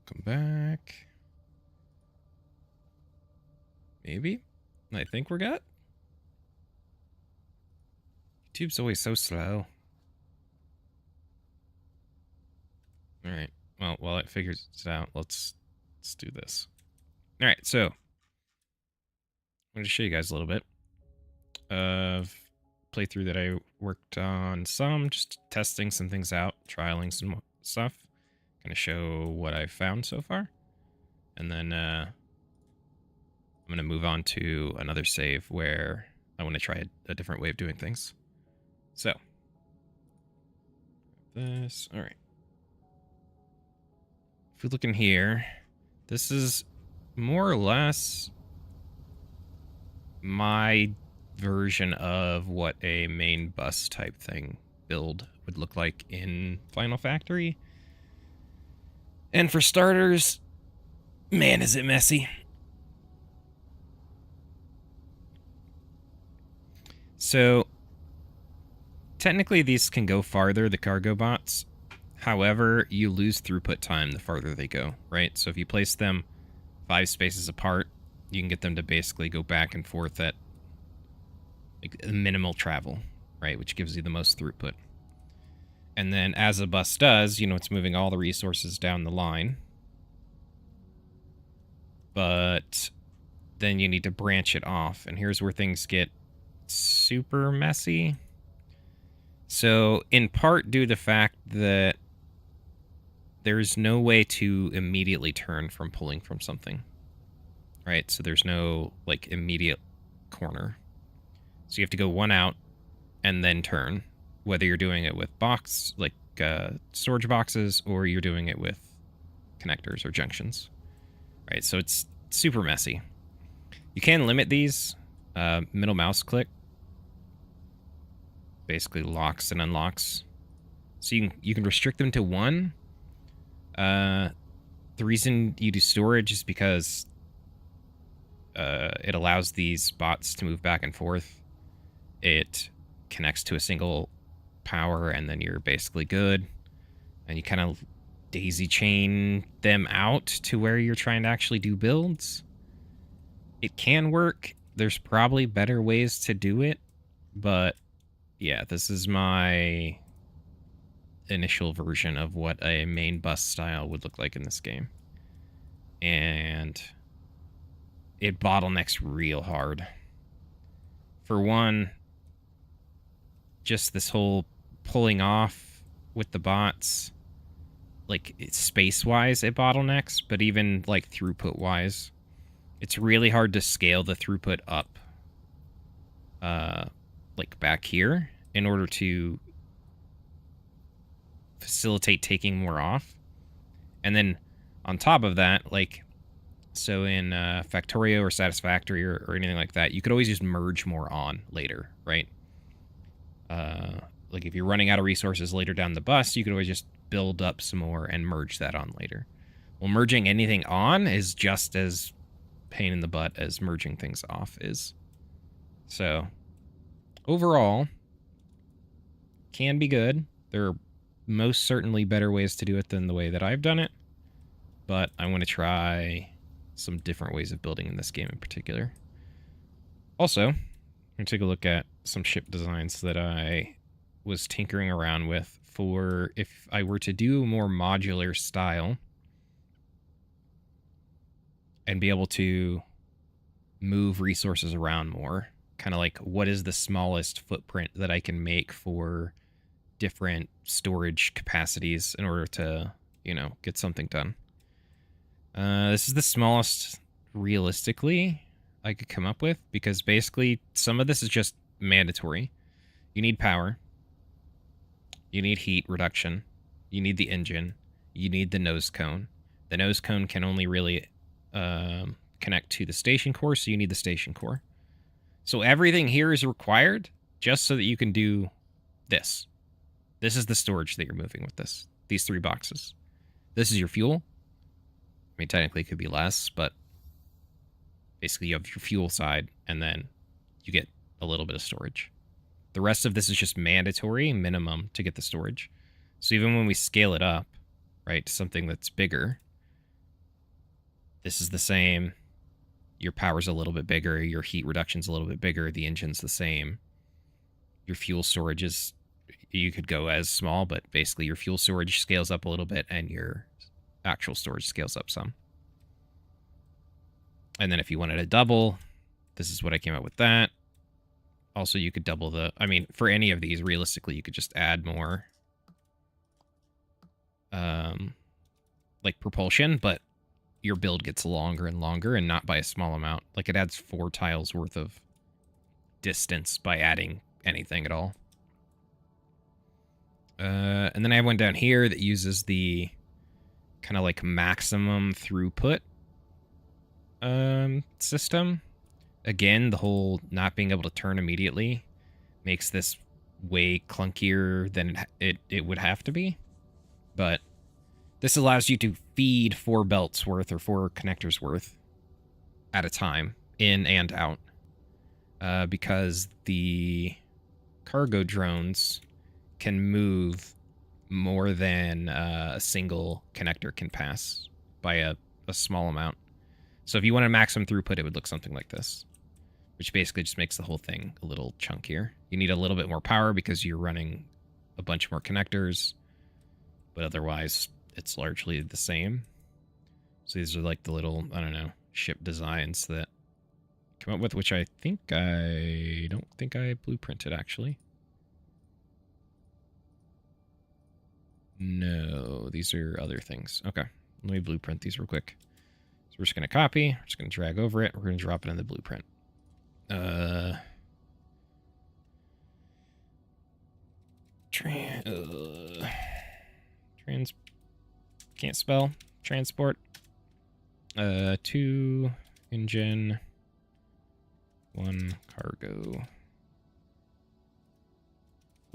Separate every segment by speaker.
Speaker 1: Come back. Maybe. I think we're good. YouTube's always so slow. All right. Well, while it figures it out, let's do this. All right. So I'm going to show you guys a little bit of playthrough that I worked on. Some just testing some things out, trialing some stuff. Going to show what I've found so far, and then I'm going to move on to another save where I want to try a different way of doing things. So this. All right. If we look in here, this is more or less my version of what a main bus type thing build would look like in Final Factory. And for starters, man, is it messy. So technically these can go farther, the cargo bots. However, you lose throughput time the farther they go, right? So if you place them 5 spaces apart, you can get them to basically go back and forth at like minimal travel, right? Which gives you the most throughput. And then as a bus does, you know, it's moving all the resources down the line. But then you need to branch it off. And here's where things get super messy. So in part due to the fact that there's no way to immediately turn from pulling from something, right? So there's no like immediate corner. So you have to go one out and then turn, whether you're doing it with storage boxes or you're doing it with connectors or junctions, right? So it's super messy. You can limit these. Middle mouse click basically locks and unlocks. So you can restrict them to one. The reason you do storage is because it allows these bots to move back and forth. It connects to a single power, and then you're basically good. And you kind of daisy chain them out to where you're trying to actually do builds. It can work. There's probably better ways to do it, but yeah, this is my initial version of what a main bus style would look like in this game. And it bottlenecks real hard. For one, just this whole pulling off with the bots, like space-wise it bottlenecks, but even like throughput-wise, it's really hard to scale the throughput up like back here in order to facilitate taking more off. And then on top of that, like, so in Factorio or Satisfactory or anything like that, you could always just merge more on later, right? Like if you're running out of resources later down the bus, you could always just build up some more and merge that on later. Well, merging anything on is just as pain in the butt as merging things off is. So overall, can be good. There are most certainly better ways to do it than the way that I've done it, but I want to try some different ways of building in this game in particular. Also, I'm going to take a look at some ship designs that I was tinkering around with for if I were to do a more modular style and be able to move resources around more. Kind of like, what is the smallest footprint that I can make for different storage capacities in order to, you know, get something done. This is the smallest realistically I could come up with, because basically some of this is just mandatory. You need power. You need heat reduction. You need the engine. You need the nose cone. The nose cone can only really connect to the station core, so you need the station core. So everything here is required just so that you can do this. This is the storage that you're moving with this. These 3 boxes. This is your fuel. I mean, technically it could be less, but basically you have your fuel side, and then you get a little bit of storage. The rest of this is just mandatory minimum to get the storage. So even when we scale it up, right, to something that's bigger, This is the same. Your power's a little bit bigger. Your heat reduction's a little bit bigger. The engine's the same. Your fuel storage is, you could go as small, but basically your fuel storage scales up a little bit and your actual storage scales up some. And then if you wanted to double, this is what I came up with that. Also, you could double the, I mean, for any of these, realistically, you could just add more, like propulsion, but your build gets longer and longer and not by a small amount. Like it adds 4 tiles worth of distance by adding anything at all. And then I have one down here that uses the kind of like maximum throughput system. Again, the whole not being able to turn immediately makes this way clunkier than it would have to be. But this allows you to feed 4 belts worth or 4 connectors worth at a time, in and out. Because the cargo drones can move more than a single connector can pass by a small amount. So if you want a maximum throughput, it would look something like this, which basically just makes the whole thing a little chunkier. You need a little bit more power because you're running a bunch more connectors, but otherwise it's largely the same. So these are like the little, I don't know, ship designs that I come up with, which I don't think I blueprinted actually. No, these are other things. Okay, let me blueprint these real quick. So we're just going to copy, we're just going to drag over it, we're going to drop it in the blueprint. Can't spell. Transport. 2 engine, 1 cargo.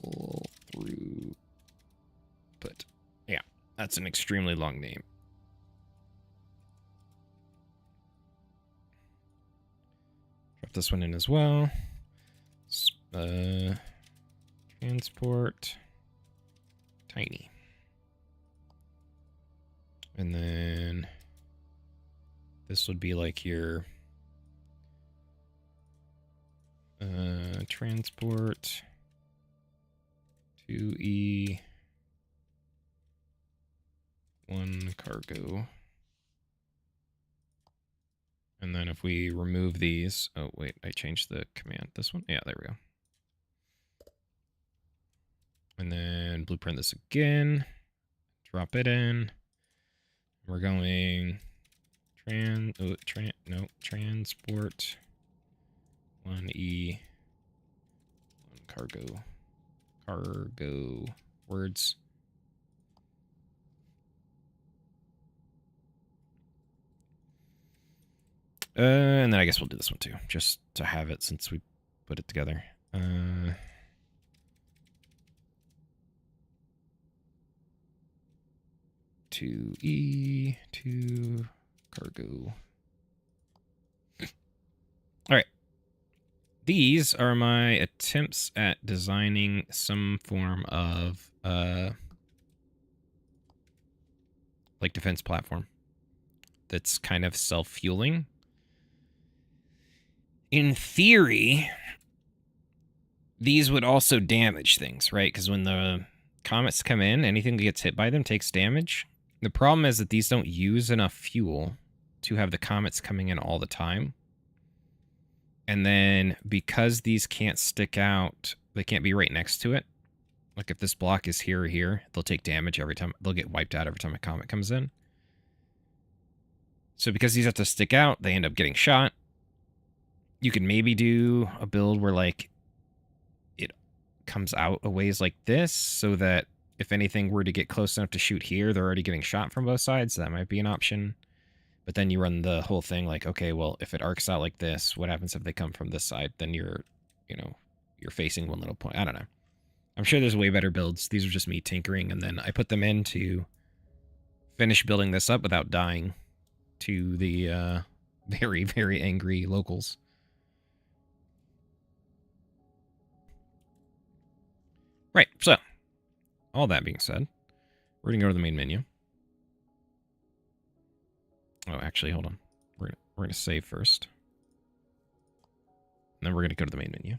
Speaker 1: Full through. But yeah, that's an extremely long name. Drop this one in as well. Transport. Tiny. And then this would be like your transport 2E 1 cargo. And then if we remove these, oh wait, I changed the command. This one? Yeah, there we go. And then blueprint this again. Drop it in. We're going transport 1E 1 cargo words. And then I guess we'll do this one too, just to have it since we put it together. 2E 2 cargo. All right. These are my attempts at designing some form of like defense platform that's kind of self-fueling. In theory, these would also damage things, right? Because when the comets come in, anything that gets hit by them takes damage. The problem is that these don't use enough fuel to have the comets coming in all the time. And then because these can't stick out, they can't be right next to it. Like if this block is here or here, they'll take damage every time. They'll get wiped out every time a comet comes in. So because these have to stick out, they end up getting shot. You could maybe do a build where like it comes out a ways like this so that if anything were to get close enough to shoot here, they're already getting shot from both sides. So that might be an option. But then you run the whole thing like, okay, well, if it arcs out like this, what happens if they come from this side? Then you're facing one little point. I don't know. I'm sure there's way better builds. These are just me tinkering, and then I put them in to finish building this up without dying to the very, very angry locals. Right, so, all that being said, we're going to go to the main menu. Oh, actually, hold on. We're going to save first. And then we're going to go to the main menu.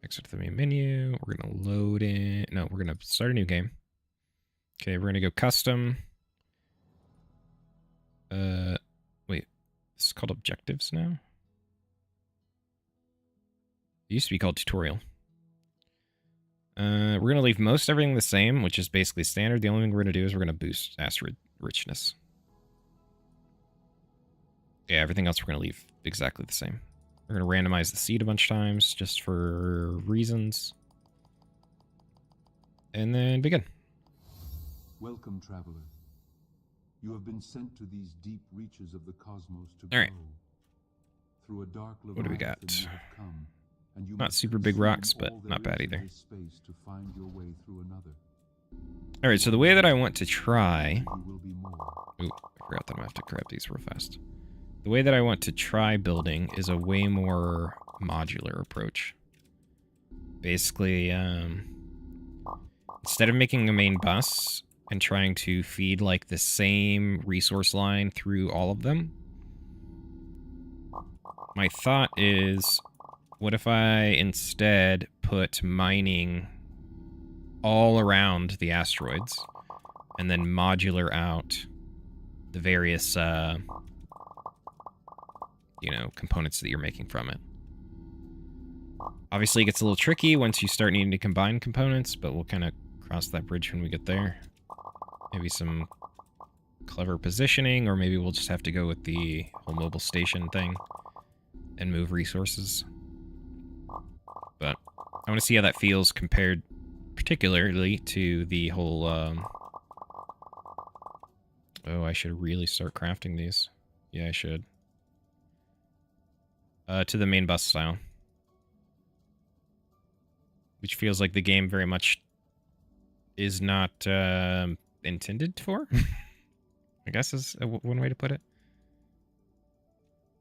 Speaker 1: Exit to the main menu. We're going to load in. No, we're going to start a new game. Okay, we're going to go custom. Wait. This is called objectives now? It used to be called tutorial. We're going to leave most everything the same, which is basically standard. The only thing we're going to do is we're going to boost asteroid richness. Yeah, everything else we're going to leave exactly the same. We're going to randomize the seed a bunch of times, just for reasons. And then begin.
Speaker 2: Welcome, traveler. You have been sent to these deep reaches of the cosmos to
Speaker 1: All right.
Speaker 2: grow. Through a dark
Speaker 1: What do we got?
Speaker 2: you have come, and you
Speaker 1: Not
Speaker 2: must
Speaker 1: super big
Speaker 2: consume
Speaker 1: rocks, but
Speaker 2: all
Speaker 1: not
Speaker 2: there
Speaker 1: bad
Speaker 2: is in
Speaker 1: either.
Speaker 2: this space to find your way through another.
Speaker 1: All right, so the way that I want to try...
Speaker 2: You will be more.
Speaker 1: Ooh, I forgot that I'm going to have to grab these real fast. The way that I want to try building is a way more modular approach. Basically, instead of making a main bus and trying to feed like the same resource line through all of them, my thought is, what if I instead put mining all around the asteroids and then modular out the various you know, components that you're making from it. Obviously, it gets a little tricky once you start needing to combine components, but we'll kind of cross that bridge when we get there. Maybe some clever positioning, or maybe we'll just have to go with the whole mobile station thing and move resources. But I want to see how that feels compared particularly to the whole... Oh, I should really start crafting these. Yeah, I should. To the main bus style. Which feels like the game very much is not intended for. I guess is one way to put it.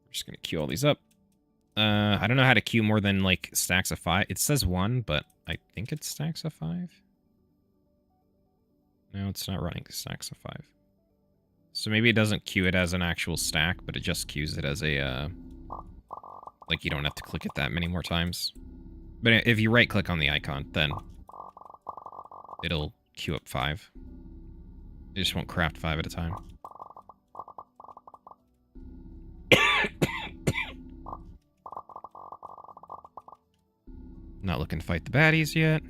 Speaker 1: We're just going to queue all these up. I don't know how to queue more than like stacks of 5. It says 1, but I think it's stacks of 5. No, it's not running stacks of 5. So maybe it doesn't queue it as an actual stack, but it just queues it as a... like, you don't have to click it that many more times. But if you right-click on the icon, then it'll queue up 5. It just won't craft 5 at a time. Not looking to fight the baddies yet.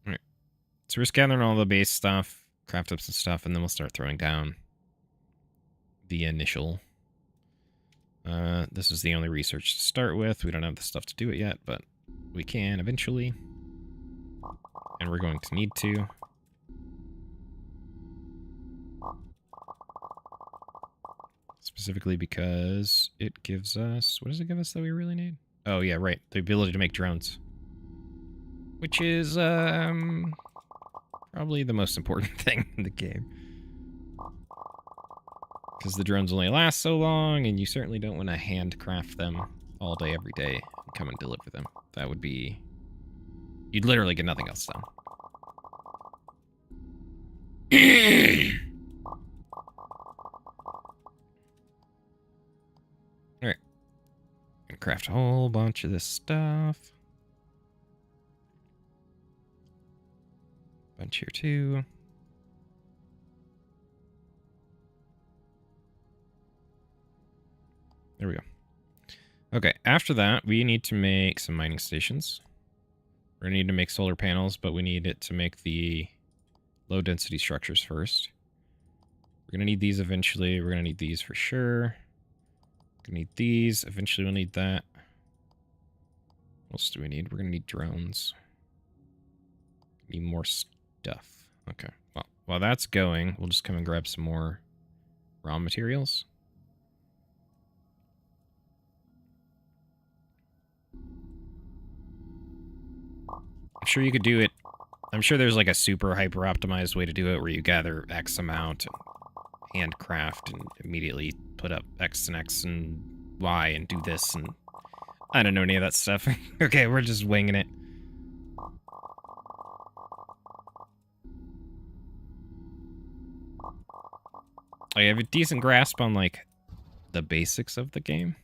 Speaker 1: Alright. So we're just gathering all the base stuff, craft up some stuff, and then we'll start throwing down the initial. This is the only research to start with. We don't have the stuff to do it yet, but we can eventually. And we're going to need to. Specifically because it gives us... What does it give us that we really need? Oh, yeah, right. The ability to make drones. Which is, probably the most important thing in the game. Because the drones only last so long, and you certainly don't want to handcraft them all day, every day, and come and deliver them. That would be... You'd literally get nothing else done. Alright. Gonna craft a whole bunch of this stuff. Bunch here, too. There we go. Okay, after that, we need to make some mining stations. We're going to need to make solar panels, but we need it to make the low-density structures first. We're going to need these eventually. We're going to need these for sure. We're going to need these. Eventually, we'll need that. What else do we need? We're going to need drones. Need more stuff. Okay. Well, while that's going, we'll just come and grab some more raw materials. I'm sure you could do it. I'm sure there's like a super hyper optimized way to do it where you gather X amount and handcraft and immediately put up X and X and Y and do this, and I don't know any of that stuff. Okay, we're just winging it. I have a decent grasp on, like, the basics of the game.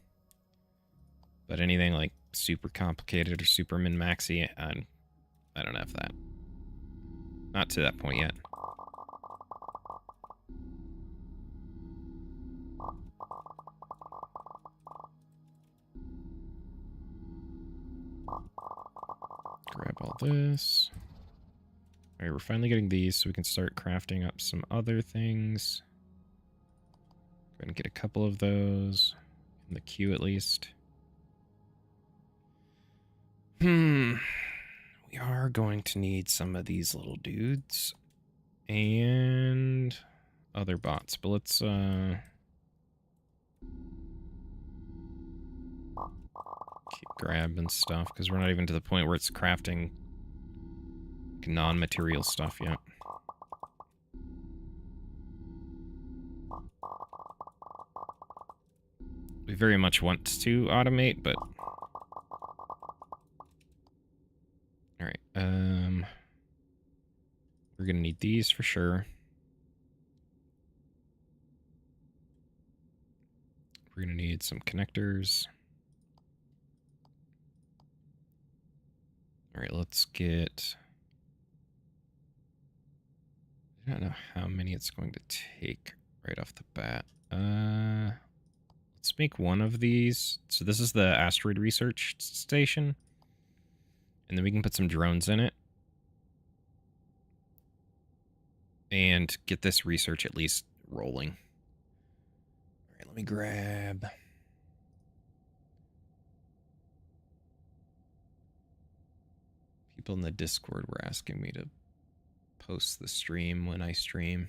Speaker 1: But anything, like, super complicated or super min-maxy, I don't have that. Not to that point yet. Grab all this. All right, we're finally getting these, so we can start crafting up some other things. Go ahead and get a couple of those in the queue at least. We are going to need some of these little dudes and other bots, but let's keep grabbing stuff because we're not even to the point where it's crafting non-material stuff yet. We very much want to automate, but all right. We're gonna need these for sure. We're gonna need some connectors. All right, let's get. I don't know how many it's going to take right off the bat. Let's make one of these. So this is the asteroid research station. And then we can put some drones in it. And get this research at least rolling. All right, let me grab. People in the Discord were asking me to post the stream when I stream.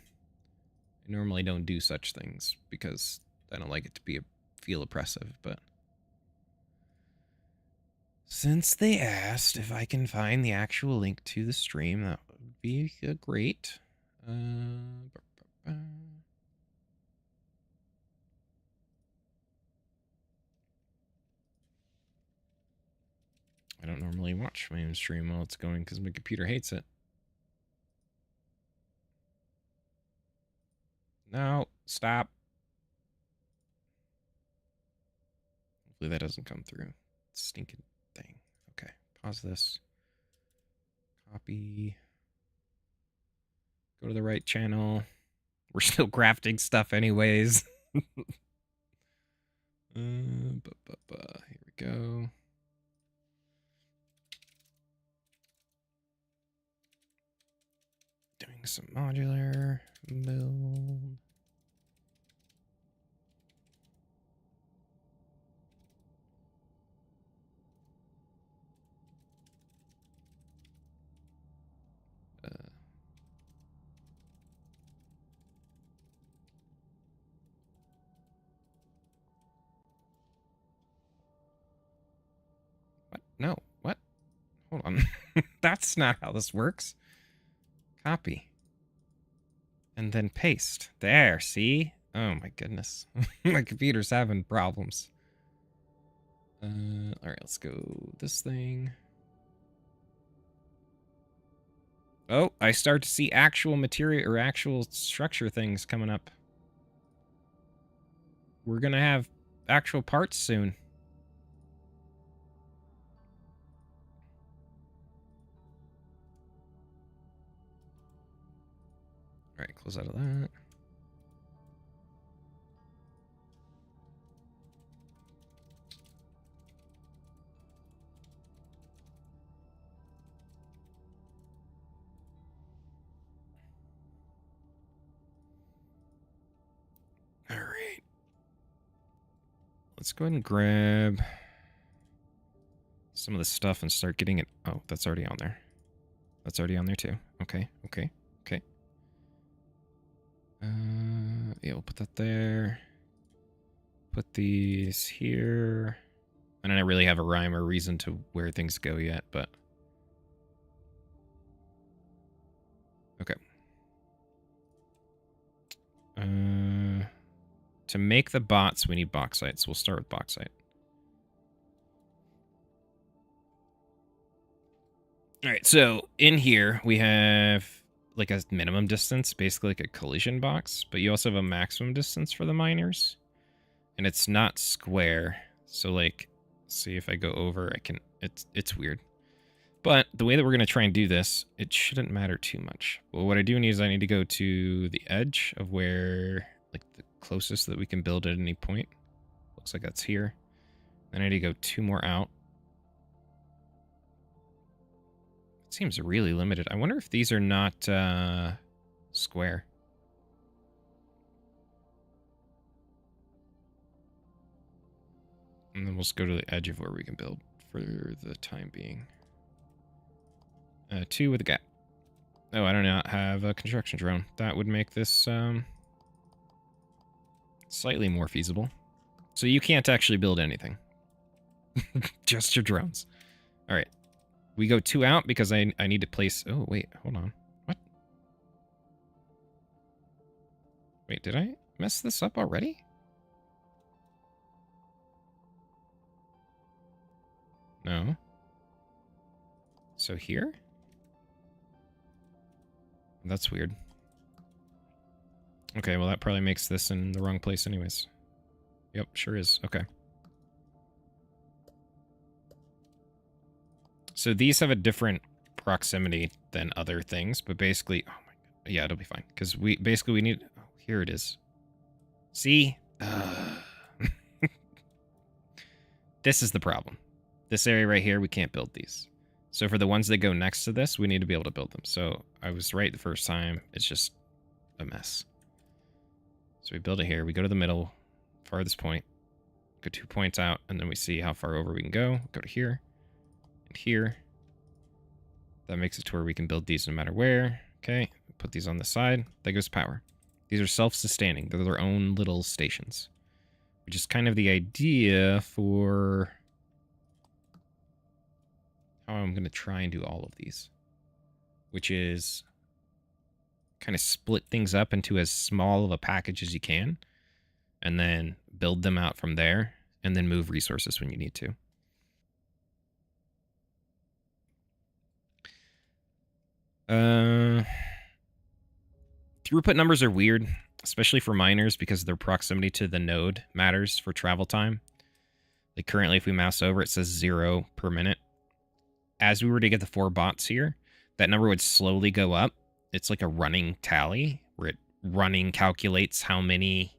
Speaker 1: I normally don't do such things because I don't like it to feel oppressive, but since they asked if I can find the actual link to the stream, that would be great. I don't normally watch my own stream while it's going because my computer hates it. No, stop. Hopefully that doesn't come through. Stinking thing. Okay, pause this. Copy. Go to the right channel. We're still crafting stuff anyways. Here we go. Doing some modular build. What? No. What? Hold on. That's not how this works. Copy. And then paste. There, see? Oh my goodness. My computer's having problems. Alright, let's go this thing. Oh, I start to see actual material or actual structure things coming up. We're gonna have actual parts soon. Alright, close out of that. Alright. Let's go ahead and grab some of the stuff and start getting it. Oh, that's already on there. That's already on there too. Okay, okay, okay. Yeah, we'll put that there. Put these here. I don't really have a rhyme or reason to where things go yet, but... Okay. To make the bots, we need bauxite, so we'll start with bauxite. Alright, so in here we have like a minimum distance, basically like a collision box, but you also have a maximum distance for the miners. And it's not square. So like, see if I go over, I can, it's weird. But the way that we're going to try and do this, it shouldn't matter too much. But what I do need is I need to go to the edge of where, like the closest that we can build at any point. Looks like that's here. Then I need to go 2 more out. It seems really limited. I wonder if these are not square. And then we'll just go to the edge of where we can build for the time being. 2 with a gap. Oh, I do not have a construction drone. That would make this slightly more feasible. So you can't actually build anything. Just your drones. All right. We go 2 out because I need to place... Oh, wait. Hold on. What? Wait, did I mess this up already? No. So here? That's weird. Okay, well that probably makes this in the wrong place anyways. Yep, sure is. Okay. So these have a different proximity than other things, but basically... Oh my god. Yeah, it'll be fine. Because we need... Oh, here it is. See? This is the problem. This area right here, we can't build these. So for the ones that go next to this, we need to be able to build them. So I was right the first time. It's just a mess. So we build it here. We go to the middle, farthest point, go 2 points out, and then we see how far over we can go. Go to here and here. That makes it to where we can build these no matter where. Okay, put these on the side. There goes power. These are self-sustaining. They're their own little stations, which is kind of the idea for how I'm going to try and do all of these, which is kind of split things up into as small of a package as you can, and then build them out from there, and then move resources when you need to. Throughput numbers are weird, especially for miners, because their proximity to the node matters for travel time. Like currently, if we mouse over, it says 0 per minute. As we were to get the 4 bots here, that number would slowly go up. It's like a running tally where it running calculates how many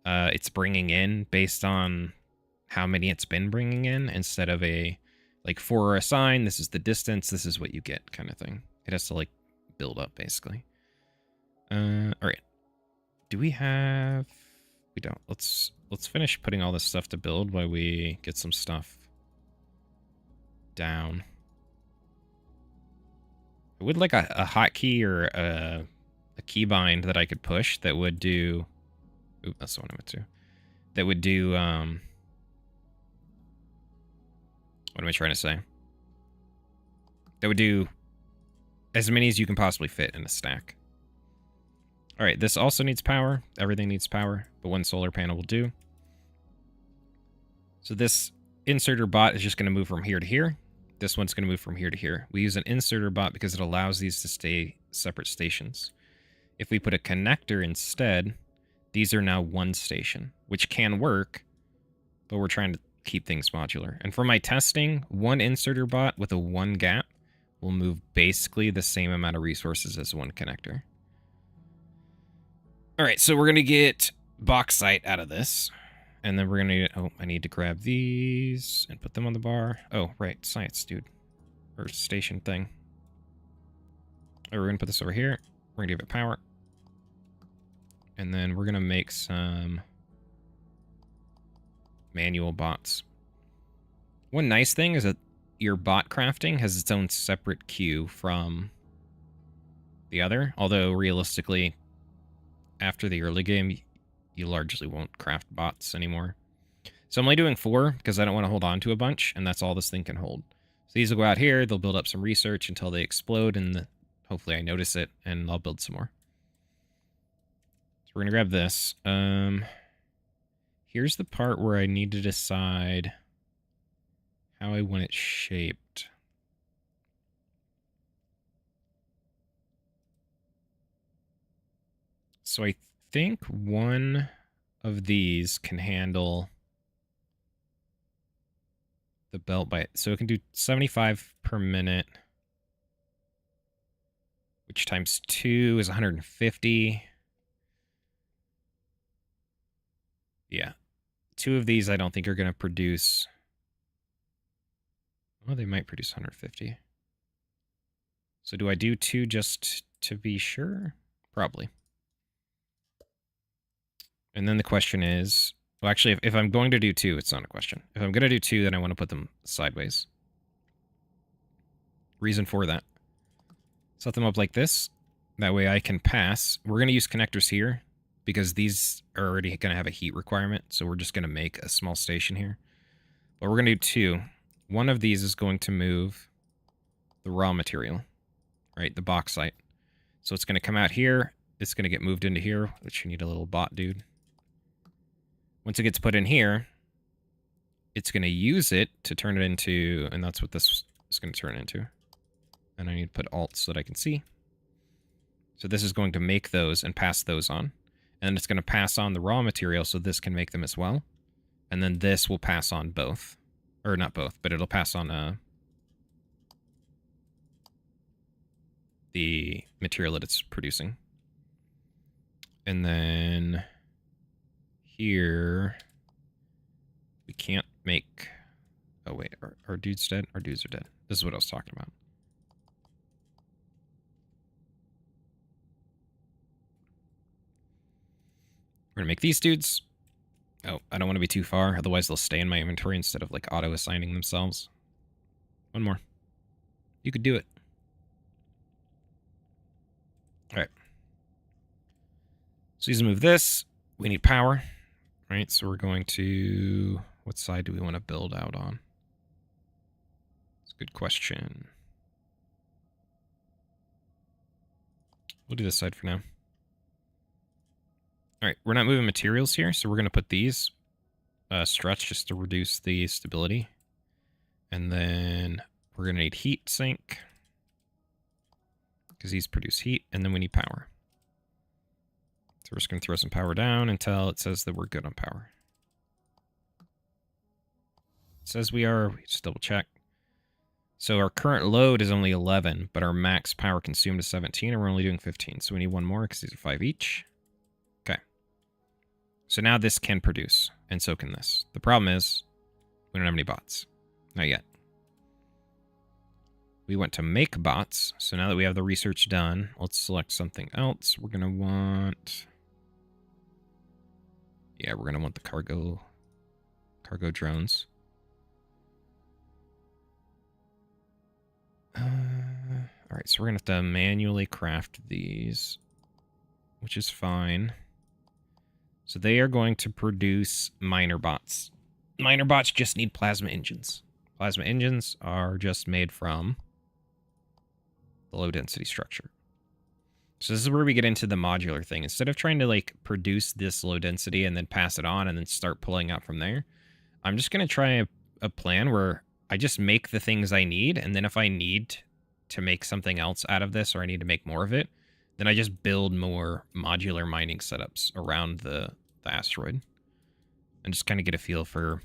Speaker 1: it's bringing in based on how many it's been bringing in, instead of a like for a sign, this is the distance, this is what you get kind of thing. It has to like build up basically. All right. Do we have... We don't. Let's finish putting all this stuff to build while we get some stuff down. I would like a hotkey or a keybind that I could push that would do... Oop, that's the one I meant to. That would do... What am I trying to say? That would do as many as you can possibly fit in a stack. All right, this also needs power. Everything needs power, but 1 solar panel will do. So this inserter bot is just going to move from here to here. This one's going to move from here to here. We use an inserter bot because it allows these to stay separate stations. If we put a connector instead, these are now 1 station, which can work, but we're trying to keep things modular. And for my testing, 1 inserter bot with a 1 gap will move basically the same amount of resources as 1 connector. All right, so we're going to get bauxite out of this. And then we're going to... Oh, I need to grab these and put them on the bar. Oh, right. Science, dude. Or station thing. Oh, we're going to put this over here. We're going to give it power. And then we're going to make some manual bots. One nice thing is that your bot crafting has its own separate queue from the other. Although, realistically, after the early game, you largely won't craft bots anymore. So I'm only doing 4 because I don't want to hold on to a bunch, and that's all this thing can hold. So these will go out here, they'll build up some research until they explode, and hopefully I notice it, and I'll build some more. So we're going to grab this. Here's the part where I need to decide how I want it shaped. So I think one of these can handle the belt by... So it can do 75 per minute, which times 2 is 150. Yeah. 2 of these I don't think are going to produce... Well, they might produce 150. So do I do 2 just to be sure? Probably. And then the question is... Well, actually, if I'm going to do 2, it's not a question. If I'm going to do 2, then I want to put them sideways. Reason for that. Set them up like this. That way I can pass. We're going to use connectors here because these are already going to have a heat requirement. So we're just going to make a small station here. But we're going to do 2. One of these is going to move the raw material, right? The bauxite. So it's going to come out here. It's going to get moved into here, which you need a little bot dude. Once it gets put in here, it's going to use it to turn it into, and that's what this is going to turn into. And I need to put alt so that I can see. So this is going to make those and pass those on. And then it's going to pass on the raw material so this can make them as well. And then this will pass on both. Or not both, but it'll pass on the material that it's producing. And then here we can't make... Oh wait, are dudes dead? Our dudes are dead. This is what I was talking about. We're going to make these dudes. Oh, I don't want to be too far. Otherwise, they'll stay in my inventory instead of, like, auto-assigning themselves. One more. You could do it. All right. So let's move this. We need power. All right, so we're going to... What side do we want to build out on? It's a good question. We'll do this side for now. All right, we're not moving materials here, so we're going to put these struts just to reduce the stability. And then we're going to need heat sink because these produce heat, and then we need power. So we're just going to throw some power down until it says that we're good on power. It says we are. We just double check. So our current load is only 11, but our max power consumed is 17, and we're only doing 15. So we need one more because these are 5 each. Okay. So now this can produce, and so can this. The problem is we don't have any bots. Not yet. We want to make bots. So now that we have the research done, let's select something else. We're going to want... Yeah, we're going to want the cargo drones. All right, so we're going to have to manually craft these, which is fine. So they are going to produce miner bots. Miner bots just need plasma engines. Plasma engines are just made from the low density structure. So this is where we get into the modular thing. Instead of trying to like produce this low density and then pass it on and then start pulling out from there, I'm just going to try a plan where I just make the things I need, and then if I need to make something else out of this or I need to make more of it, then I just build more modular mining setups around the asteroid and just kind of get a feel for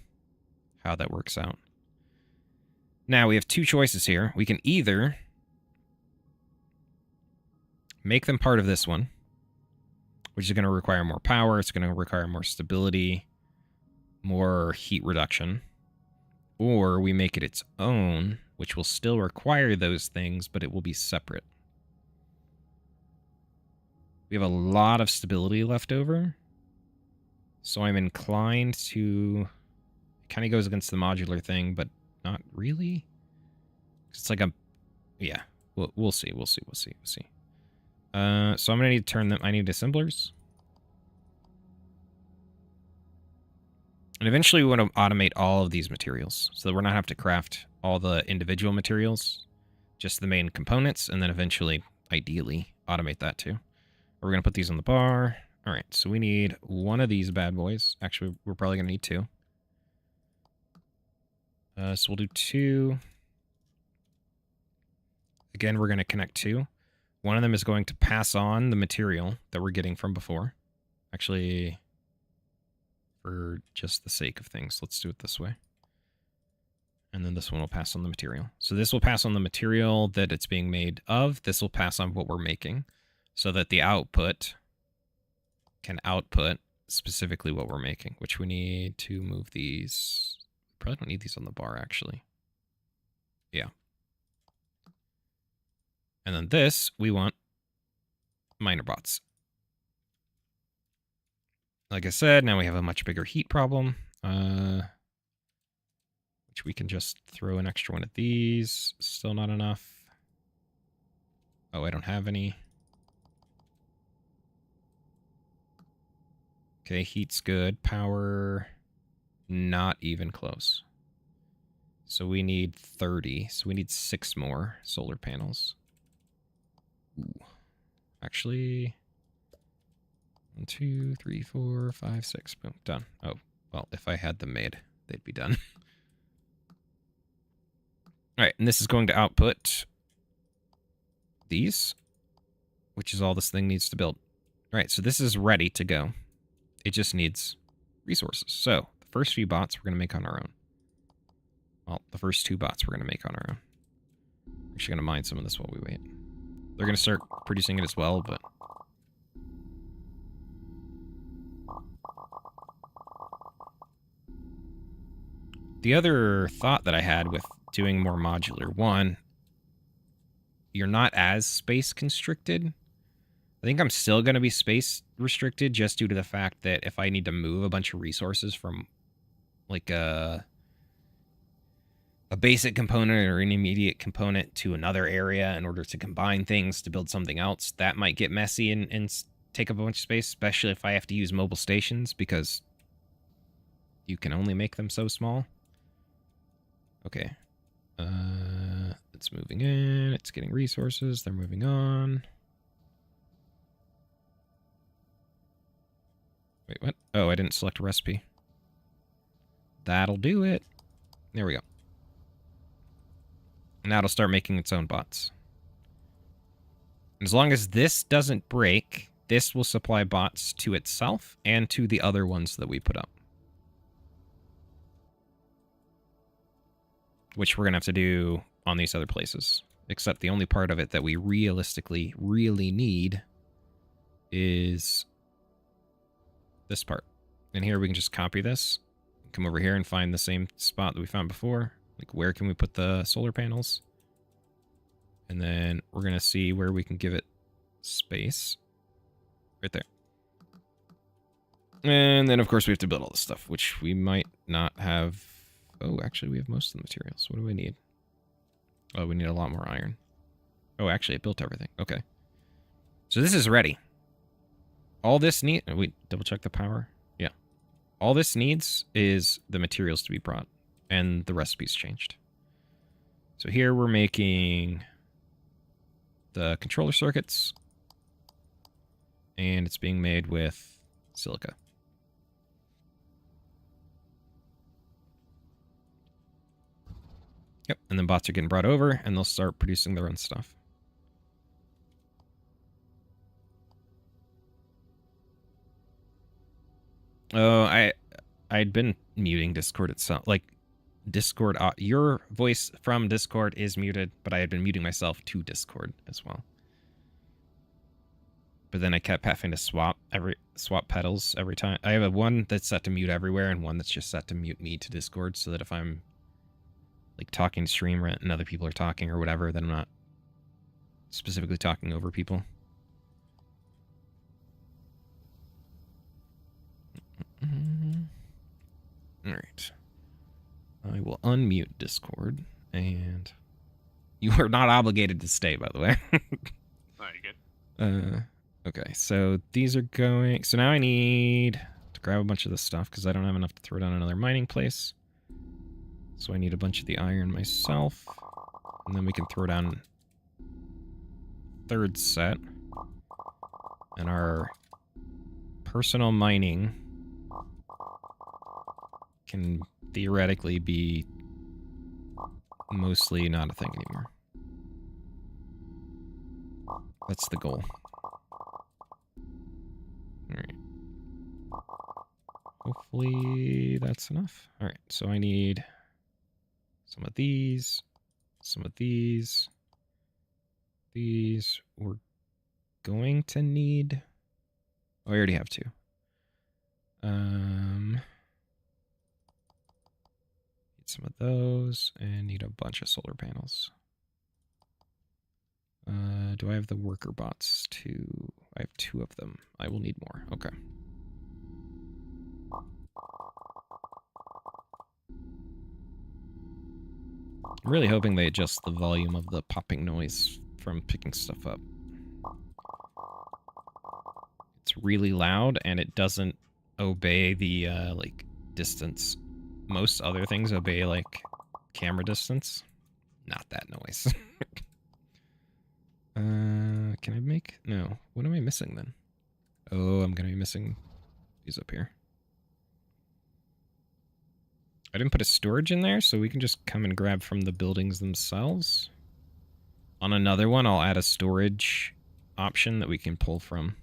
Speaker 1: how that works out. Now we have 2 choices here. We can either make them part of this one, which is going to require more power. It's going to require more stability, more heat reduction. Or we make it its own, which will still require those things, but it will be separate. We have a lot of stability left over. So I'm inclined to... It kind of goes against the modular thing, but not really. It's like a... Yeah, we'll see. So I'm going to need to turn them... I need assemblers. And eventually we want to automate all of these materials so that we're not have to craft all the individual materials, just the main components, and then eventually, ideally, automate that too. We're going to put these on the bar. All right, so we need one of these bad boys. Actually, we're probably going to need 2. So we'll do 2. Again, we're going to connect 2. One of them is going to pass on the material that we're getting from before. Actually, for just the sake of things, let's do it this way. And then this one will pass on the material. So this will pass on the material that it's being made of. This will pass on what we're making, so that the output can output specifically what we're making, which we need to move these. Probably don't need these on the bar, actually. Yeah. And then this, we want miner bots. Like I said, now we have a much bigger heat problem, which we can just throw an extra one of these. Still not enough. Oh, I don't have any. Okay, heat's good. Power, not even close. So we need 30. So we need 6 more solar panels. Ooh. Actually, 1, 2, 3, 4, 5, 6. Boom, done. Oh, well, if I had them made, they'd be done. All right, and this is going to output these, which is all this thing needs to build. All right, so this is ready to go. It just needs resources. So the first few bots we're going to make on our own. Well, the first 2 bots we're going to make on our own. We're actually going to mine some of this while we wait. They're going to start producing it as well, but... The other thought that I had with doing more modular, one, you're not as space constricted. I think I'm still going to be space restricted just due to the fact that if I need to move a bunch of resources from like a basic component or an immediate component to another area in order to combine things to build something else, that might get messy and take up a bunch of space, especially if I have to use mobile stations because you can only make them so small. Okay. It's moving in. It's getting resources. They're moving on. Wait, what? Oh, I didn't select a recipe. That'll do it. There we go. Now it'll start making its own bots. As long as this doesn't break, this will supply bots to itself and to the other ones that we put up. Which we're going to have to do on these other places. Except the only part of it that we realistically really need is this part. And here we can just copy this. Come over here and find the same spot that we found before. Like, where can we put the solar panels? And then we're going to see where we can give it space. Right there. And then, of course, we have to build all this stuff, which we might not have. Oh, actually, we have most of the materials. What do we need? Oh, we need a lot more iron. Oh, actually, it built everything. Okay. So this is ready. All this need... Wait, double check the power. Yeah. All this needs is the materials to be brought. And the recipes changed. So here we're making the controller circuits. And it's being made with silica. Yep, and then bots are getting brought over, and they'll start producing their own stuff. Oh, I'd been muting Discord itself. Like, Discord, your voice from Discord is muted, but I had been muting myself to Discord as well. But then I kept having to swap pedals every time. I have one that's set to mute everywhere, and one that's just set to mute me to Discord, so that if I'm like talking to stream and other people are talking or whatever, then I'm not specifically talking over people. All right. I will unmute Discord, and you are not obligated to stay, by the way.
Speaker 3: Oh, you're good.
Speaker 1: Okay, so these are going... So now I need to grab a bunch of this stuff, because I don't have enough to throw down another mining place. So I need a bunch of the iron myself. And then we can throw down third set. And our personal mining can theoretically be mostly not a thing anymore. That's the goal. Alright. Hopefully that's enough. Alright, so I need some of these, some of these. These we're going to need... Oh, I already have two. Need some of those, and need a bunch of solar panels. Do I have the worker bots too? I have two of them. I will need more. Okay. I'm really hoping they adjust the volume of the popping noise from picking stuff up. It's really loud, and it doesn't obey the, like, distance. Most other things obey, like, camera distance. Not that noise. Can I make... No. What am I missing, then? Oh, I'm gonna be missing these up here. I didn't put a storage in there, so we can just come and grab from the buildings themselves. On another one, I'll add a storage option that we can pull from.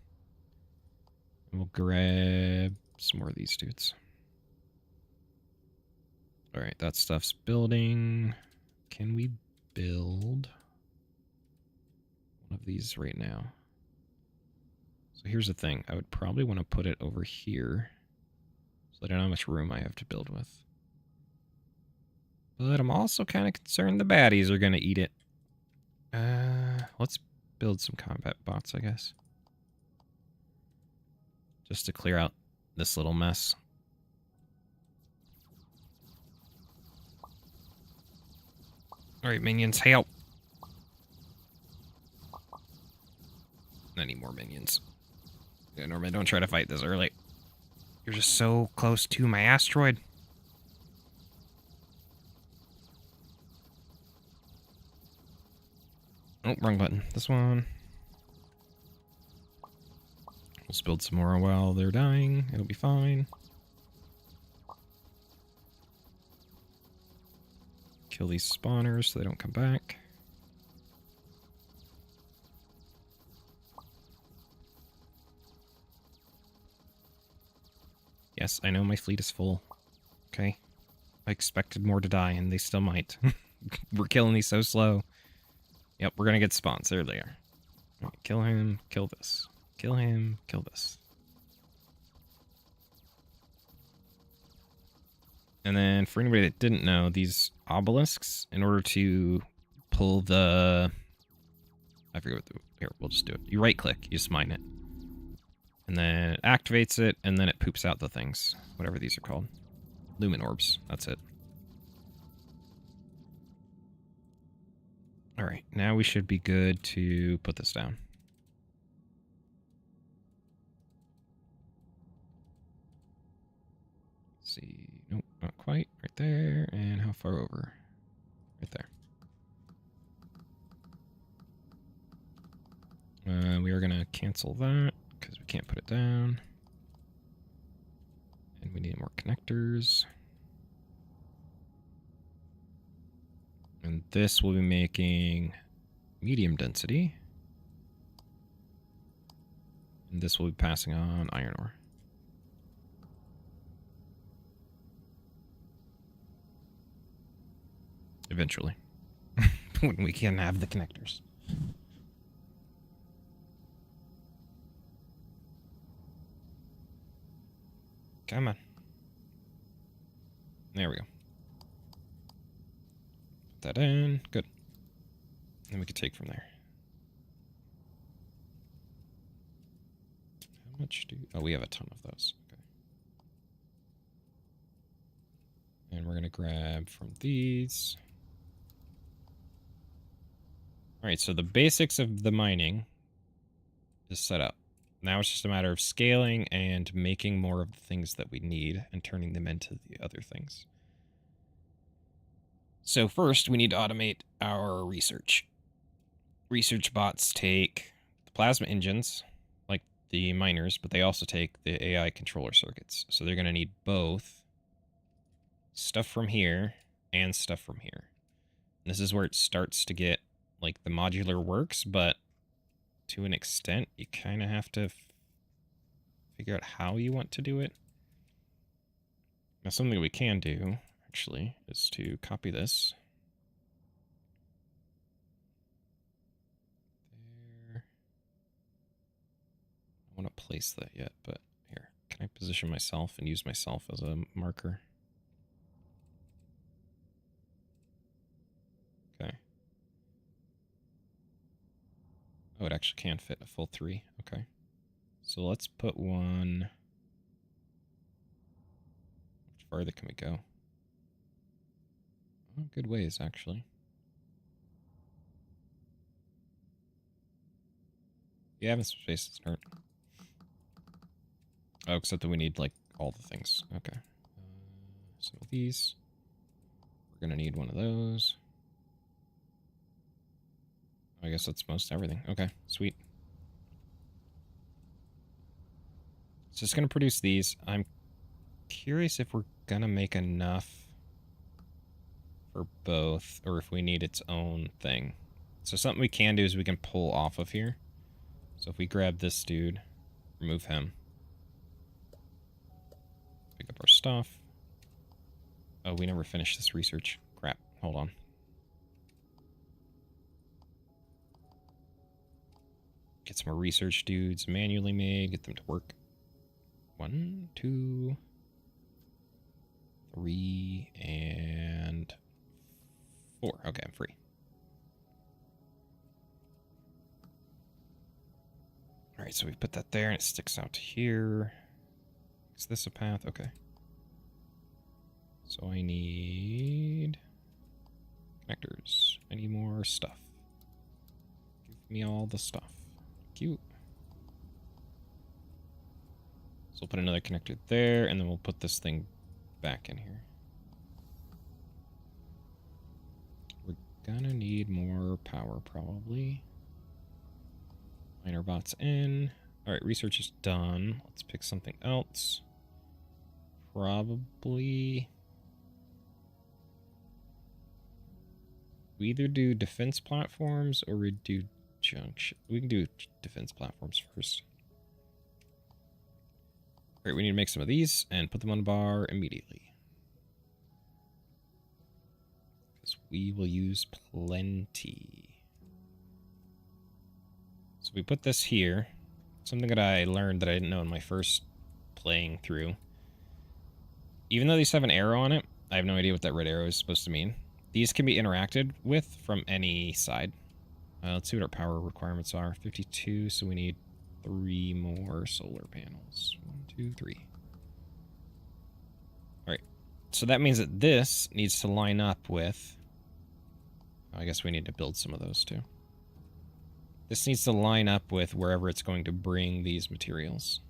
Speaker 1: We'll grab some more of these dudes. Alright, that stuff's building. Can we build one of these right now? So here's the thing. I would probably want to put it over here, so I don't know how much room I have to build with. But I'm also kind of concerned the baddies are going to eat it. Let's build some combat bots, I guess. Just to clear out this little mess. Alright, minions, help! I need more minions. Yeah, normally don't try to fight this early. You're just so close to my asteroid. Oh, wrong button. This one. Let's build some more while they're dying. It'll be fine. Kill these spawners so they don't come back. Yes, I know my fleet is full. Okay. I expected more to die, and they still might. We're killing these so slow. Yep, we're gonna get spawns. There they are. Right, kill him, kill this. Kill him, kill this. And then, for anybody that didn't know, these obelisks, in order to pull the... I forget what the... Here, we'll just do it. You right-click, you just mine it. And then it activates it, and then it poops out the things. Whatever these are called. Lumen orbs. That's it. Alright, now we should be good to put this down. Let's see. Nope, not quite. Right there. And how far over? Right there. We are going to cancel that because we can't put it down. And we need more connectors. And this will be making medium density. And this will be passing on iron ore. Eventually. When we can have the connectors. Come on. There we go. Put that in. Good. Then we can take from there. How much do... Oh, we have a ton of those. Okay. And we're going to grab from these. Alright, so the basics of the mining is set up. Now it's just a matter of scaling and making more of the things that we need and turning them into the other things. So first, we need to automate our research. Research bots take the plasma engines, like the miners, but they also take the AI controller circuits. So they're going to need both stuff from here and stuff from here. And this is where it starts to get, like, the modular works, but to an extent. You kind of have to figure out how you want to do it. Now, something we can do, actually, is to copy this. There. I want to place that yet, but here. Can I position myself and use myself as a marker? Okay. Oh, it actually can fit a full 3. Okay. So let's put one... How farther can we go? Oh, good ways, actually. Yeah, having some space doesn't hurt. Oh, except that we need, like, all the things. Okay. Some of these. We're going to need one of those. I guess that's most everything. Okay, sweet. So it's going to produce these. I'm curious if we're going to make enough for both, or if we need its own thing. So something we can do is we can pull off of here. So if we grab this dude, remove him. Pick up our stuff. Oh, we never finished this research. Crap. Hold on. Get some more research dudes manually made. Get them to work. 1, 2, 3, and 4. Okay, I'm free. Alright, so we put that there and it sticks out to here. Is this a path? Okay. So I need connectors. I need more stuff. Give me all the stuff. Cute. So we'll put another connector there, and then we'll put this thing back in here. We're gonna need more power, probably. Miner bots in. Alright, research is done. Let's pick something else. Probably... We either do defense platforms or we do junction. We can do defense platforms first. Alright, we need to make some of these and put them on the bar immediately. Because we will use plenty. So we put this here. Something that I learned that I didn't know in my first playing through. Even though these have an arrow on it, I have no idea what that red arrow is supposed to mean. These can be interacted with from any side. Let's see what our power requirements are. 52, so we need 3 more solar panels. 1, 2, 3. Alright, so that means that this needs to line up with... I guess we need to build some of those too. This needs to line up with wherever it's going to bring these materials.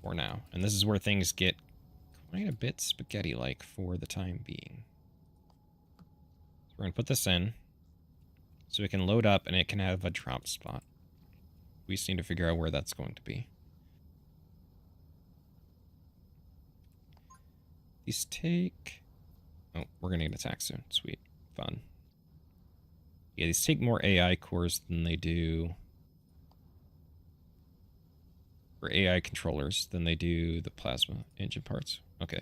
Speaker 1: For now. And this is where things get quite a bit spaghetti-like for the time being. So we're going to put this in so it can load up and it can have a drop spot. We just need to figure out where that's going to be. These take... Oh, we're going to get attacked soon. Sweet. Fun. Yeah, these take more AI cores than they do... or AI controllers than they do the plasma engine parts. Okay.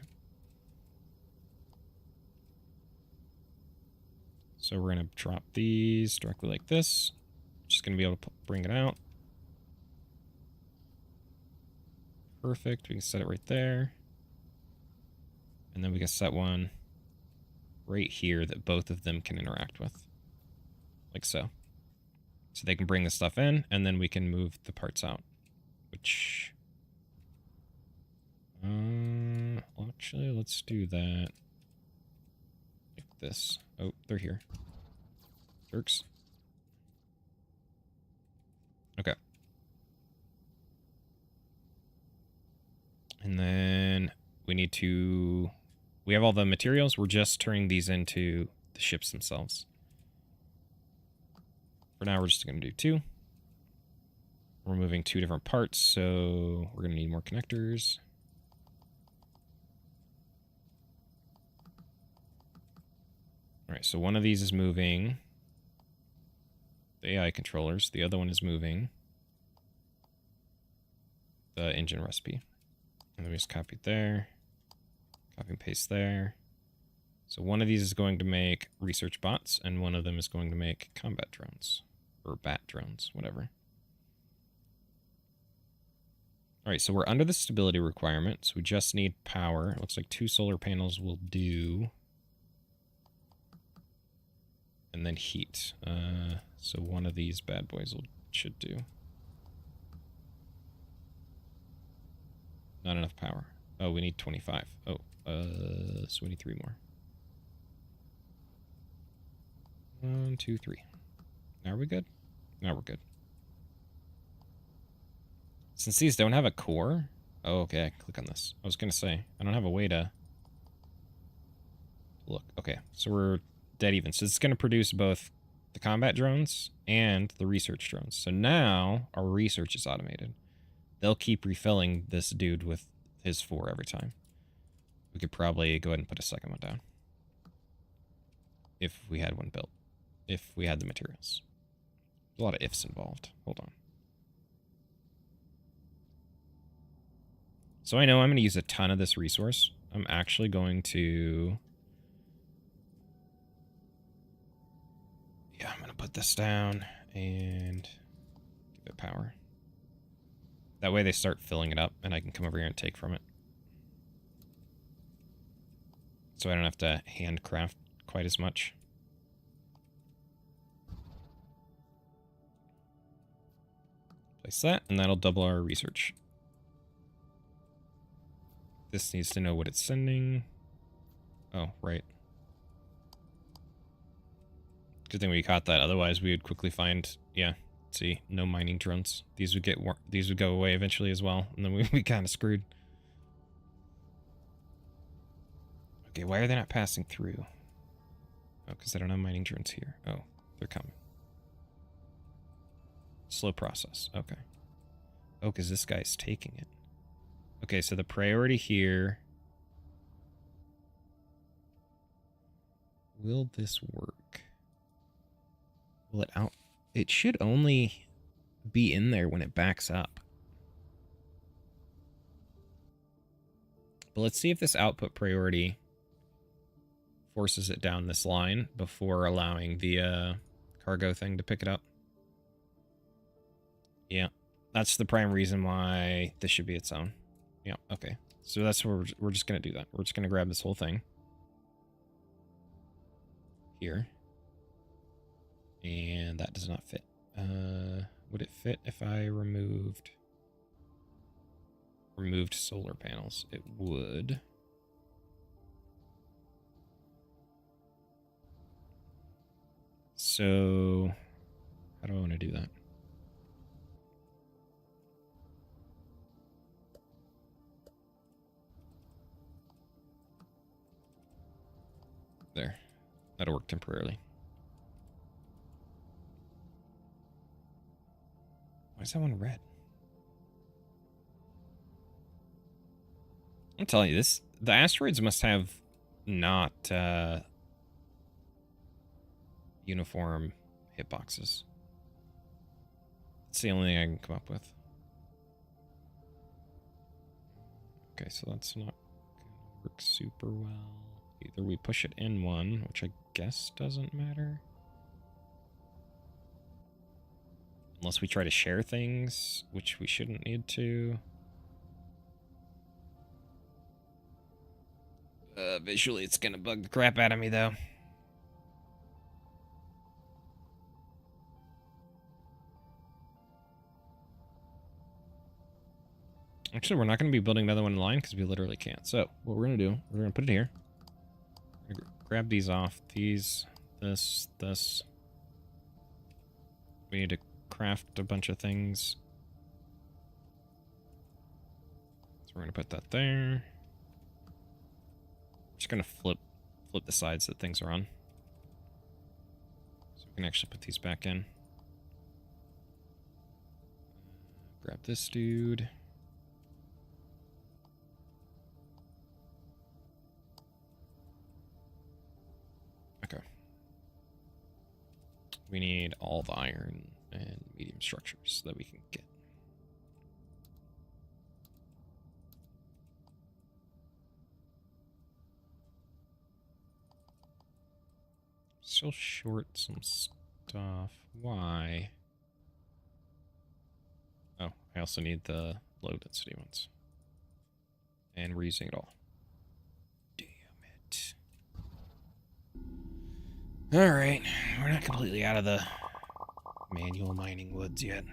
Speaker 1: So we're going to drop these directly like this. Just going to be able to bring it out. Perfect. We can set it right there. And then we can set one right here that both of them can interact with. Like so. So they can bring the stuff in, and then we can move the parts out. Which... actually, let's do that. Like this. Oh, they're here. Jerks. Okay. And then we need to... We have all the materials. We're just turning these into the ships themselves. For now, we're just going to do 2. We're moving 2 different parts, so we're going to need more connectors. Alright, so one of these is moving the AI controllers. The other one is moving the engine recipe. And then we just copy it there. Copy and paste there. So one of these is going to make research bots, and one of them is going to make combat drones. Or bat drones, whatever. Alright, so we're under the stability requirement, so we just need power. It looks like 2 solar panels will do. And then heat. So one of these bad boys should do. Not enough power. Oh, we need 25. Oh, so we need 3 more. 1, 2, 3. Now are we good? Now we're good. Since these don't have a core... Oh, okay, click on this. I was going to say, I don't have a way to... Look, okay, so we're dead even. So it's going to produce both the combat drones and the research drones. So now our research is automated. They'll keep refilling this dude with his 4 every time. We could probably go ahead and put a second one down. If we had one built. If we had the materials. There's a lot of ifs involved. Hold on. So I know I'm going to use a ton of this resource. I'm actually going to... Yeah, I'm going to put this down and give it power. That way they start filling it up and I can come over here and take from it. So I don't have to handcraft quite as much. Place that, and that'll double our research. This needs to know what it's sending. Oh, right. Good thing we caught that. Otherwise, we would quickly find, yeah, see, no mining drones. These would go away eventually as well, and then we'd be kind of screwed. Okay, why are they not passing through? Oh, because I don't have mining drones here. Oh, they're coming. Slow process. Okay. Oh, because this guy's taking it. Okay, so the priority here... Will this work? Will it out... It should only be in there when it backs up. But let's see if this output priority forces it down this line before allowing the cargo thing to pick it up. Yeah, that's the prime reason why this should be its own. Yeah, okay. So that's where we're just going to do that. We're just going to grab this whole thing. Here. And that does not fit. Would it fit if I removed solar panels? It would. So, how do I want to do that? There. That'll work temporarily. Why is that one red? I'm telling you, the asteroids must have not uniform hitboxes. It's the only thing I can come up with. Okay, so that's not gonna work super well. Either we push it in one, which I guess doesn't matter. Unless we try to share things, which we shouldn't need to. Visually, it's gonna bug the crap out of me, though. Actually, we're not going to be building another one in line because we literally can't. So, what we're going to do, we're going to put it here. We're gonna grab these off. These, this. We need to craft a bunch of things. So we're going to put that there. Just going to flip the sides that things are on. So we can actually put these back in. Grab this dude. Okay. We need all the iron and medium structures that we can get. Still short some stuff. Why? Oh, I also need the low density ones. And we're using it all. Damn it. Alright, we're not completely out of the manual mining woods yet.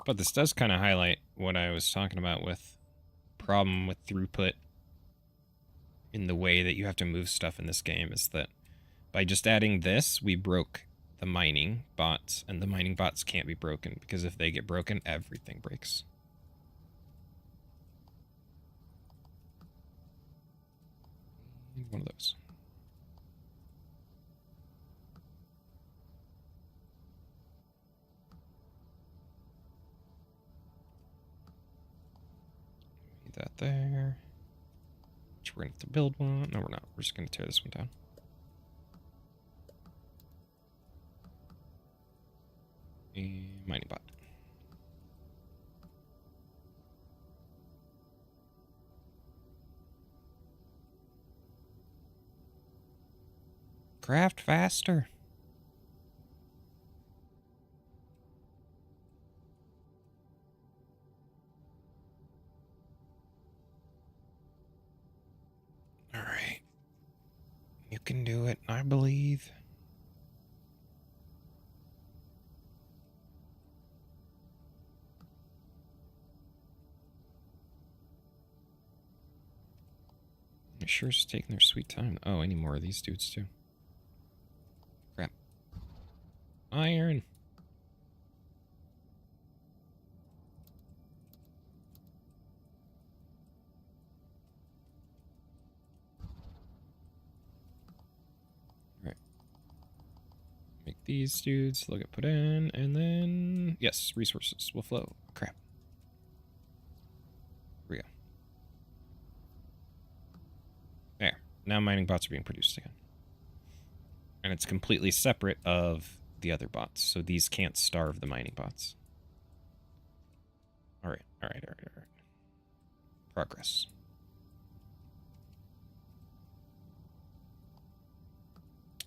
Speaker 1: But this does kind of highlight what I was talking about with problem with throughput in the way that you have to move stuff in this game, is that by just adding this, we broke the mining bots, and the mining bots can't be broken, because if they get broken, everything breaks. One of those. Need that there. Which we're going to have to build one. No, we're not. We're just going to tear this one down. And mining bot. Craft faster. All right. You can do it, I believe. They're sure is taking their sweet time. Oh, any more of these dudes too. Crap. Iron. Right. Make these dudes. They'll get put in, and then yes, resources will flow. Crap. Here we go. There. Now mining bots are being produced again. And it's completely separate of the other bots, so these can't starve the mining bots. Alright, alright. Progress.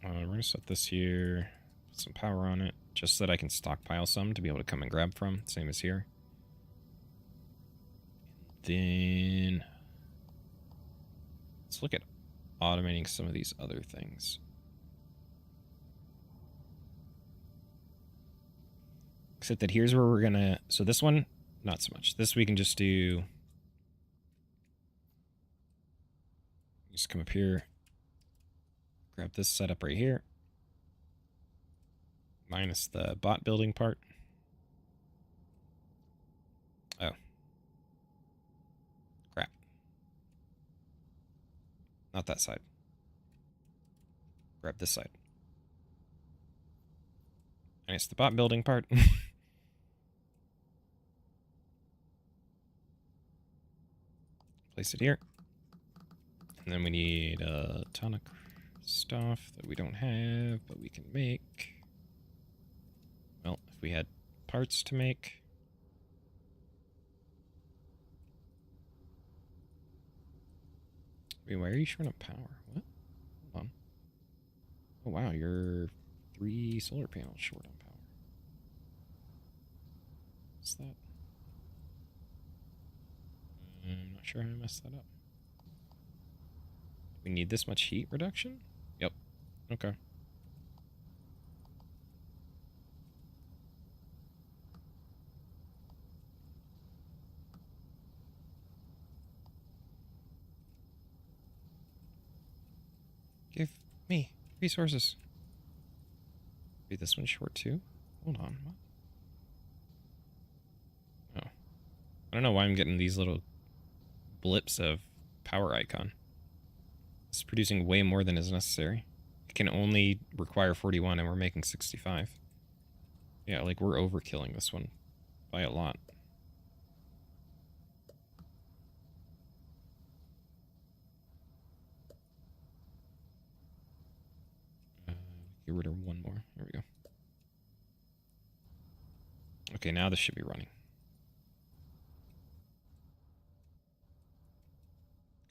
Speaker 1: We're going to set this here, put some power on it, just so that I can stockpile some to be able to come and grab from, same as here. Then let's look at automating some of these other things. Except that here's where we're gonna, so this one, not so much. This we can just do, just come up here, grab this setup right here, minus the bot building part. Oh. Crap. Not that side. Grab this side. And it's the bot building part. Place it here. And then we need a ton of stuff that we don't have, but we can make. Well, if we had parts to make. Wait, why are you short on power? What? Hold on. Oh, wow, you're 3 solar panels short on power. What's that? I'm not sure how I messed that up. We need this much heat reduction? Yep. Okay. Give me resources. Wait, this one's short too? Hold on. What? Oh. I don't know why I'm getting these little blips of power icon. It's producing way more than is necessary. It can only require 41 and we're making 65. Yeah, like we're overkilling this one by a lot. Get rid of one more. There we go. Okay, now this should be running.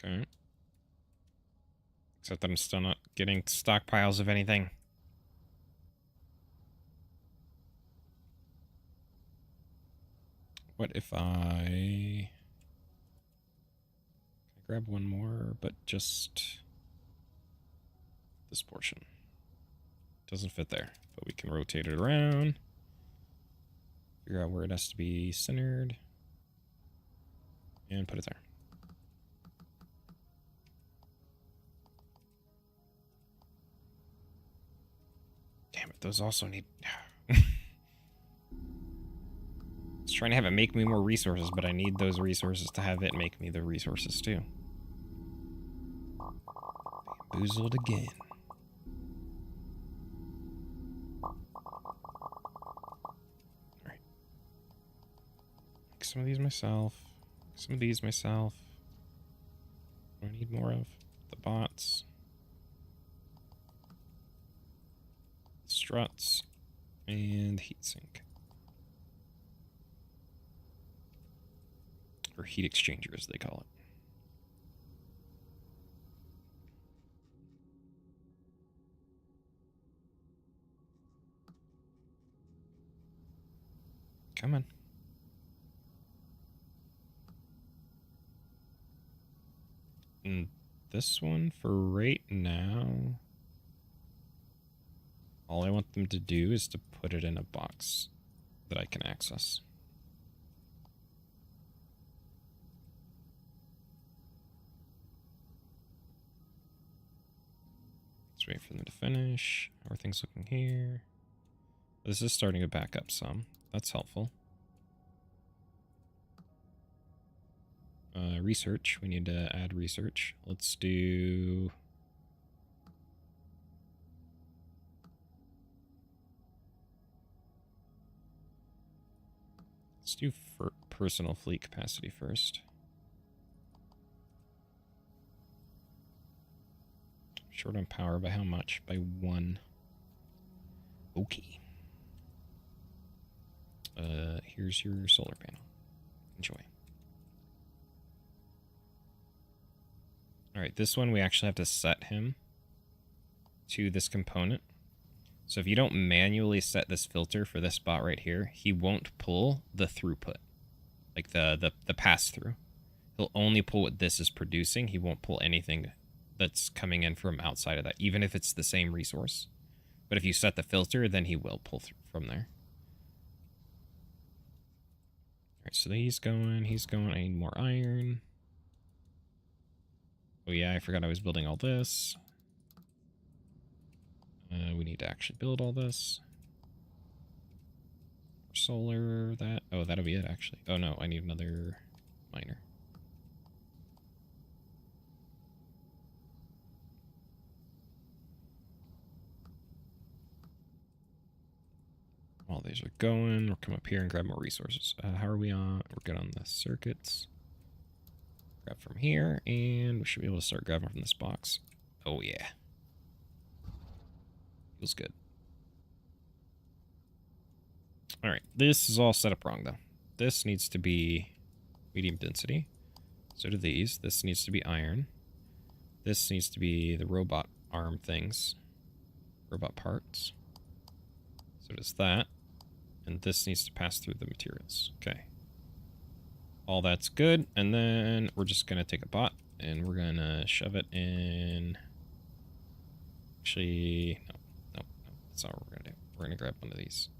Speaker 1: Okay. Except that I'm still not getting stockpiles of anything. What if I grab one more, but just this portion? Doesn't fit there, but we can rotate it around. Figure out where it has to be centered. And put it there. Damn it, those also need... I was trying to have it make me more resources, but I need those resources to have it make me the resources too. Bamboozled again. Alright. Make some of these myself. Some of these myself. What do I need more of? The bots. Struts. And heatsink. Or heat exchanger, as they call it. Come on. And this one, for right now, all I want them to do is to put it in a box that I can access. Let's wait for them to finish. How are things looking here? This is starting to back up some. That's helpful. Research. We need to add research. Let's do... Let's do personal fleet capacity first. Short on power by how much? By 1. Okay. Here's your solar panel. Enjoy. Alright, this one we actually have to set him to this component. So if you don't manually set this filter for this bot right here, he won't pull the throughput. Like the pass-through. He'll only pull what this is producing. He won't pull anything that's coming in from outside of that, even if it's the same resource. But if you set the filter, then he will pull through from there. Alright, so he's going. I need more iron. Oh yeah, I forgot I was building all this. We need to actually build all this. Solar, that. Oh, that'll be it, actually. Oh no, I need another miner. While these are going, we'll come up here and grab more resources. How are we on? We're good on the circuits. Grab from here, and we should be able to start grabbing from this box. Oh yeah. Feels good. Alright, this is all set up wrong, though. This needs to be medium density. So do these. This needs to be iron. This needs to be the robot arm things. Robot parts. So does that. And this needs to pass through the materials. Okay. All that's good. And then we're just going to take a bot and we're going to shove it in. Actually, no. That's not what we're going to do. We're going to grab one of these.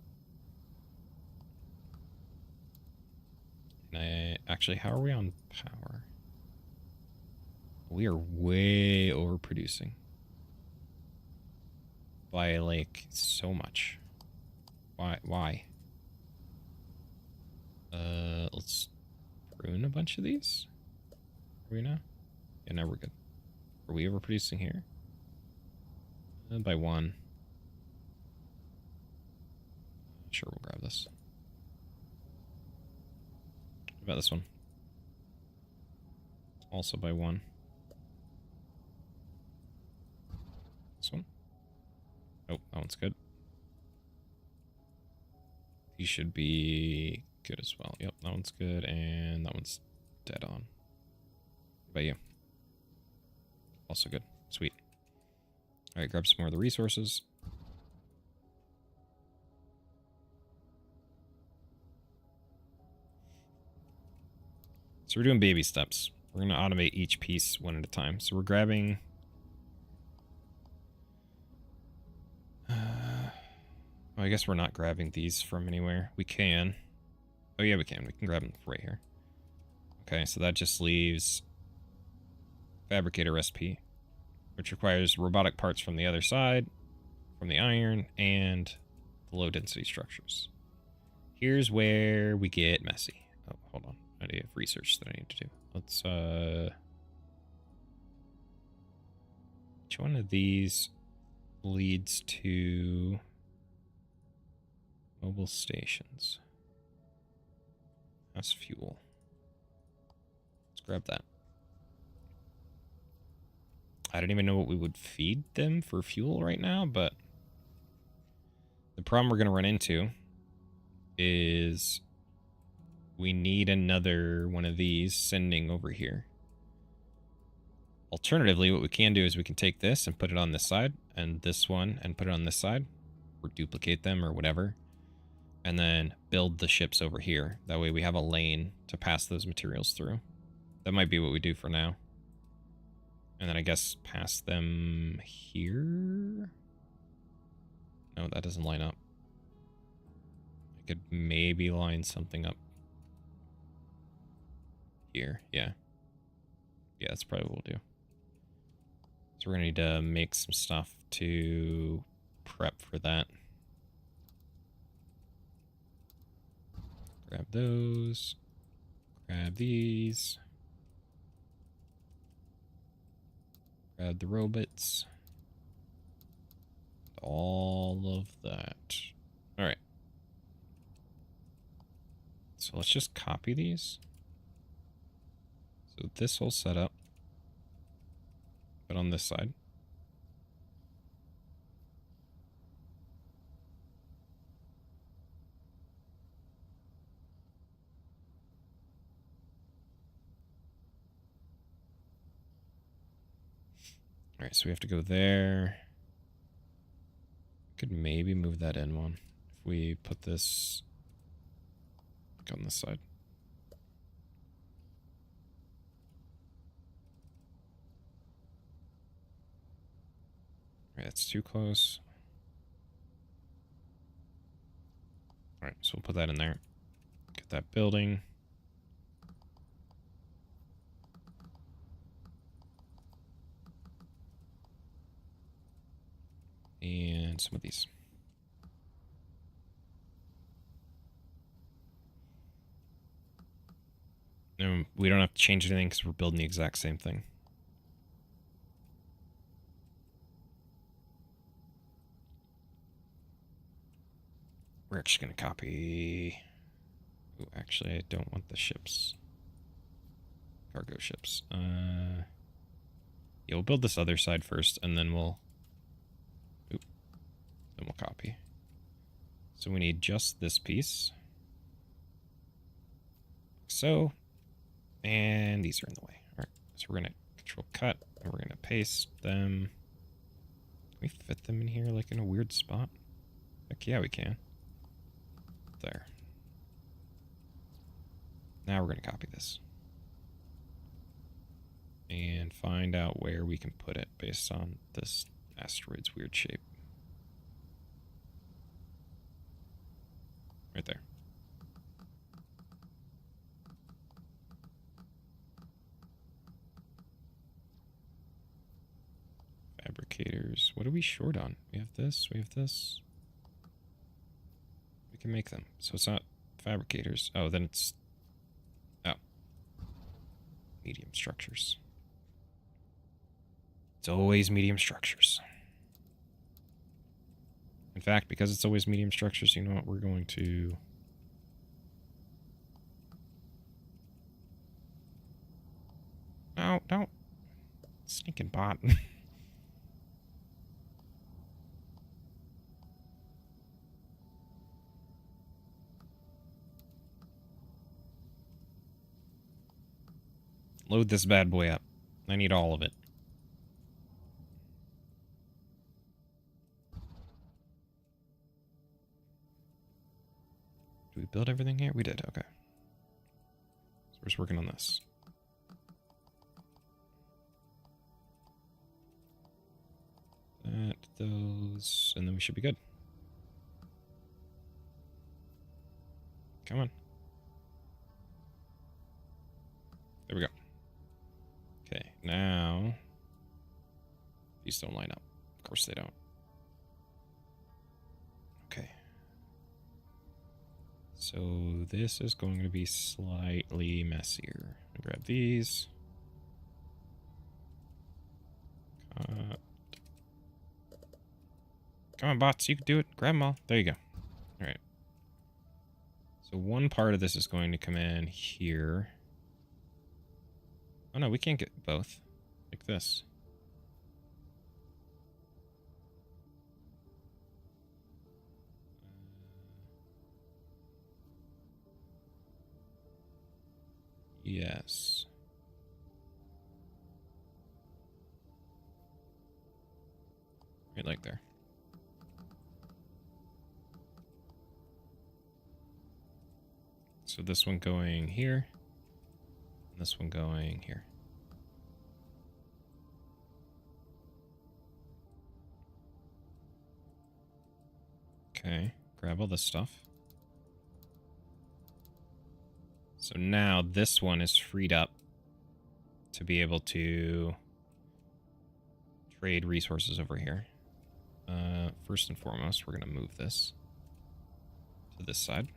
Speaker 1: Actually, how are we on power? We are way overproducing. By, like, so much. Why? Let's prune a bunch of these. Are we now? Yeah, now we're good. Are we overproducing here? By 1. Sure, we'll grab this. What about this one? Also by 1. This one? Oh, that one's good. These should be good as well. Yep, that one's good, and that one's dead on. What about you? Also good. Sweet. Alright, grab some more of the resources. So we're doing baby steps. We're going to automate each piece one at a time. So we're grabbing... I guess we're not grabbing these from anywhere. We can. Oh yeah, we can. We can grab them right here. Okay, so that just leaves fabricator recipe, which requires robotic parts from the other side, from the iron, and the low density structures. Here's where we get messy. Oh, hold on. I have research that I need to do. Let's, which one of these leads to mobile stations? That's fuel. Let's grab that. I don't even know what we would feed them for fuel right now, but the problem we're going to run into is we need another one of these sending over here. Alternatively, what we can do is we can take this and put it on this side, and this one and put it on this side, or duplicate them or whatever, and then build the ships over here. That way we have a lane to pass those materials through. That might be what we do for now. And then I guess pass them here? No, that doesn't line up. I could maybe line something up here. Yeah. Yeah, that's probably what we'll do. So we're going to need to make some stuff to prep for that. Grab those. Grab these. Grab the robots. All of that. Alright. So let's just copy these. So this whole setup, but on this side. Alright, so we have to go there. Could maybe move that in one if we put this on this side. Alright, that's too close. Alright, so we'll put that in there. Get that building. And some of these. And we don't have to change anything because we're building the exact same thing. We're actually going to copy... Ooh, actually, I don't want the ships. Cargo ships. Yeah, we'll build this other side first, and then we'll... Oop. Then we'll copy. So we need just this piece. Like so. And these are in the way. Alright, so we're going to control cut, and we're going to paste them. Can we fit them in here, like in a weird spot? Heck yeah, we can. There. Now we're going to copy this. And find out where we can put it based on this asteroid's weird shape. Right there. Fabricators. What are we short on? We have this, we have this. We can make them. So it's not fabricators. Oh, then it's... Oh. Medium structures. It's always medium structures. And fact, because it's always medium structures, you know what? We're going to... No, don't. Sneaking bot. Load this bad boy up. I need all of it. Did we build everything here? We did, okay. So we're just working on this. That, those, and then we should be good. Come on. There we go. Okay, now... These don't line up. Of course they don't. Okay. So this is going to be slightly messier. I'll grab these. Come on, bots, you can do it. Grab them all. There you go. All right. So one part of this is going to come in here. Oh no, we can't get both. Like this. Yes. Right, like there. So this one going here, and this one going here. Okay, grab all this stuff. So now this one is freed up to be able to trade resources over here. First and foremost, we're going to move this to this side.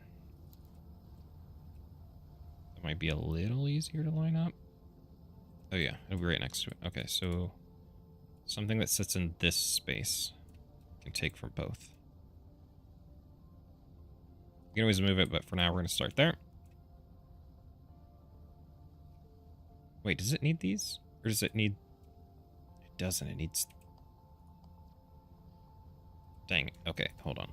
Speaker 1: That might be a little easier to line up. Oh yeah, it'll be right next to it. Okay, so something that sits in this space can take from both. You can always move it, but for now we're going to start there. Wait, does it need these? Or does it need... It doesn't, it needs... Dang it. Okay, hold on.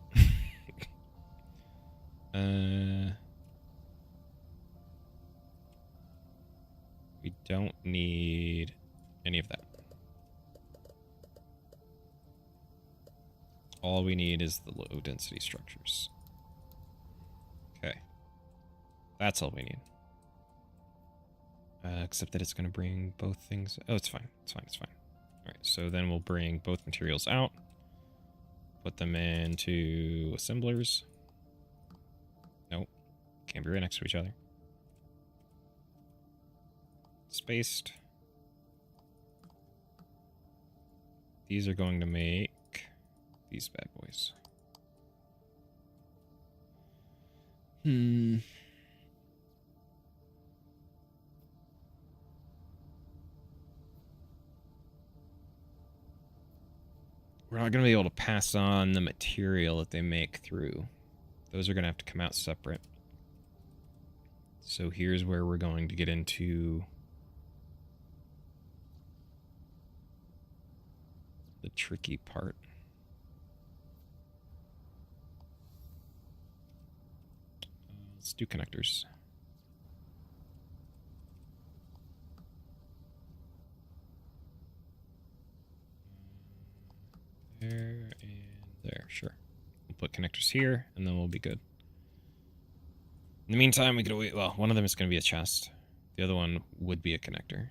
Speaker 1: We don't need any of that. All we need is the low density structures. Okay. That's all we need. Except that it's going to bring both things... Oh, it's fine. It's fine. It's fine. Alright, so then we'll bring both materials out. Put them into assemblers. Nope. Can't be right next to each other. Spaced. These are going to make these bad boys. We're not going to be able to pass on the material that they make through. Those are going to have to come out separate. So here's where we're going to get into the tricky part. Let's do connectors. There and there, sure. We'll put connectors here, and then we'll be good. In the meantime, we could always... Well, one of them is going to be a chest. The other one would be a connector.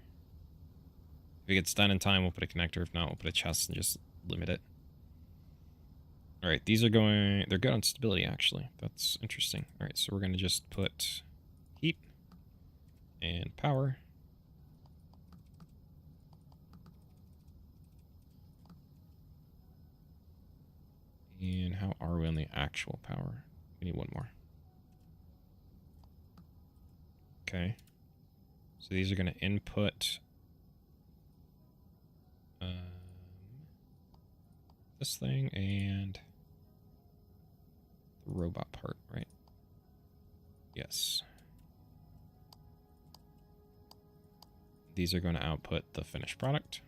Speaker 1: If it gets done in time, we'll put a connector. If not, we'll put a chest and just limit it. Alright, these are going... They're good on stability, actually. That's interesting. Alright, so we're going to just put heat and power. And how are we on the actual power? We need one more. Okay. So these are going to input this thing and the robot part, right? Yes. These are going to output the finished product.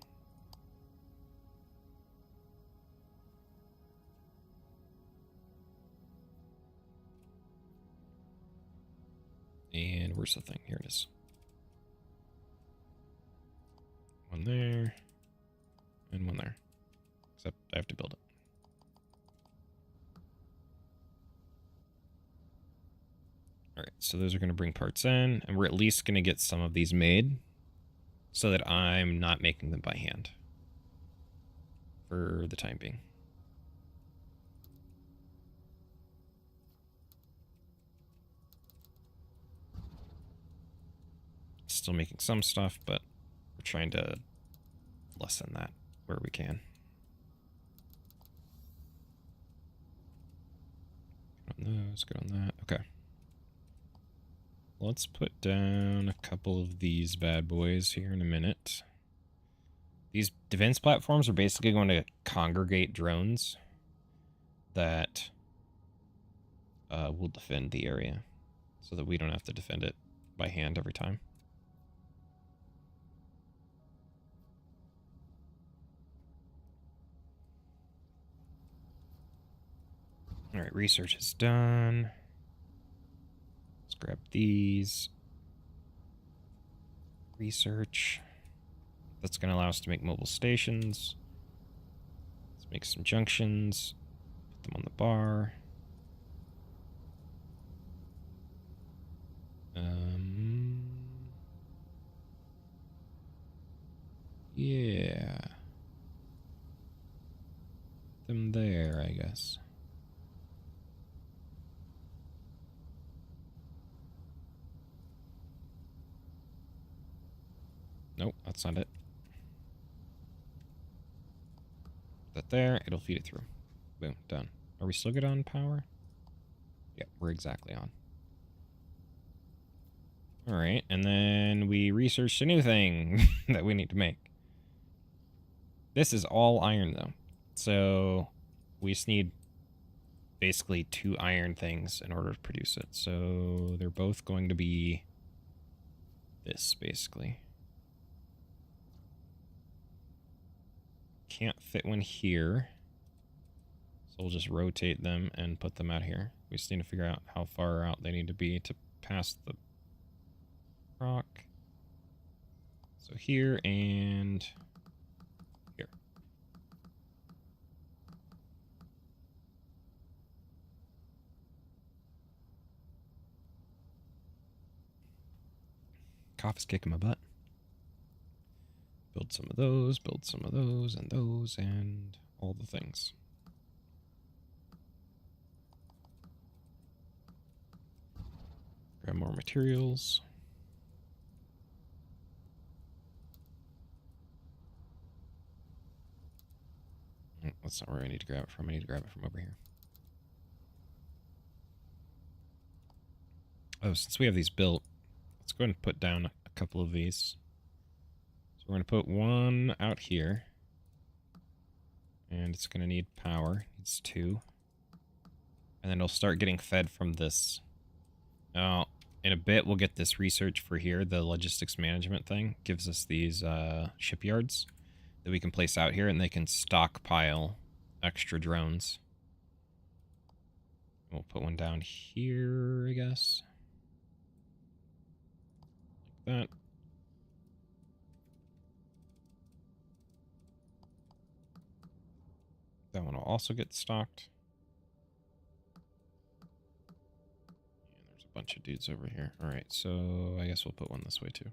Speaker 1: And where's the thing? Here it is. One there. And one there. Except I have to build it. Alright, so those are going to bring parts in. And we're at least going to get some of these made so that I'm not making them by hand for the time being. Still making some stuff, but we're trying to lessen that where we can. Good on those, good on that. Okay. Let's put down a couple of these bad boys here in a minute. These defense platforms are basically going to congregate drones that will defend the area so that we don't have to defend it by hand every time. All right, research is done. Let's grab these. Research. That's going to allow us to make mobile stations. Let's make some junctions. Put them on the bar. Yeah. Put them there, I guess. Nope, that's not it. Put that there, it'll feed it through. Boom, done. Are we still good on power? Yeah, we're exactly on. Alright, and then we researched a new thing that we need to make. This is all iron, though. So we just need basically 2 iron things in order to produce it. So they're both going to be this, basically. Can't fit one here. So we'll just rotate them and put them out here. We just need to figure out how far out they need to be to pass the rock. So here and here. Cough is kicking my butt. Build some of those, and all the things. Grab more materials. That's not where I need to grab it from. I need to grab it from over here. Oh, since we have these built, let's go ahead and put down a couple of these. So we're going to put one out here. And it's going to need power. It's 2. And then it'll start getting fed from this. Now, in a bit, we'll get this research for here. The logistics management thing gives us these shipyards that we can place out here, and they can stockpile extra drones. We'll put one down here, I guess. Like that. That one will also get stocked. And there's a bunch of dudes over here. Alright, so I guess we'll put one this way too.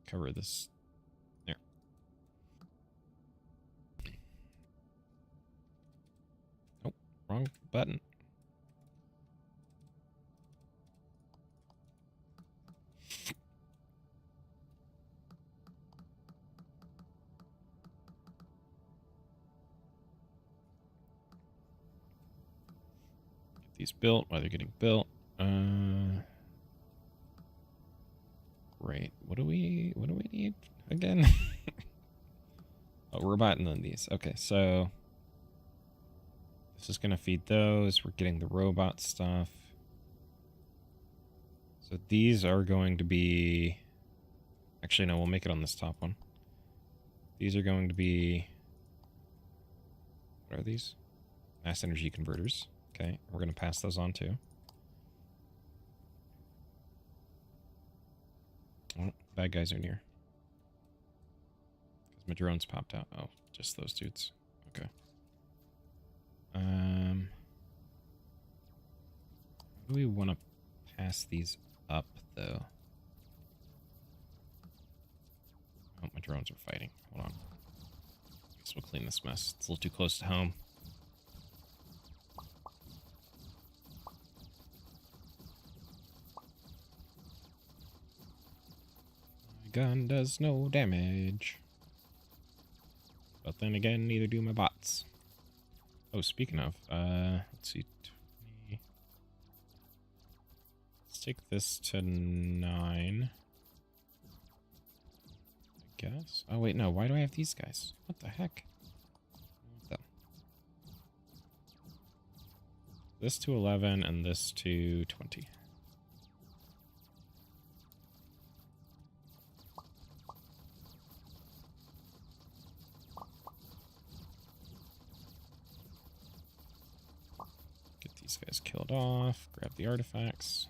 Speaker 1: Cover this. There. Nope, wrong button. Get these built while they're getting built. Right. What do we need again? Oh, robot and then these. Okay, so This is going to feed those. We're getting the robot stuff. So these are going to be... Actually, no, we'll make it on this top one. These are going to be... What are these? Mass energy converters. Okay, we're going to pass those on too. Oh, bad guys are near. Because my drones popped out. Oh, just those dudes. Okay. How do we want to pass these up, though? Oh, my drones are fighting. Hold on. Guess we'll clean this mess. It's a little too close to home. My gun does no damage. But then again, neither do my bots. Oh, speaking of, let's see. 20. Let's take this to 9. I guess. Oh, wait, no. Why do I have these guys? What the heck? What the? This to 11 and this to 20. Get these guys killed off. Grab the artifacts.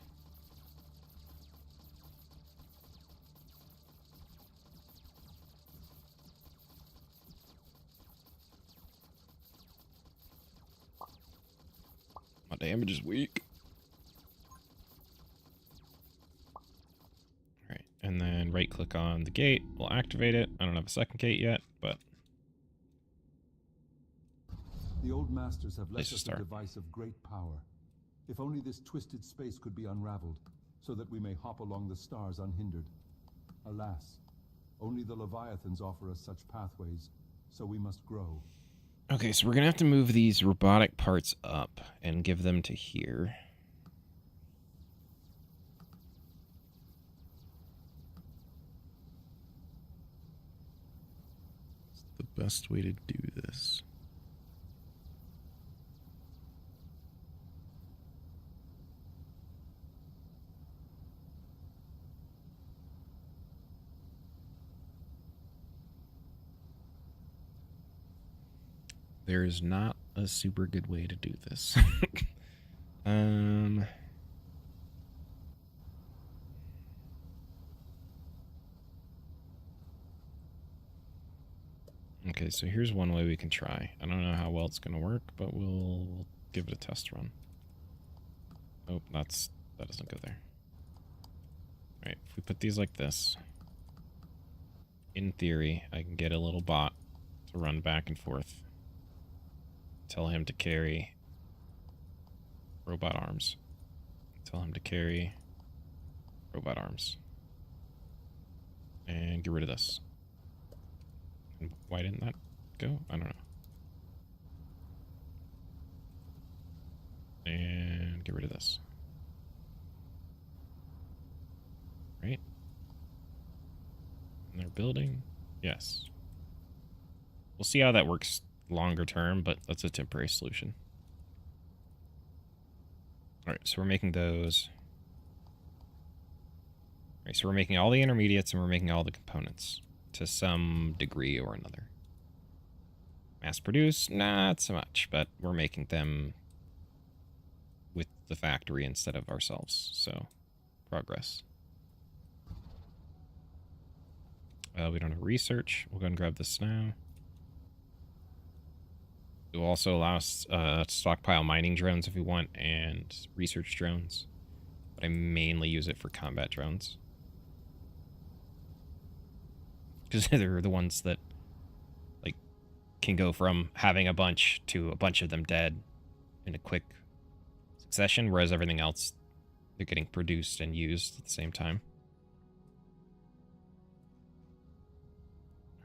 Speaker 1: My damage is weak. Alright, and then right click on the gate. We'll activate it. I don't have a second gate yet, but...
Speaker 2: The old masters have left
Speaker 1: Place to
Speaker 2: us a
Speaker 1: start.
Speaker 2: device of great power. If only this twisted space could be unraveled, so that we may hop along the stars unhindered. Alas, only the Leviathans offer us such pathways, so we must grow.
Speaker 1: Okay, so we're gonna have to move these robotic parts up and give them to here. What's the best way to do this? There's not a super good way to do this. Okay, so here's one way we can try. I don't know how well it's going to work, but we'll give it a test run. Oh, that doesn't go there. Alright, if we put these like this, in theory, I can get a little bot to run back and forth. Tell him to carry robot arms. Tell him to carry robot arms. And get rid of this. And why didn't that go? I don't know. And get rid of this. Right? And they're building? Yes. We'll see how that works longer term, but that's a temporary solution. Alright, so we're making those. Alright, so we're making all the intermediates and we're making all the components to some degree or another. Mass produce? Not so much, but we're making them with the factory instead of ourselves, so progress. We don't have research. We'll go and grab this now. It will also allow us to stockpile mining drones if we want, and research drones. But I mainly use it for combat drones. Because they're the ones that, like, can go from having a bunch to a bunch of them dead in a quick succession, whereas everything else, they're getting produced and used at the same time.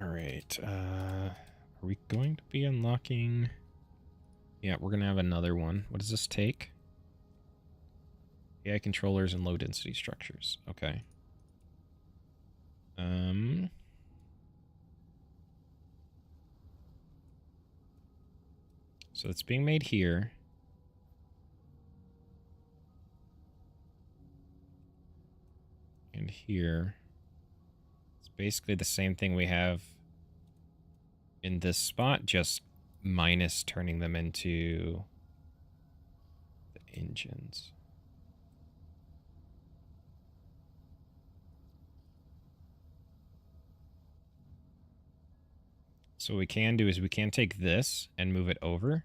Speaker 1: Alright, are we going to be unlocking... Yeah, we're going to have another one. What does this take? AI controllers and low density structures. Okay. So it's being made here. And here. It's basically the same thing we have in this spot, just minus turning them into the engines. So what we can do is we can take this and move it over.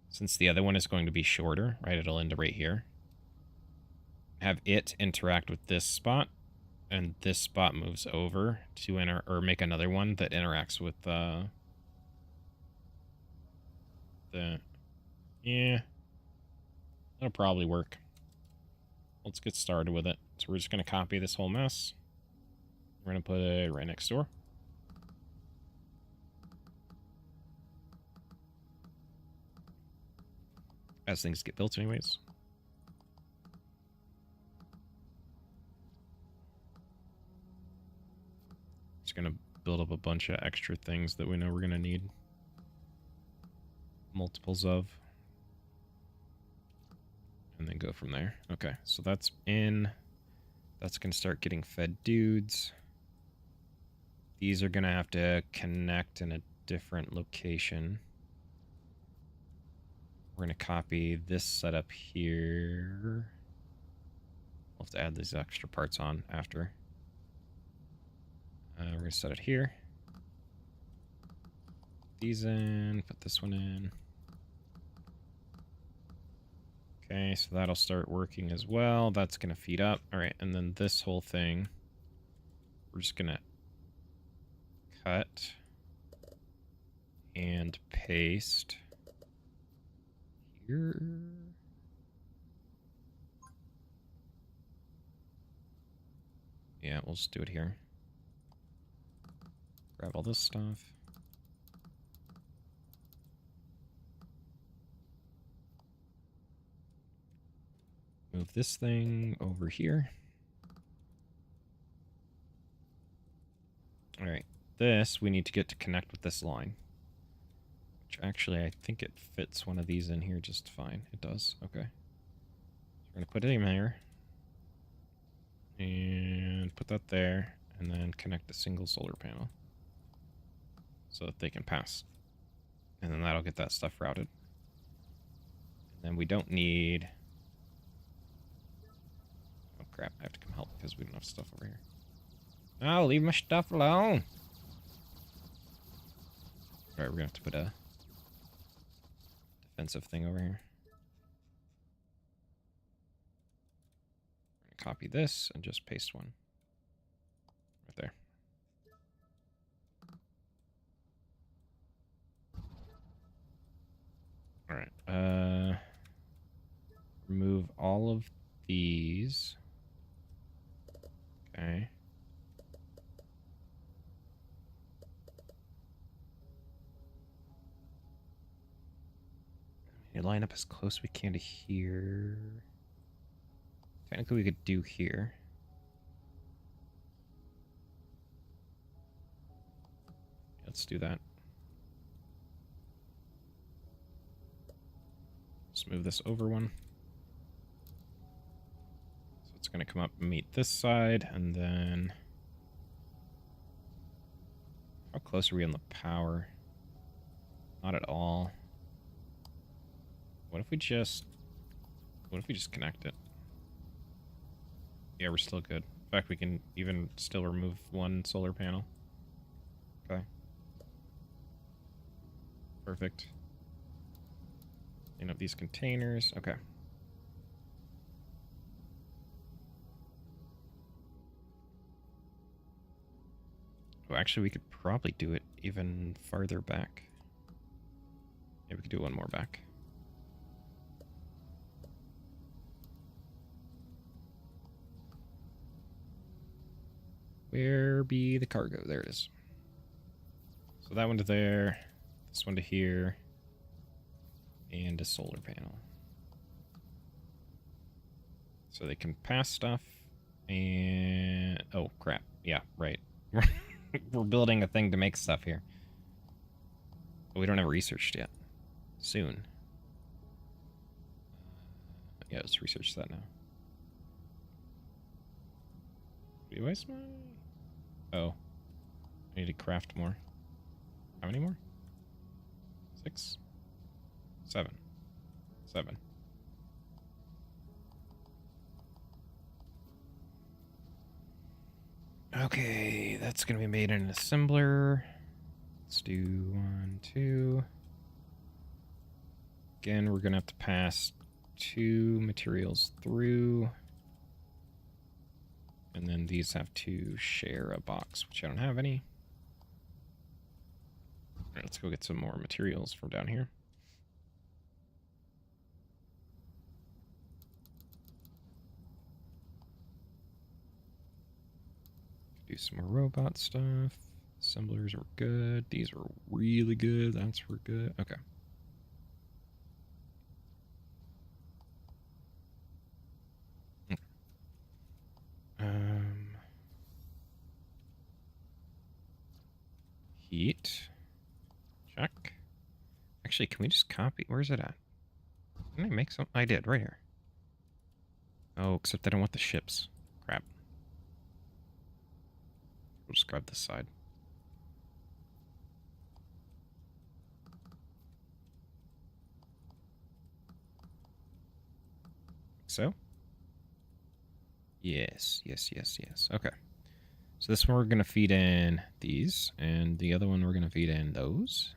Speaker 1: Since the other one is going to be shorter, right? It'll end right here. Have it interact with this spot, and this spot moves over to enter or make another one that interacts with yeah, that'll probably work. Let's get started with it. So we're just going to copy this whole mess. We're going to put it right next door. As things get built anyways. Just going to build up a bunch of extra things that we know we're going to need multiples of. And then go from there. Okay, so that's in. That's going to start getting fed dudes. These are going to have to connect in a different location. We're going to copy this setup here. We'll have to add these extra parts on after. We're going to set it here. Put these in. Put this one in. Okay, so that'll start working as well. That's going to feed up. All right, and then this whole thing, we're just going to cut and paste here. Yeah, we'll just do it here. Grab all this stuff. Move this thing over here. All right, this we need to get to connect with this line. Which actually, I think it fits one of these in here just fine. It does. Okay. So we're going to put it in there. And put that there. And then connect a single solar panel. So that they can pass. And then that'll get that stuff routed. And then we don't need... Oh crap, I have to come help because we don't have stuff over here. Oh, leave my stuff alone! Alright, we're gonna have to put a defensive thing over here. We're gonna copy this and just paste one. Right there. Alright, remove all of these. Okay. You line up as close as we can to here. Technically, we could do here. Let's do that. Just move this over one. So it's going to come up and meet this side, and then... How close are we on the power? Not at all. What if we just connect it? Yeah, we're still good. In fact, we can even still remove one solar panel. Okay. Perfect. Clean up these containers. Okay. Oh, actually, we could probably do it even farther back. Yeah, we could do one more back. Where be the cargo? There it is. So that one to there, this one to here, and a solar panel. So they can pass stuff, and... Oh, crap. Yeah, right. We're building a thing to make stuff here. But we don't have it researched yet. soon. Yeah, let's research that now. Where's my... Oh. I need to craft more. How many more? 6? 7. 7. Okay, that's going to be made in an assembler. Let's do 1, 2. Again, we're going to have to pass 2 materials through. And then these have to share a box, which I don't have any. All right, let's go get some more materials from down here. Do some more robot stuff. Assemblers were good. These were really good. That's were good. Okay. Heat. Check. Actually, can we just copy? Where's it at? Didn't I make some? I did, right here. Oh, except I don't want the ships. Crap. We'll just grab this side. So? Yes, yes, yes, yes. Okay. So this one we're going to feed in these, and the other one we're going to feed in those.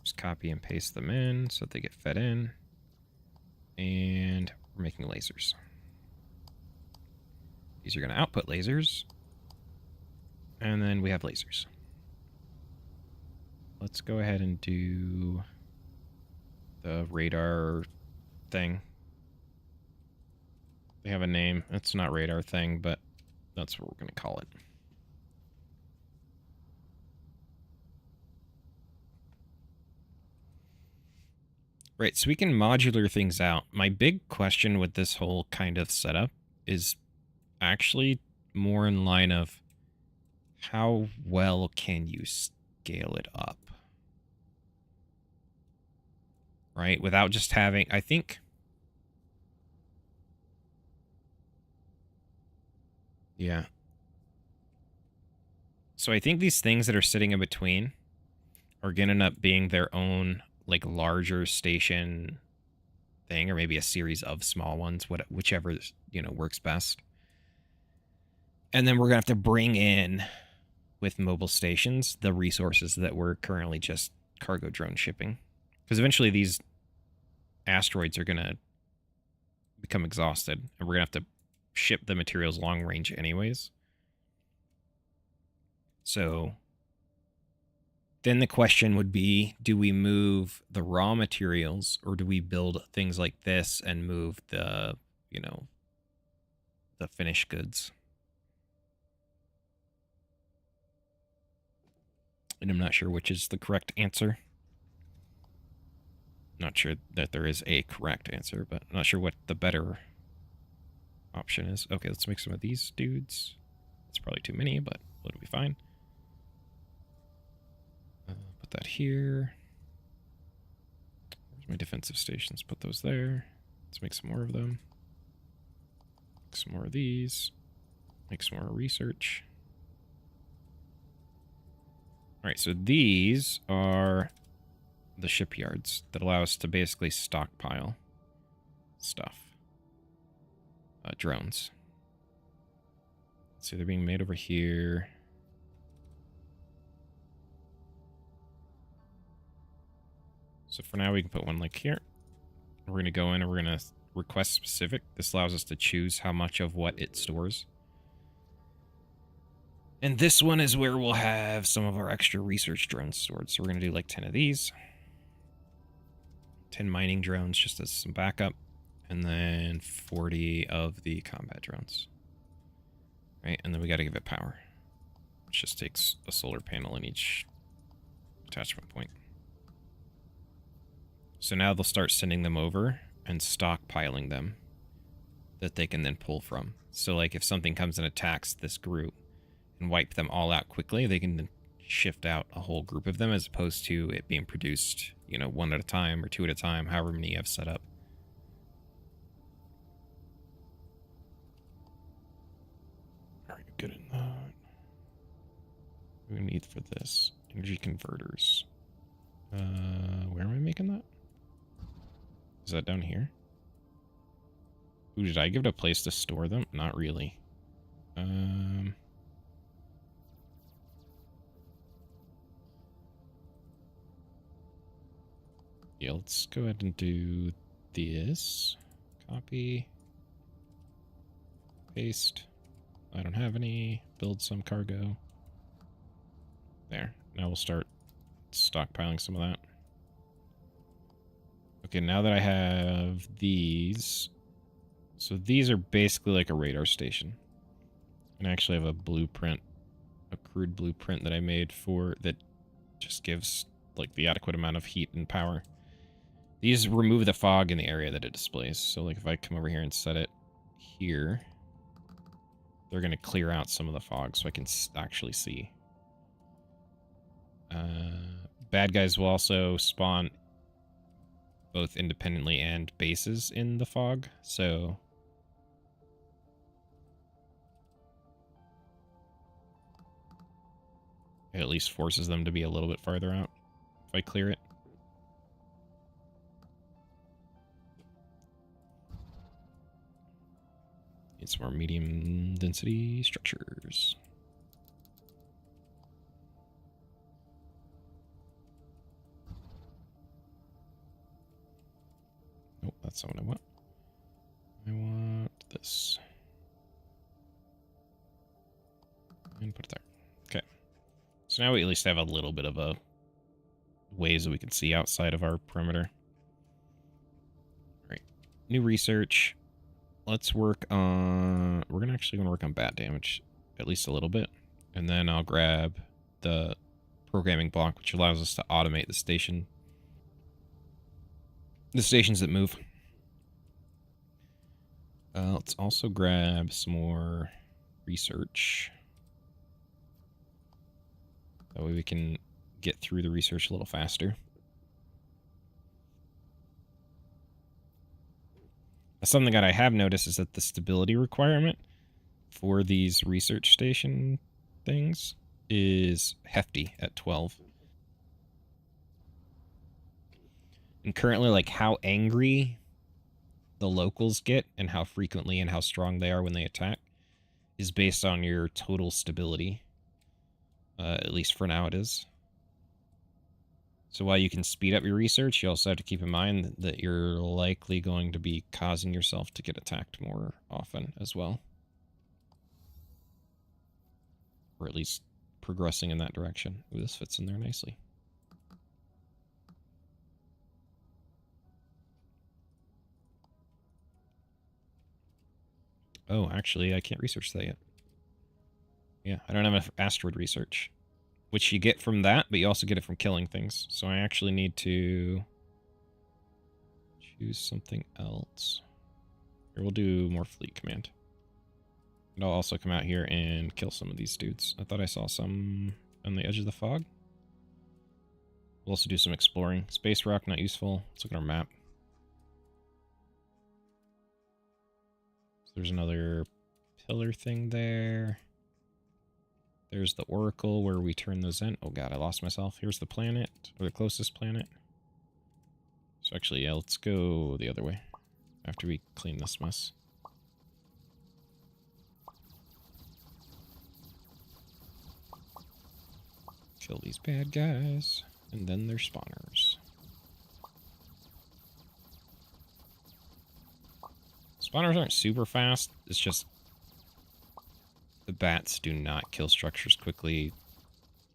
Speaker 1: Just copy and paste them in so that they get fed in. And we're making lasers. These are going to output lasers. And then we have lasers. Let's go ahead and do the radar thing. They have a name. It's not radar thing, but that's what we're going to call it. Right, so we can modular things out. My big question with this whole kind of setup is actually more in line of how well can you scale it up? Right, without just having, I think... Yeah. So I think these things that are sitting in between are going to end up being their own, like, larger station thing, or maybe a series of small ones, whichever, you know, works best. And then we're going to have to bring in, with mobile stations, the resources that we're currently just cargo drone shipping. Because eventually these asteroids are going to become exhausted, and we're going to have to ship the materials long range anyways. So then the question would be, do we move the raw materials, or do we build things like this and move the, you know, the finished goods? And I'm not sure which is the correct answer. Not sure that there is a correct answer, but I'm not sure what the better option is. Okay, let's make some of these dudes. It's probably too many, but it'll be fine. Put that here. Where's my defensive stations? Put those there. Let's make some more of them. Make some more of these. Make some more research. All right, so these are the shipyards that allow us to basically stockpile stuff. Drones. So they're being made over here. So for now, we can put one like here. We're going to go in and we're going to request specific. This allows us to choose how much of what it stores. And this one is where we'll have some of our extra research drones stored. So we're going to do like 10 of these. 10 mining drones just as some backup. And then 40 of the combat drones. Right, and then we got to give it power. Which just takes a solar panel in each attachment point. So now they'll start sending them over and stockpiling them that they can then pull from. So like if something comes and attacks this group and wipe them all out quickly, they can then shift out a whole group of them as opposed to it being produced, you know, one at a time or two at a time, however many you have set up. Are you good in that? What do we need for this? Energy converters. Where am I making that? Is that down here? Ooh, did I give it a place to store them? Not really. Yeah, let's go ahead and do this. Copy. Paste. I don't have any. Build some cargo. There. Now we'll start stockpiling some of that. Okay, now that I have these... So these are basically like a radar station. And I actually have a blueprint, a crude blueprint that I made for that just gives like the adequate amount of heat and power. These remove the fog in the area that it displays. So like if I come over here and set it here, they're going to clear out some of the fog so I can actually see. Bad guys will also spawn both independently and bases in the fog, so it at least forces them to be a little bit farther out if I clear it. Need some more medium density structures. Nope, that's not what I want. I want this. And put it there. Okay. So now we at least have a little bit of a ways that we can see outside of our perimeter. All right. New research. Let's work on... We're actually going to work on bat damage at least a little bit. And then I'll grab the programming block, which allows us to automate the station. The stations that move. Let's also grab some more research. That way we can get through the research a little faster. Something that I have noticed is that the stability requirement for these research station things is hefty at 12. And currently, like, how angry the locals get and how frequently and how strong they are when they attack is based on your total stability. At least for now it is. So while you can speed up your research, you also have to keep in mind that you're likely going to be causing yourself to get attacked more often as well. Or at least progressing in that direction. Ooh, this fits in there nicely. Oh, actually, I can't research that yet. Yeah, I don't have enough asteroid research. Which you get from that, but you also get it from killing things. So I actually need to choose something else. Here, we'll do more fleet command. And I'll also come out here and kill some of these dudes. I thought I saw some on the edge of the fog. We'll also do some exploring. Space rock, not useful. Let's look at our map. So there's another pillar thing there. There's the Oracle where we turn those in. Oh god, I lost myself. Here's the planet, or the closest planet. So actually, yeah, let's go the other way after we clean this mess. Kill these bad guys, and then their spawners. Spawners aren't super fast, it's just the bats do not kill structures quickly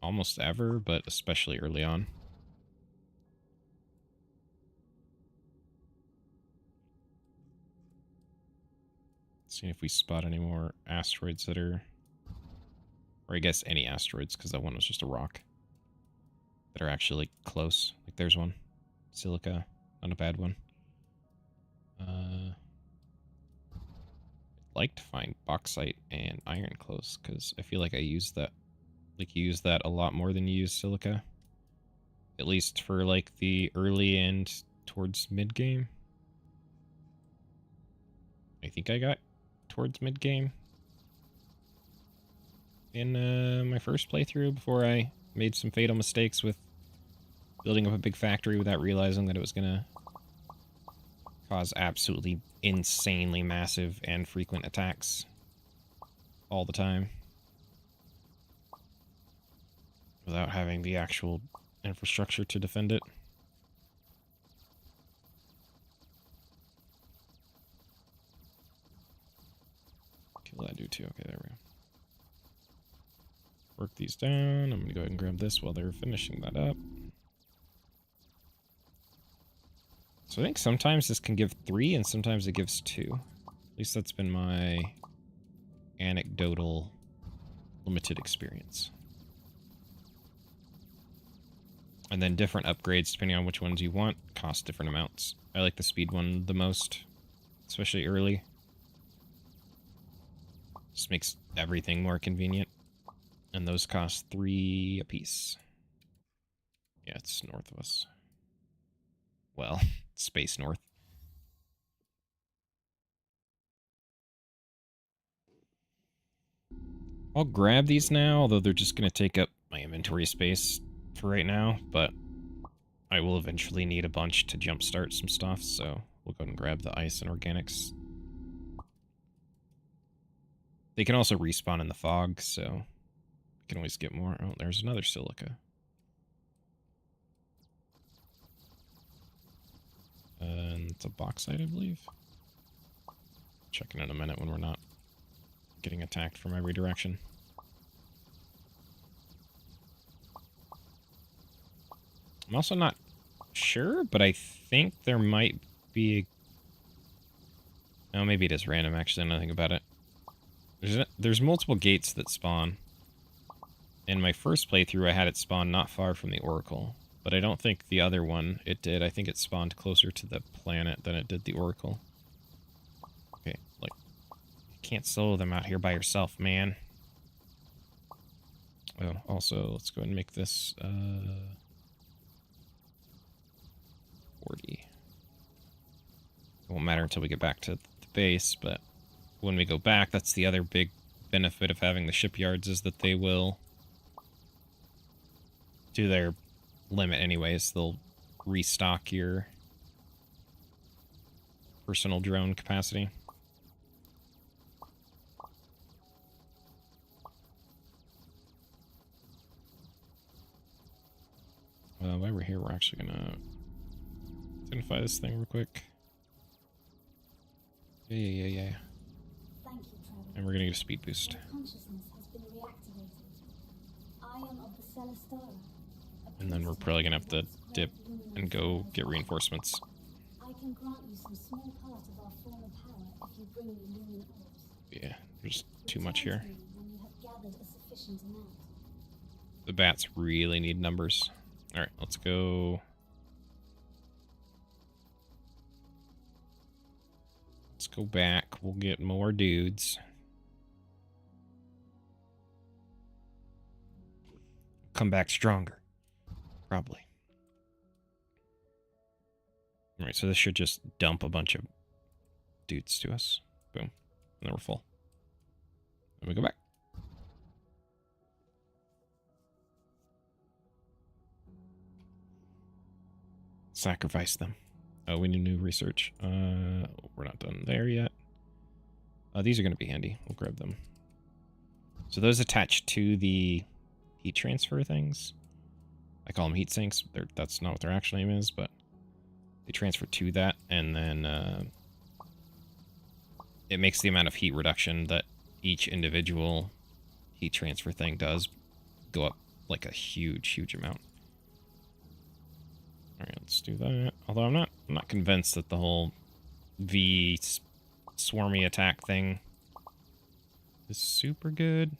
Speaker 1: almost ever, but especially early on. Let's see if we spot any more asteroids that are... Or I guess any asteroids, because that one was just a rock. That are actually like, close. Like there's one. Silica, not a bad one. I'd like to find bauxite and iron close, because I feel like I used that Like, you use that a lot more than you use silica. At least for, like, the early and towards mid-game. I think I got towards mid-game in my first playthrough before I made some fatal mistakes with building up a big factory without realizing that it was going to cause absolutely insanely massive and frequent attacks all the time without having the actual infrastructure to defend it. Kill that dude too. Okay, there we go. Work these down. I'm going to go ahead and grab this while they're finishing that up. So I think sometimes this can give 3 and sometimes it gives 2. At least that's been my anecdotal limited experience. And then different upgrades, depending on which ones you want, cost different amounts. I like the speed one the most, especially early. Just makes everything more convenient. And those cost 3 apiece. Yeah, it's north of us. Well, space north. I'll grab these now, although they're just going to take up my inventory space for right now, but I will eventually need a bunch to jumpstart some stuff, so we'll go ahead and grab the ice and organics. They can also respawn in the fog, so we can always get more. Oh, there's another silica. And it's a bauxite, I believe. Checking in a minute when we're not getting attacked from every direction. I'm also not sure, but I think there might be... Oh, maybe it is random, actually, now that I think about it. There's multiple gates that spawn. In my first playthrough, I had it spawn not far from the Oracle. But I don't think the other one it did. I think it spawned closer to the planet than it did the Oracle. Okay, like, you can't solo them out here by yourself, man. Oh, also, let's go ahead and make this, 40. It won't matter until we get back to the base, but when we go back, that's the other big benefit of having the shipyards, is that they will do their limit anyways. They'll restock your personal drone capacity. While we're here, we're actually gonna identify this thing real quick. Yeah.
Speaker 4: Thank you, Trevor.
Speaker 1: And we're gonna get a speed boost.
Speaker 4: Your consciousness has been reactivated. I am of the Celestara.
Speaker 1: And then we're probably gonna have to dip and go get reinforcements.
Speaker 4: I can grant you some small part of our former power if you bring me lumen orbs.
Speaker 1: Yeah, there's too much here.
Speaker 4: Return to me when you have gathered a sufficient amount.
Speaker 1: The bats really need numbers. Alright, let's go. Let's go back. We'll get more dudes. Come back stronger. Probably. Alright, so this should just dump a bunch of dudes to us. Boom. And then we're full. Then we go back. Sacrifice them. Oh, we need new research. We're not done there yet. These are going to be handy. We'll grab them. So those attach to the heat transfer things. I call them heat sinks. That's not what their actual name is, but they transfer to that, and then it makes the amount of heat reduction that each individual heat transfer thing does go up like a huge amount. All right, let's do that. Although I'm not convinced that the whole V swarmy attack thing is super good.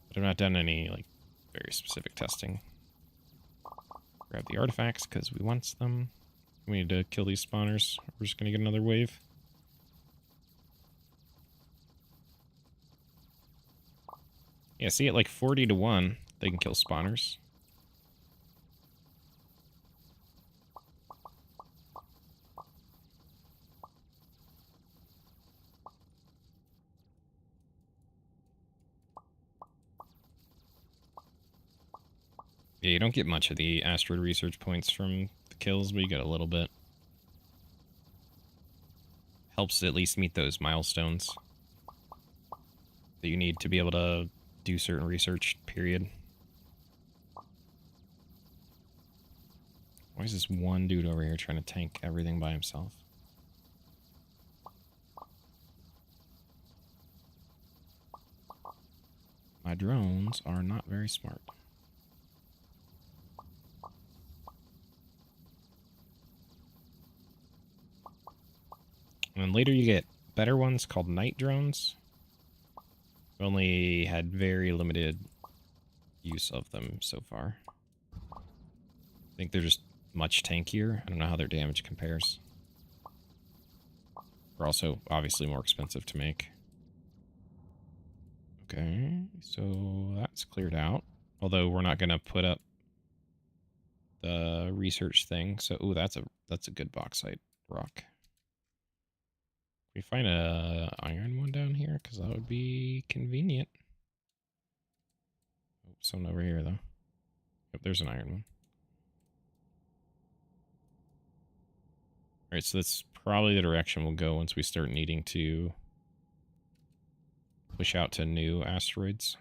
Speaker 1: But I've not done any like very specific testing. Grab the artifacts because we want them. We need to kill these spawners. We're just gonna get another wave. Yeah, see, at like 40 to 1, they can kill spawners. Yeah, you don't get much of the asteroid research points from the kills, but you get a little bit. Helps at least meet those milestones that you need to be able to do certain research, period. Why is this one dude over here trying to tank everything by himself? My drones are not very smart. And then later you get better ones called night drones. I've only had very limited use of them so far. I think they're just much tankier. I don't know how their damage compares. They're also obviously more expensive to make. Okay, so that's cleared out. Although we're not going to put up the research thing. So, ooh, that's a good bauxite rock. Can we find a iron one down here? Because that would be convenient. Oh, someone over here, though. Yep, there's an iron one. Alright, so that's probably the direction we'll go once we start needing to push out to new asteroids.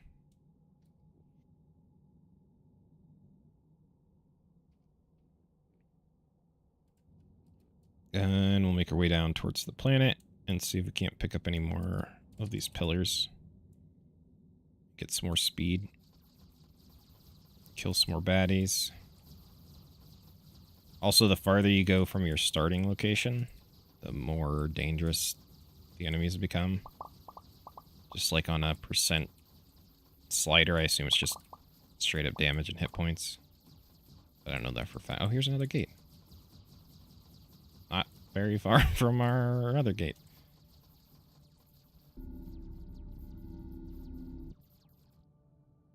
Speaker 1: And we'll make our way down towards the planet and see if we can't pick up any more of these pillars. Get some more speed. Kill some more baddies. Also, the farther you go from your starting location, the more dangerous the enemies become. Just like on a percent slider, I assume it's just straight up damage and hit points. But I don't know that for a fact. Oh, here's another gate. Not very far from our other gate.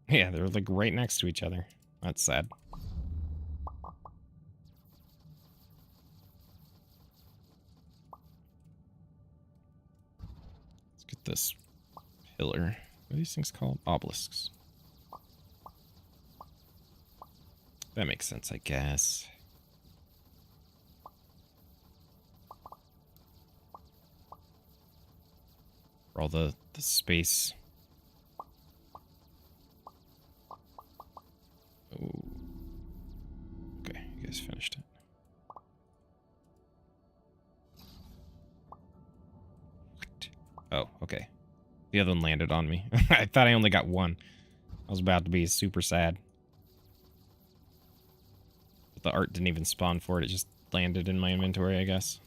Speaker 1: Yeah, they're like right next to each other. That's sad. Let's get this pillar. What are these things called? Obelisks. That makes sense, I guess. For all the space. Oh. Okay, you guys finished it. Oh, okay. The other one landed on me. I thought I only got one. I was about to be super sad. But the art didn't even spawn for it. It just landed in my inventory, I guess.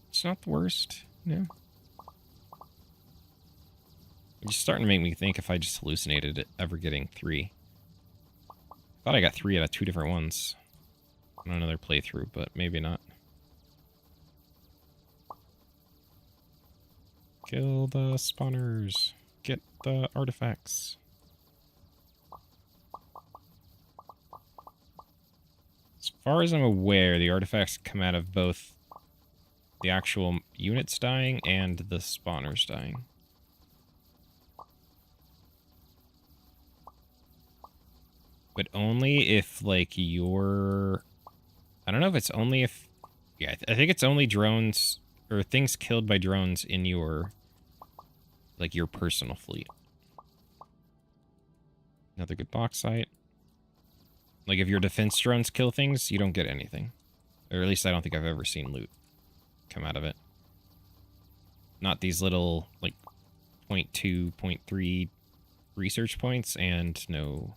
Speaker 1: It's not the worst. No. It's starting to make me think if I just hallucinated it ever getting 3. Thought I got 3 out of 2 different ones on another playthrough, but maybe not. Kill the spawners. Get the artifacts. As far as I'm aware, the artifacts come out of both the actual units dying and the spawners dying. But only if, like, you're... I don't know if it's only if... Yeah, I think it's only drones or things killed by drones in your, like, your personal fleet. Another good bauxite. Like, if your defense drones kill things, you don't get anything. Or at least I don't think I've ever seen loot come out of it. Not these little, like, 0.2, 0.3 research points and no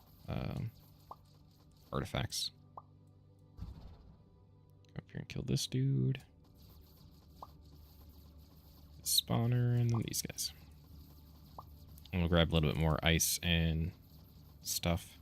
Speaker 1: artifacts. Go up here and kill this dude. Spawner, and then these guys. I'm gonna grab a little bit more ice and stuff.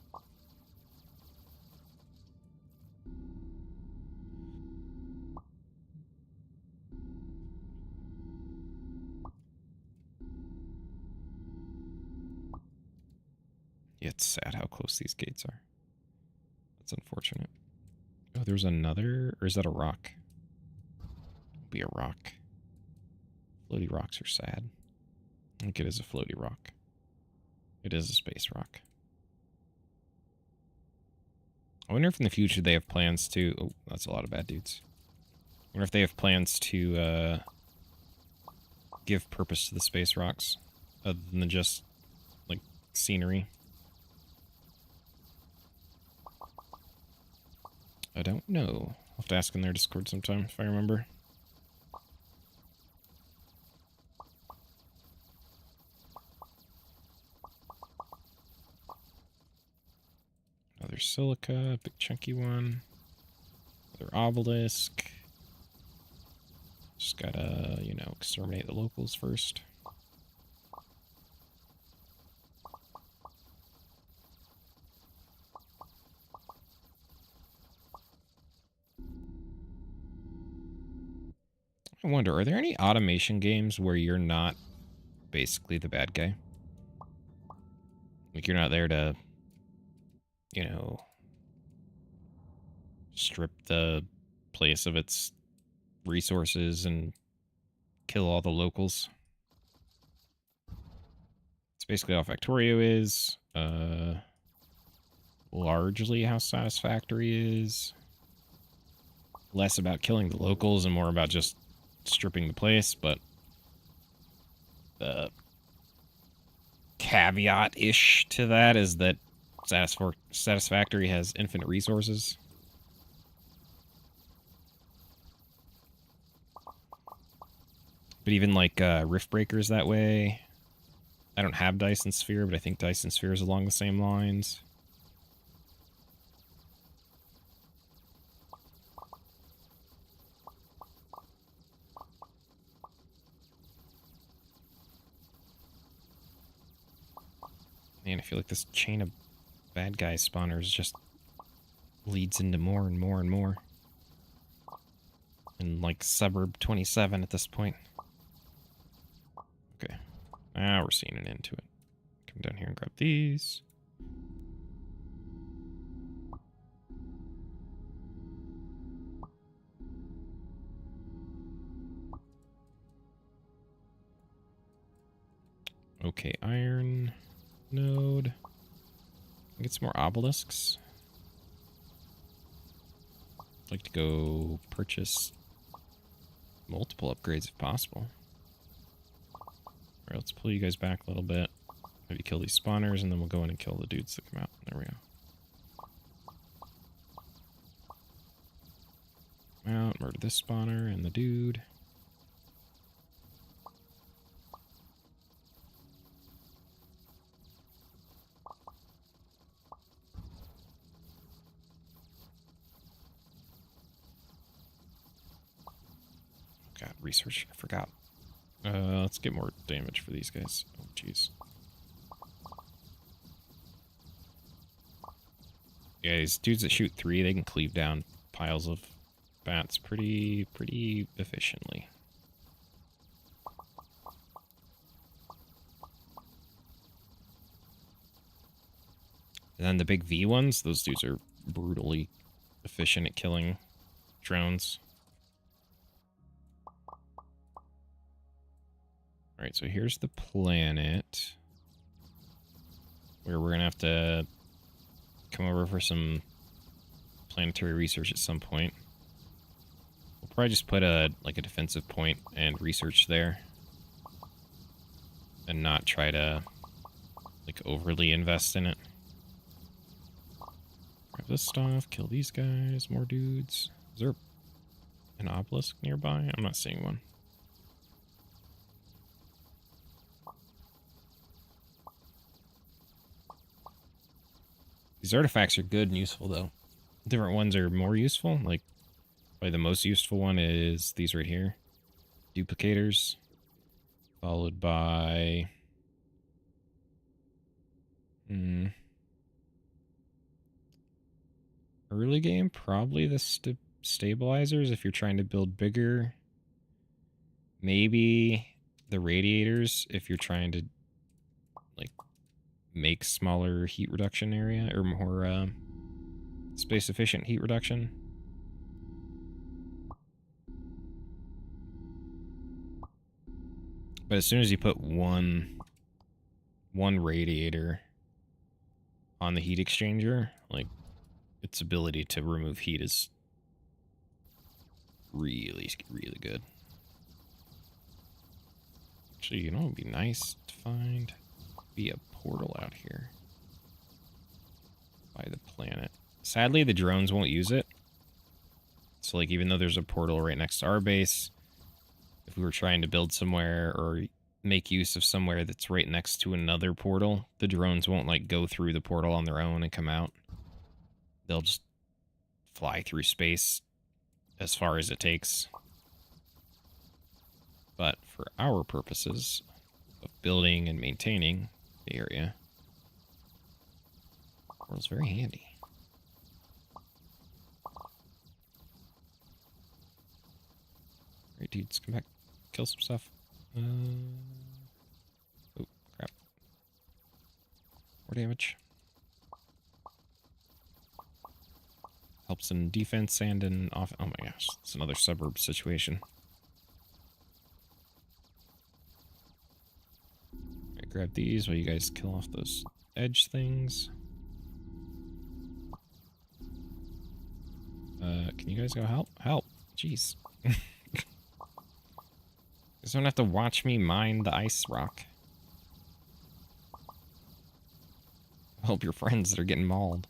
Speaker 1: Yeah, it's sad how close these gates are. That's unfortunate. Oh, there's another... Or is that a rock? It'll be a rock. Floaty rocks are sad. I think it is a floaty rock. It is a space rock. I wonder if in the future they have plans to... Oh, that's a lot of bad dudes. I wonder if they have plans to give purpose to the space rocks, other than just, like, scenery. I don't know. I'll have to ask in their Discord sometime, if I remember. Another silica, big chunky one. Another obelisk. Just gotta, you know, exterminate the locals first. I wonder, are there any automation games where you're not basically the bad guy? Like, you're not there to, you know, strip the place of its resources and kill all the locals. It's basically how Factorio is. Largely how Satisfactory is. Less about killing the locals and more about just stripping the place, but the caveat-ish to that is that Satisfactory has infinite resources. But even like Rift Breaker's that way. I don't have Dyson Sphere, but I think Dyson Sphere is along the same lines. Man, I feel like this chain of bad guy spawners just leads into more and more and more. And like Suburb 27 at this point. Okay. Now we're seeing an end to it. Come down here and grab these. Okay, iron node. Get some more obelisks. I'd like to go purchase multiple upgrades if possible. Alright, let's pull you guys back a little bit. Maybe kill these spawners, and then we'll go in and kill the dudes that come out. There we go. Out, murder this spawner and the dude. God, research. I forgot. Let's get more damage for these guys. Oh, jeez. Yeah, these dudes that shoot 3, they can cleave down piles of bats pretty efficiently. And then the big V ones, those dudes are brutally efficient at killing drones. Alright, so here's the planet where we're going to have to come over for some planetary research at some point. We'll probably just put a defensive point and research there and not try to like overly invest in it. Grab this stuff, kill these guys, more dudes. Is there an obelisk nearby? I'm not seeing one. These artifacts are good and useful, though. Different ones are more useful. Like, probably the most useful one is these right here. Duplicators. Followed by... early game, probably the stabilizers if you're trying to build bigger. Maybe the radiators if you're trying to, like, make smaller heat reduction area, or more space efficient heat reduction. But as soon as you put one radiator on the heat exchanger, like, its ability to remove heat is really, really good. Actually, you know what would be nice to find? Be a portal out here by the planet. Sadly, the drones won't use it. So, like, even though there's a portal right next to our base, if we were trying to build somewhere or make use of somewhere that's right next to another portal, the drones won't, like, go through the portal on their own and come out. They'll just fly through space as far as it takes. But for our purposes of building and maintaining the area, portal's very handy. Alright, dudes, come back. Kill some stuff. Oh, crap. More damage. Helps in defense and in off. Oh my gosh, it's another suburb situation. Alright, grab these while you guys kill off those edge things. Can you guys go help? Help. Jeez. You guys don't have to watch me mine the ice rock. Help your friends that are getting mauled.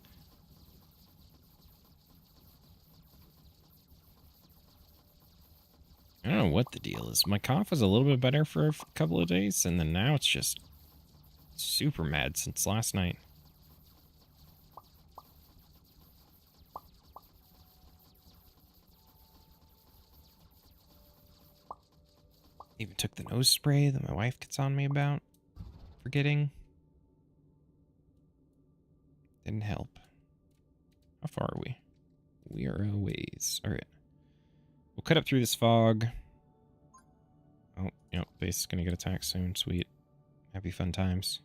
Speaker 1: I don't know what the deal is. My cough was a little bit better for a couple of days, and then now it's just super mad since last night. Even took the nose spray that my wife gets on me about forgetting. Didn't help. How far are we? We are a ways. Alright. We'll cut up through this fog. Oh, yep, base is gonna get attacked soon. Sweet. Happy fun times.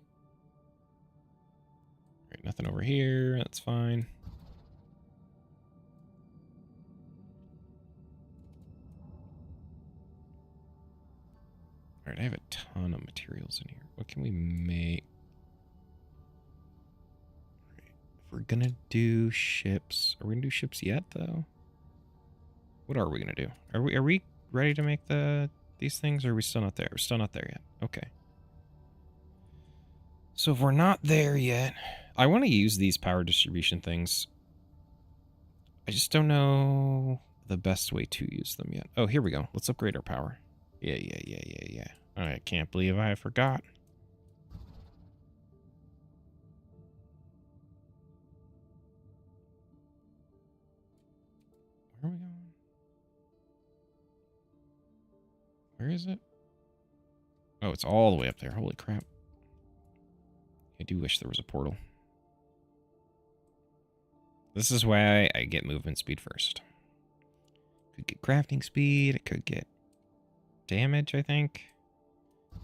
Speaker 1: Alright, nothing over here. That's fine. Alright, I have a ton of materials in here. What can we make? Alright, if we're gonna do ships... Are we gonna do ships yet, though? What are we gonna do? Are we ready to make these things, or are we still not there? We're still not there yet. Okay. So if we're not there yet... I want to use these power distribution things. I just don't know the best way to use them yet. Oh, here we go. Let's upgrade our power. Yeah. I can't believe I forgot. Where are we going? Where is it? Oh, it's all the way up there. Holy crap. I do wish there was a portal. This is why I get movement speed first. Could get crafting speed. It could get damage, I think.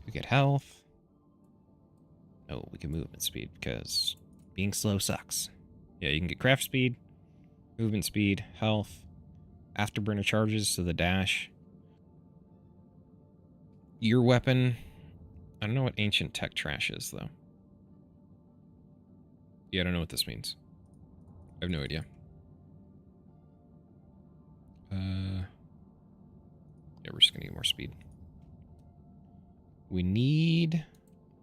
Speaker 1: Could get health. No, we can movement speed because being slow sucks. Yeah, you can get craft speed, movement speed, health, afterburner charges, so the dash. Your weapon. I don't know what ancient tech trash is, though. Yeah, I don't know what this means. I have no idea. Yeah, we're just gonna get more speed. We need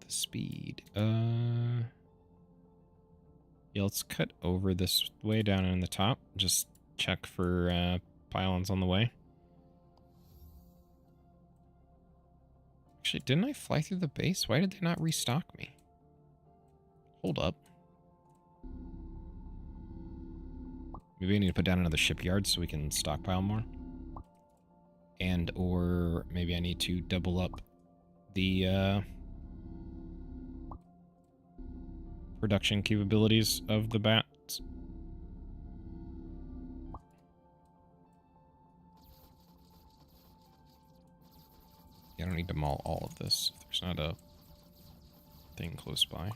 Speaker 1: the speed. Yeah, let's cut over this way down in the top. Just check for pylons on the way. Actually, didn't I fly through the base? Why did they not restock me? Hold up. Maybe I need to put down another shipyard so we can stockpile more. And or maybe I need to double up the production capabilities of the bats. Yeah, I don't need to maul all of this if there's not a thing close by.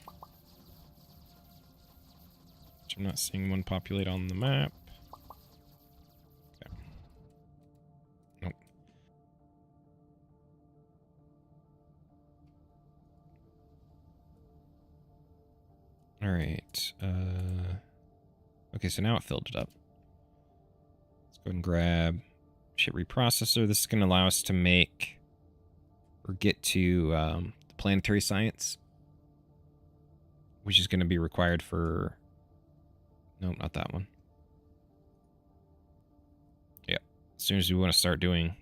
Speaker 1: I'm not seeing one populate on the map. Okay. Nope. Alright. Okay, so now it filled it up. Let's go ahead and grab ship reprocessor. This is going to allow us to make or get to the planetary science, which is going to be required for... Nope, not that one. Yeah. As soon as we want to start doing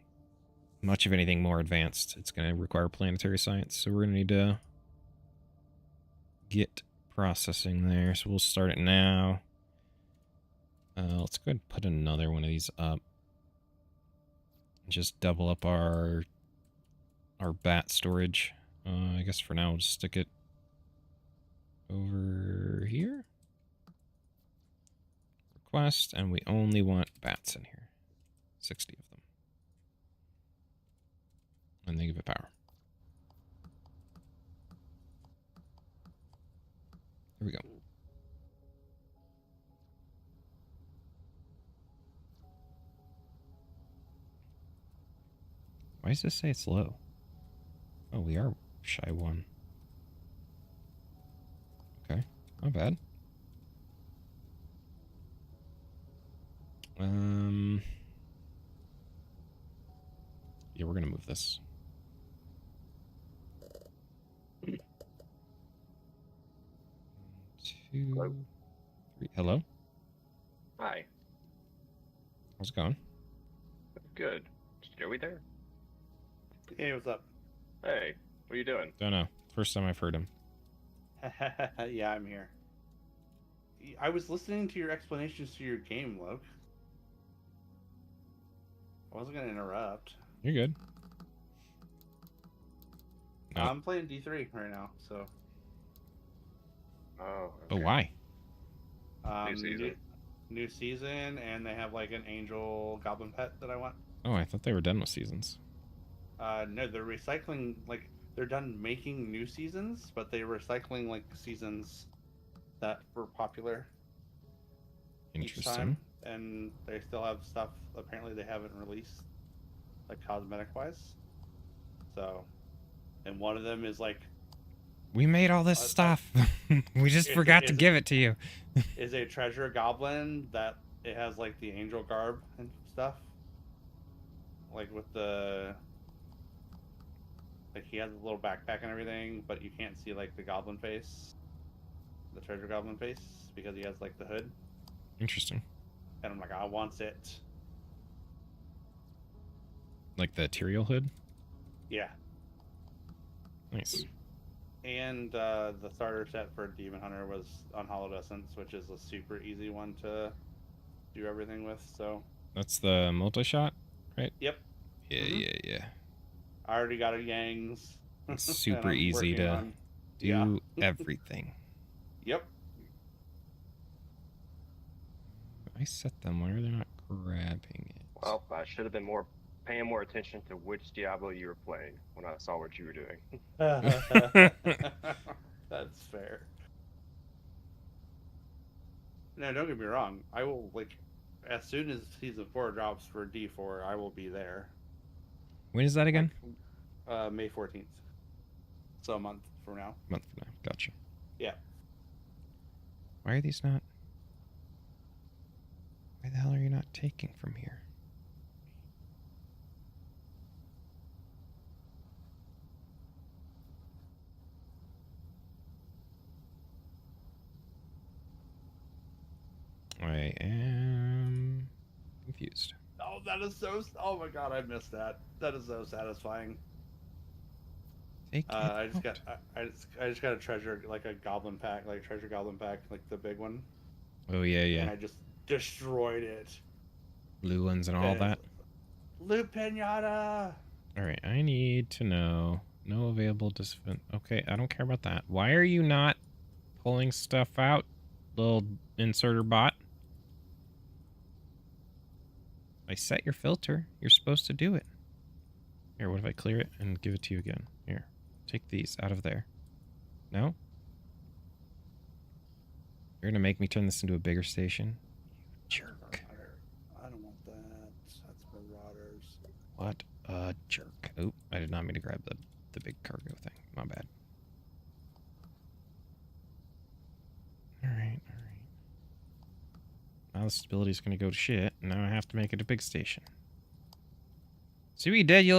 Speaker 1: much of anything more advanced, it's going to require planetary science. So we're going to need to get processing there. So we'll start it now. Let's go ahead and put another one of these up. Just double up our bat storage. I guess for now we'll just stick it over here. Request, and we only want bats in here. 60 of them. And they give it power. Here we go. Why does this say it's low? Oh, we are shy 1. Okay, not bad. Yeah, we're gonna move this. 1, 2,
Speaker 5: Hello?
Speaker 1: 3. Hello?
Speaker 5: Hi.
Speaker 1: How's it going?
Speaker 5: Good. Is Joey there?
Speaker 6: Hey, what's up?
Speaker 5: Hey, what are you doing?
Speaker 1: Don't know. First time I've heard him.
Speaker 6: Yeah, I'm here. I was listening to your explanations to your game, Luke. I wasn't gonna interrupt.
Speaker 1: You're good. No.
Speaker 6: I'm playing D3 right now, so.
Speaker 5: Oh,
Speaker 1: Oh,
Speaker 5: okay.
Speaker 1: why?
Speaker 5: New season?
Speaker 6: New season, and they have like an angel goblin pet that I want.
Speaker 1: Oh, I thought they were done with seasons.
Speaker 6: No, they're recycling, like, they're done making new seasons, but they're recycling, like, seasons that were popular each time. And they still have stuff, apparently they haven't released, like, cosmetic-wise. So, and one of them is, like...
Speaker 1: We made all this stuff. We just forgot to give it to you.
Speaker 6: Is a treasure goblin that it has, like, the angel garb and stuff. Like, with the... Like, he has a little backpack and everything, but you can't see, like, the goblin face. The treasure goblin face, because he has, like, the hood.
Speaker 1: Interesting.
Speaker 6: And I'm like, I want it.
Speaker 1: Like the Tyrael hood?
Speaker 6: Yeah.
Speaker 1: Nice.
Speaker 6: And the starter set for Demon Hunter was on Holodescence, which is a super easy one to do everything with, so...
Speaker 1: That's the multi-shot, right?
Speaker 6: Yep.
Speaker 1: Yeah, yeah.
Speaker 6: I already got a Yangs.
Speaker 1: It's super easy to do everything.
Speaker 6: Yep.
Speaker 1: I set them where they're not grabbing it.
Speaker 5: Well, I should have been paying more attention to which Diablo you were playing when I saw what you were doing.
Speaker 6: That's fair. No, don't get me wrong. I will, like, as soon as Season 4 drops for D4, I will be there.
Speaker 1: When is that again?
Speaker 6: May 14th. So a month from now.
Speaker 1: Month from now. Gotcha.
Speaker 6: Yeah.
Speaker 1: Why are these not... Why the hell are you not taking from here? I am confused.
Speaker 6: Oh, that is so... Oh my god, I missed that. That is so satisfying.
Speaker 1: Take it
Speaker 6: I just
Speaker 1: out.
Speaker 6: got... I just got a treasure, like a goblin pack, like treasure goblin pack, like the big one.
Speaker 1: Oh, yeah, yeah.
Speaker 6: And I just destroyed it.
Speaker 1: Blue ones and all that.
Speaker 6: Loot pinata!
Speaker 1: Alright, I need to know. No available discipline. Okay, I don't care about that. Why are you not pulling stuff out, little inserter bot? I set your filter. You're supposed to do it. Here, what if I clear it and give it to you again? Here, take these out of there. No? You're gonna make me turn this into a bigger station? Jerk.
Speaker 6: I don't want that. That's marauders.
Speaker 1: What a jerk. Oop, I did not mean to grab the big cargo thing. My bad. Alright. Now the stability's gonna go to shit, and now I have to make it a big station. See what you did, you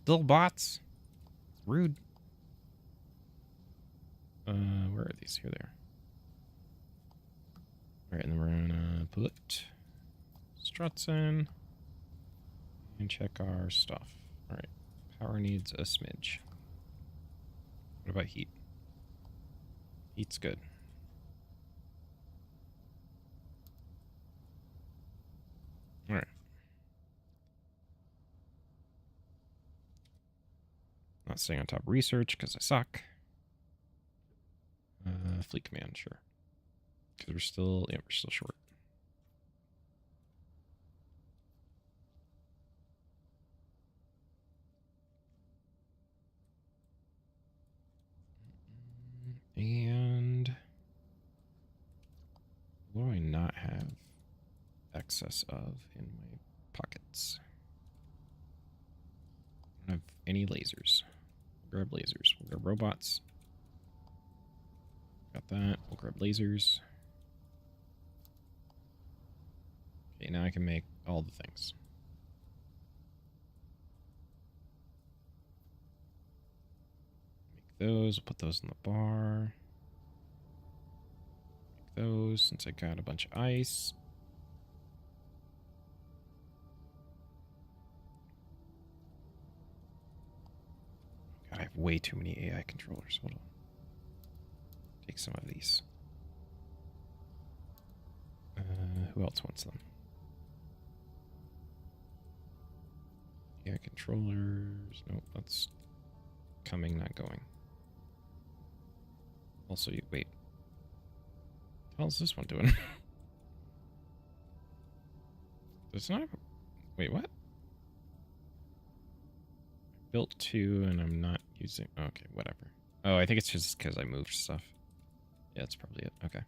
Speaker 1: little bots? Rude. Where are these? Here they are. Alright, and then we're gonna put struts in and check our stuff. Alright, power needs a smidge. What about heat? Heat's good. Alright. Not staying on top of research because I suck. Fleet command, sure. Because we're still short. And what do I not have excess of in my pockets? I don't have any lasers. We'll grab lasers. We'll grab robots. Got that. We'll grab lasers. Okay, now I can make all the things. Make those. We'll put those in the bar. Make those since I got a bunch of ice. God, I have way too many AI controllers. Hold on. Take some of these. Who else wants them? Yeah, controllers. Nope, that's coming, not going. Also, you wait. What the hell is this one doing? It's not. Wait, what? Built two, and I'm not using. Okay, whatever. Oh, I think it's just because I moved stuff. Yeah, that's probably it. Okay.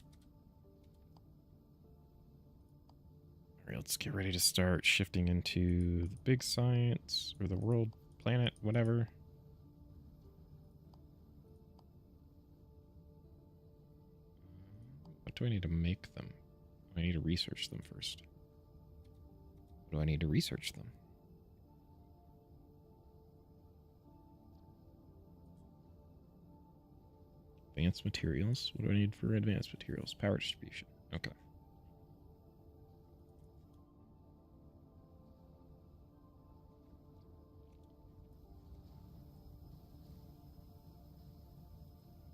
Speaker 1: Alright, let's get ready to start shifting into the big science, or the world, planet, whatever. What do I need to make them? I need to research them first. What do I need to research them? Advanced materials. What do I need for advanced materials? Power distribution. Okay.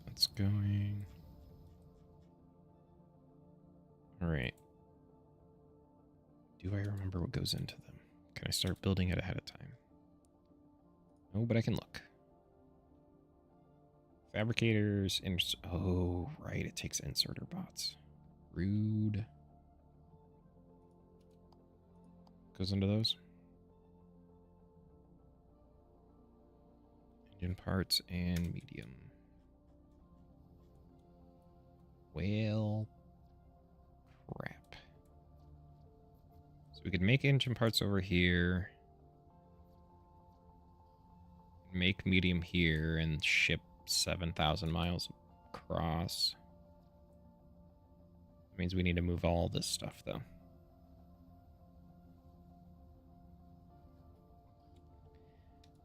Speaker 1: That's going. All right. Do I remember what goes into them? Can I start building it ahead of time? No, but I can look. Fabricators. Oh, right. It takes inserter bots. Rude. Goes into those. Engine parts and medium. Well, crap. So we could make engine parts over here. Make medium here and ship 7,000 miles across. That means we need to move all this stuff, though.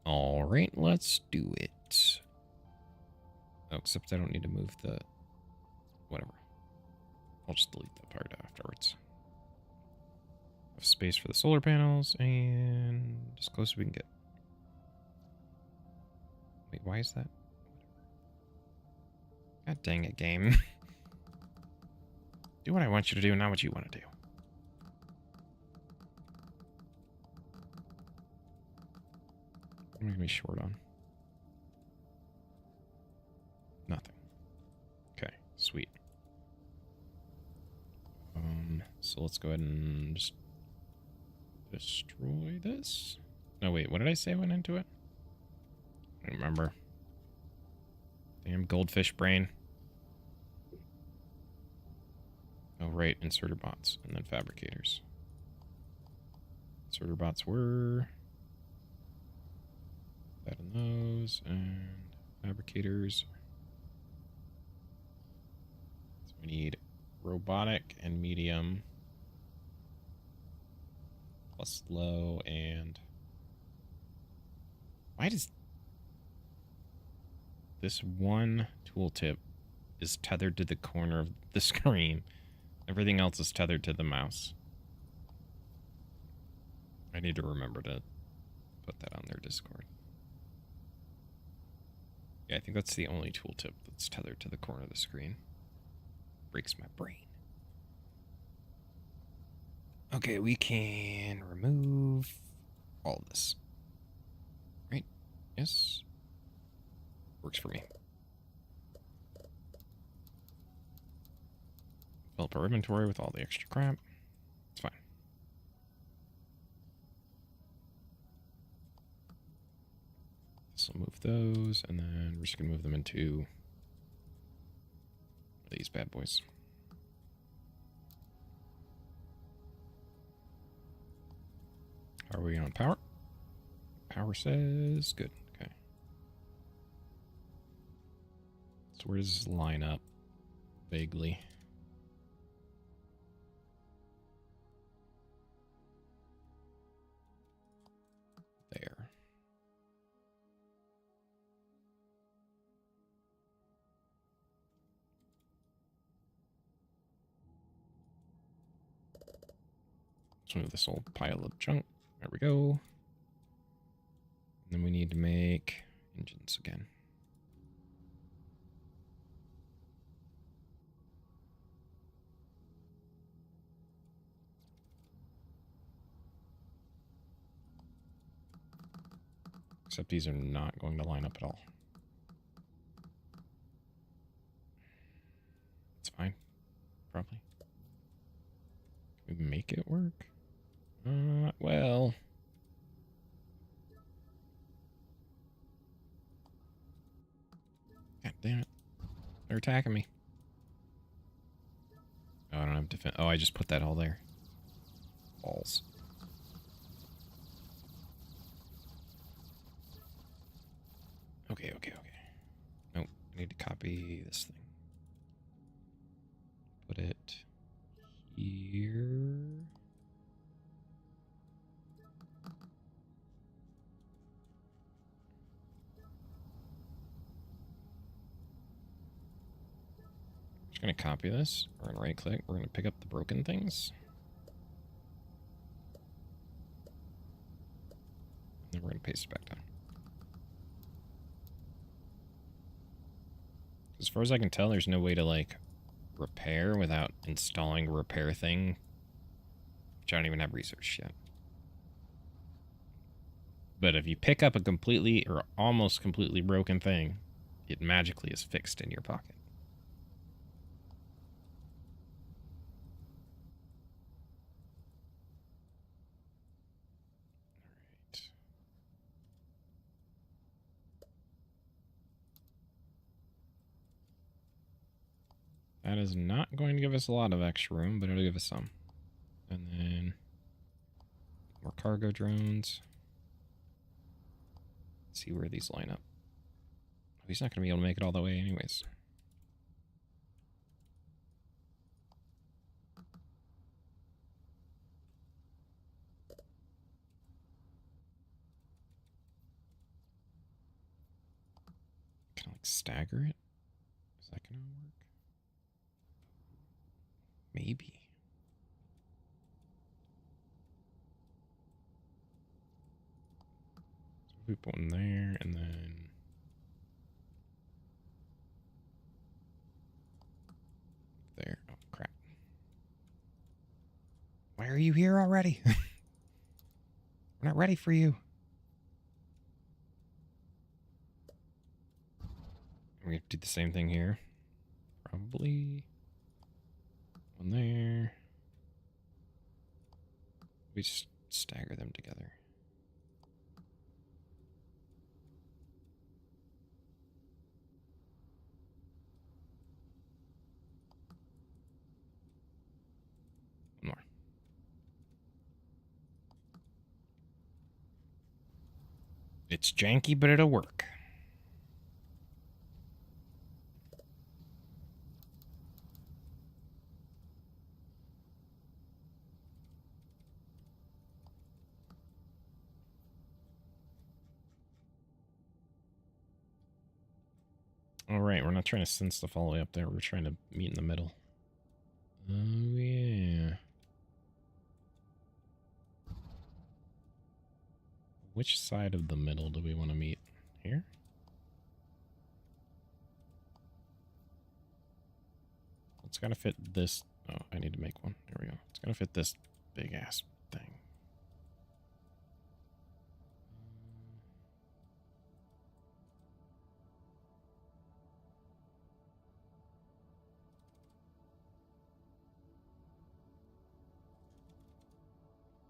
Speaker 1: All right, let's do it. Oh, except I don't need to move the... Whatever. I'll just delete that part afterwards. Have space for the solar panels, and as close as we can get. Wait, why is that? God dang it, game. Do what I want you to do, not what you want to do. What am I going to be short on? Nothing. Okay, sweet. So let's go ahead and just destroy this. No, wait, what did I say went into it? I don't remember. Damn goldfish brain. right, inserter bots, and then fabricators. Inserter bots were that in those, and fabricators. So we need robotic and medium, plus low, and why does this one tooltip is tethered to the corner of the screen? Everything else is tethered to the mouse. I need to remember to put that on their Discord. Yeah, I think that's the only tooltip that's tethered to the corner of the screen. Breaks my brain. Okay, we can remove all of this. Right? Yes. Works for me. Fill up our inventory with all the extra crap. It's fine. So move those, and then we're just going to move them into these bad boys. How are we on power? Power says good. Okay. So where does this line up? Vaguely. There. Let's move this old pile of junk. There we go. And then we need to make engines again. Except these are not going to line up at all. It's fine. Probably. Can we make it work? Well. God damn it. They're attacking me. Oh, I don't have defense. Oh, I just put that all there. Balls. Okay. Nope. I need to copy this thing. Put it here. Just gonna copy this. We're gonna right click. We're gonna pick up the broken things. And then we're gonna paste it back down. As far as I can tell, there's no way to, like, repair without installing a repair thing, which I don't even have researched yet. But if you pick up a completely or almost completely broken thing, it magically is fixed in your pocket. That is not going to give us a lot of extra room, but it'll give us some. And then more cargo drones. Let's see where these line up. He's not going to be able to make it all the way anyways. Can I, like, stagger it? Is that going to work? Maybe. So we put one there, and then there. Oh, crap. Why are you here already? We're not ready for you. We have to do the same thing here. Probably one there. We just stagger them together. It's janky, but it'll work. All right, we're not trying to send stuff all the way up there. We're trying to meet in the middle. Oh, yeah. Which side of the middle do we want to meet? Here? It's got to fit this. Oh, I need to make one. There we go. It's got to fit this big-ass thing.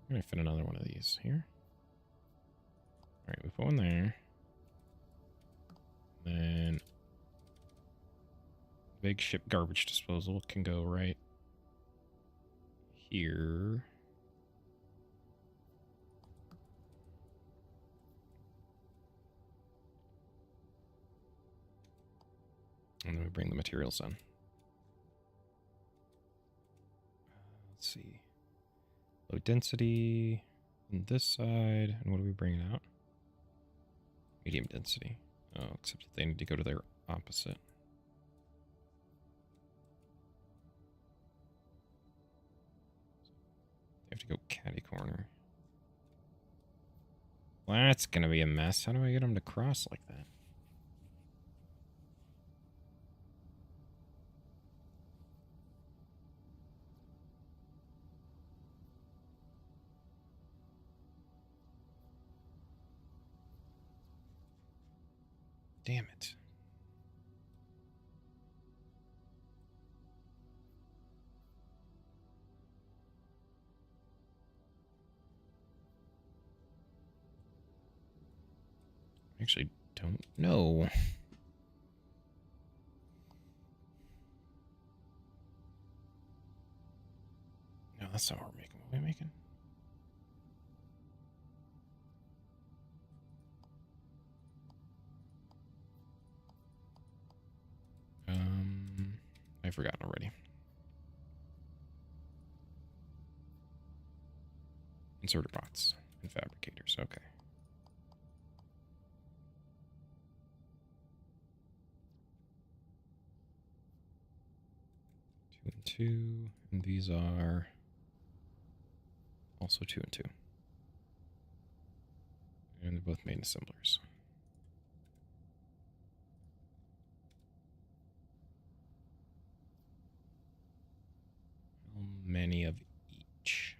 Speaker 1: I'm going to fit another one of these here. All right, we put one there. Then big ship garbage disposal can go right here. And then we bring the materials in. Let's see. Low density on this side. And what are we bringing out? Medium density. Oh, except that they need to go to their opposite. They have to go catty corner. Well, that's going to be a mess. How do I get them to cross like that? Damn it. I actually don't know. No, that's not what we're making. What are we making? I've forgotten already. Inserter bots and fabricators. Okay. Two and two, and these are also 2 and 2. And they're both main assemblers. How many of each?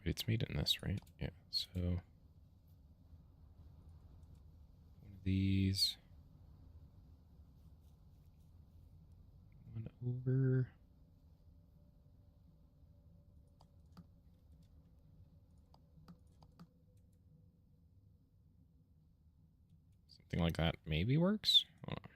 Speaker 1: Wait, it's meat in this, right? Yeah, so one of these. One over. Something like that maybe works. Hold on.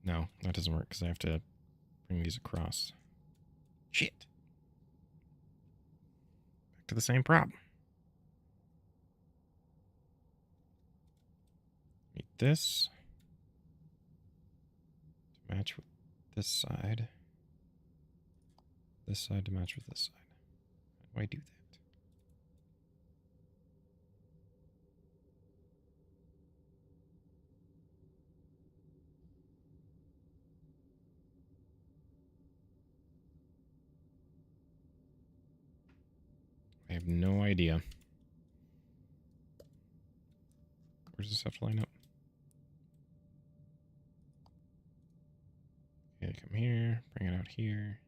Speaker 1: No, that doesn't work because I have to bring these across. Shit. Back to the same problem. Meet this. To match with this side. This side to match with this side. How do I do that? I have no idea. Where does this have to line up? Okay, come here, bring it out here,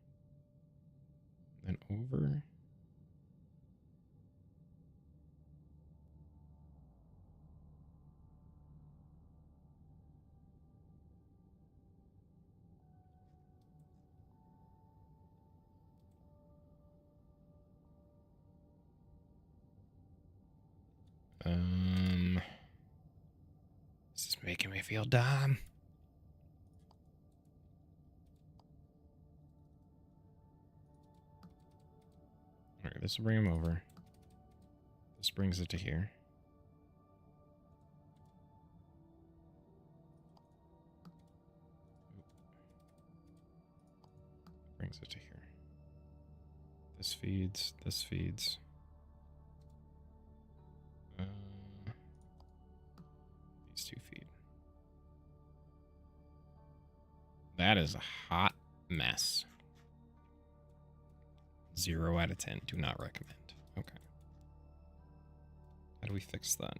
Speaker 1: then over. This is making me feel dumb. Alright, this will bring him over. This brings it to here. Brings it to here. This feeds, this feeds. These two feed. That is a hot mess. 0 out of 10. Do not recommend. Okay. How do we fix that?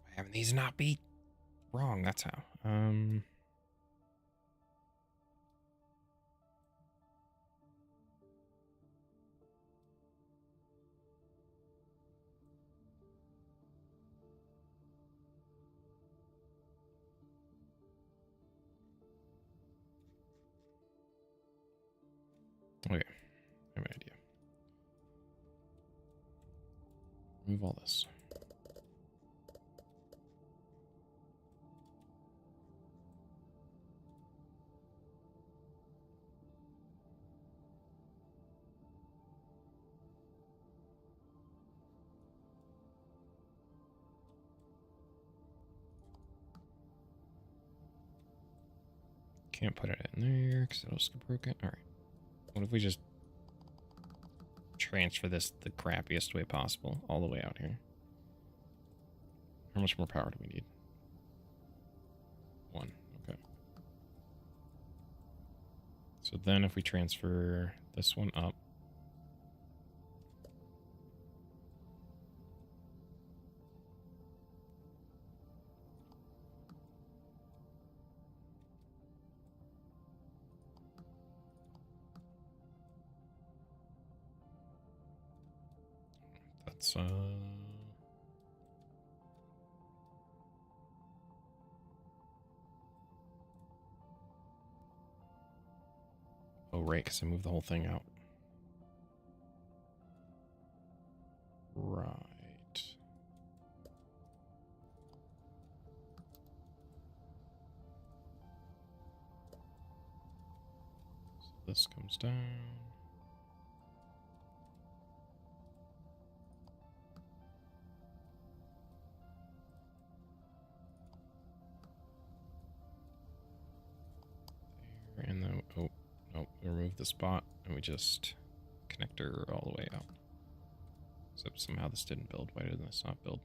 Speaker 1: Why haven't these not be wrong? That's how. Okay, I have an idea. Remove all this. Can't put it in there because it'll just get broken. All right. What if we just transfer this the crappiest way possible all the way out here? How much more power do we need? 1. Okay. So then if we transfer this one up, that's oh right, because I moved the whole thing out. Right. So this comes down. And then, oh, no, we remove the spot and we just connect her all the way out. Except somehow this didn't build. Why didn't this not build?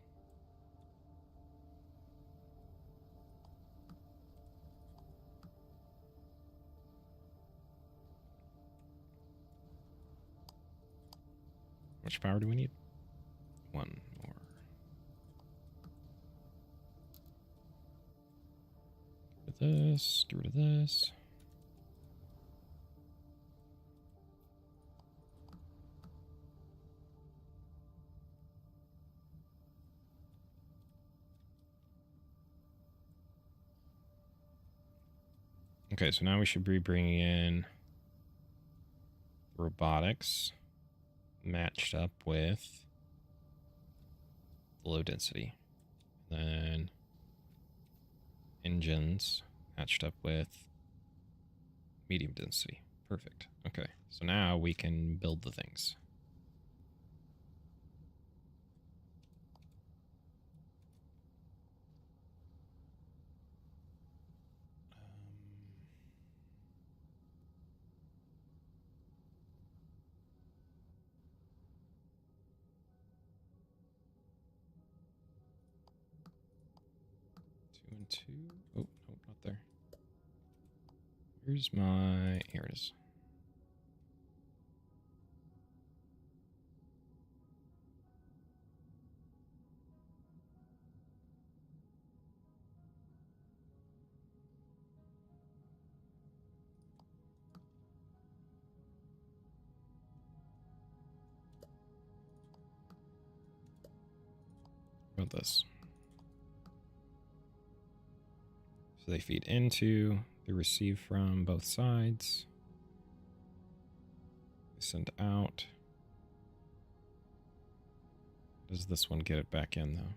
Speaker 1: How much power do we need? 1 more. Get rid of this, get rid of this. Okay, so now we should be bringing in robotics matched up with the low density. Then engines matched up with medium density. Perfect. Okay, so now we can build the things. Two. Oh, no, not there. Where's my... Here it is. about this? So they feed into, they receive from both sides. They send out. Does this one get it back in, though?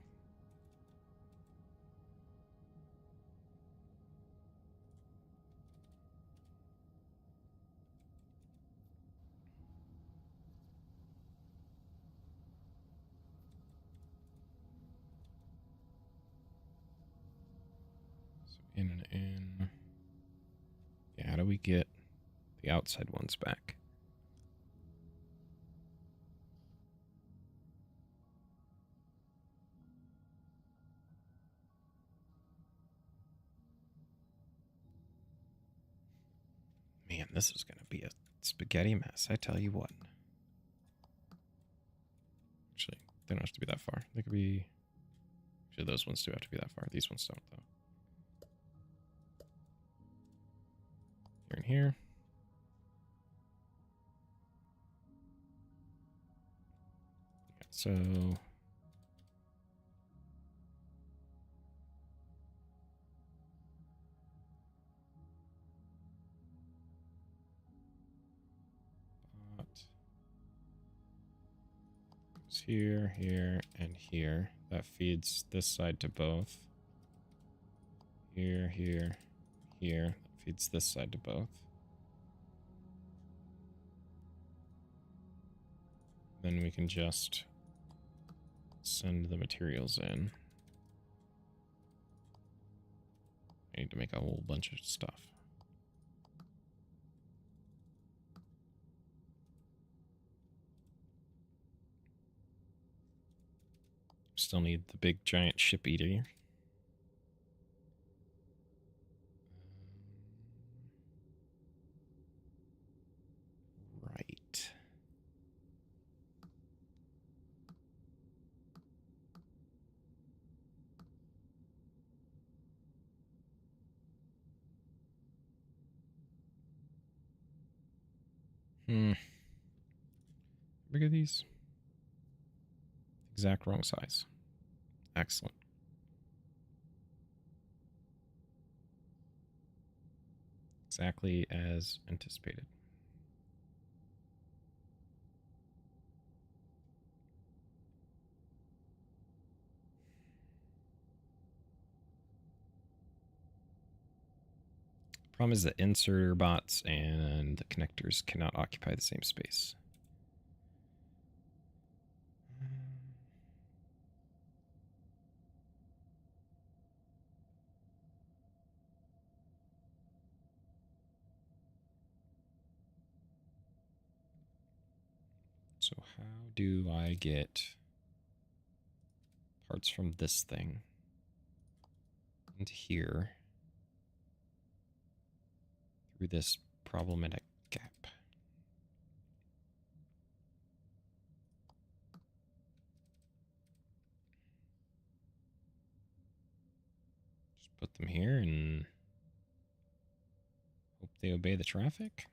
Speaker 1: So in and in. Yeah, how do we get the outside ones back? Man, this is going to be a spaghetti mess, I tell you what. Actually, they don't have to be that far. They could be... Actually, those ones do have to be that far. These ones don't, though. Here and here. Yeah, so... It's here, here, and here. That feeds this side to both. Here, here, here. That feeds this side to both. Then we can just send the materials in. I need to make a whole bunch of stuff. Still need the big giant ship eater. Right. How big are these? Exact wrong size. Excellent. Exactly as anticipated. Problem is that inserter bots and the connectors cannot occupy the same space. So how do I get parts from this thing into here through this problematic gap? Just put them here and hope they obey the traffic.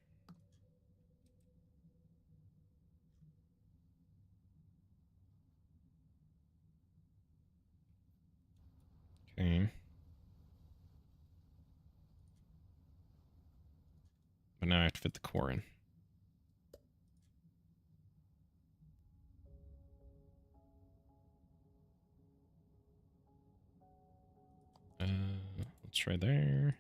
Speaker 1: Okay. But now I have to fit the core in. Let's try there.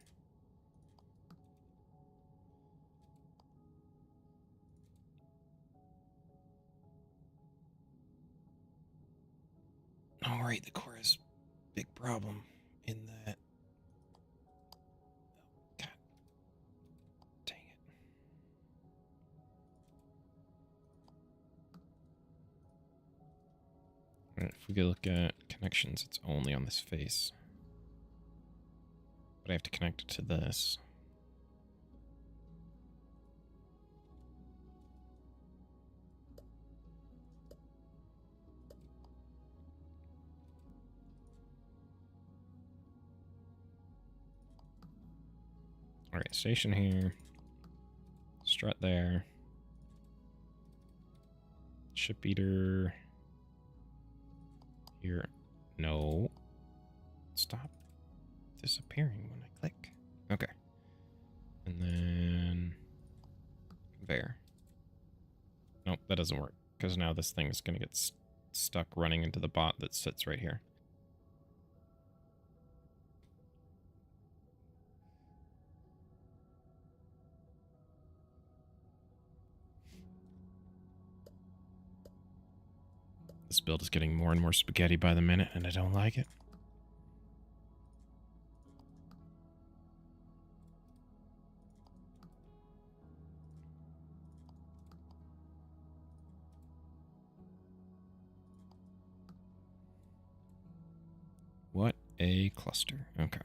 Speaker 1: All right, the core is a big problem in that. God dang it. All right, if we go look at connections, it's only on this face. But I have to connect it to this. All right, station here. Strut there. Ship eater here. No. Stop disappearing when I click. Okay. And then conveyor. Nope, that doesn't work. Because now this thing is going to get stuck running into the bot that sits right here. This build is getting more and more spaghetti by the minute, and I don't like it. What a cluster. Okay.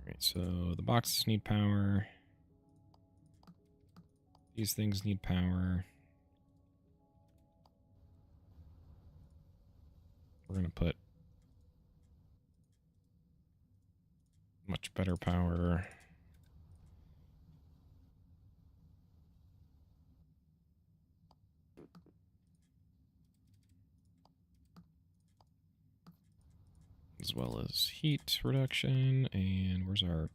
Speaker 1: Alright, so the boxes need power. These things need power. We're going to put much better power. As well as heat reduction. And where's our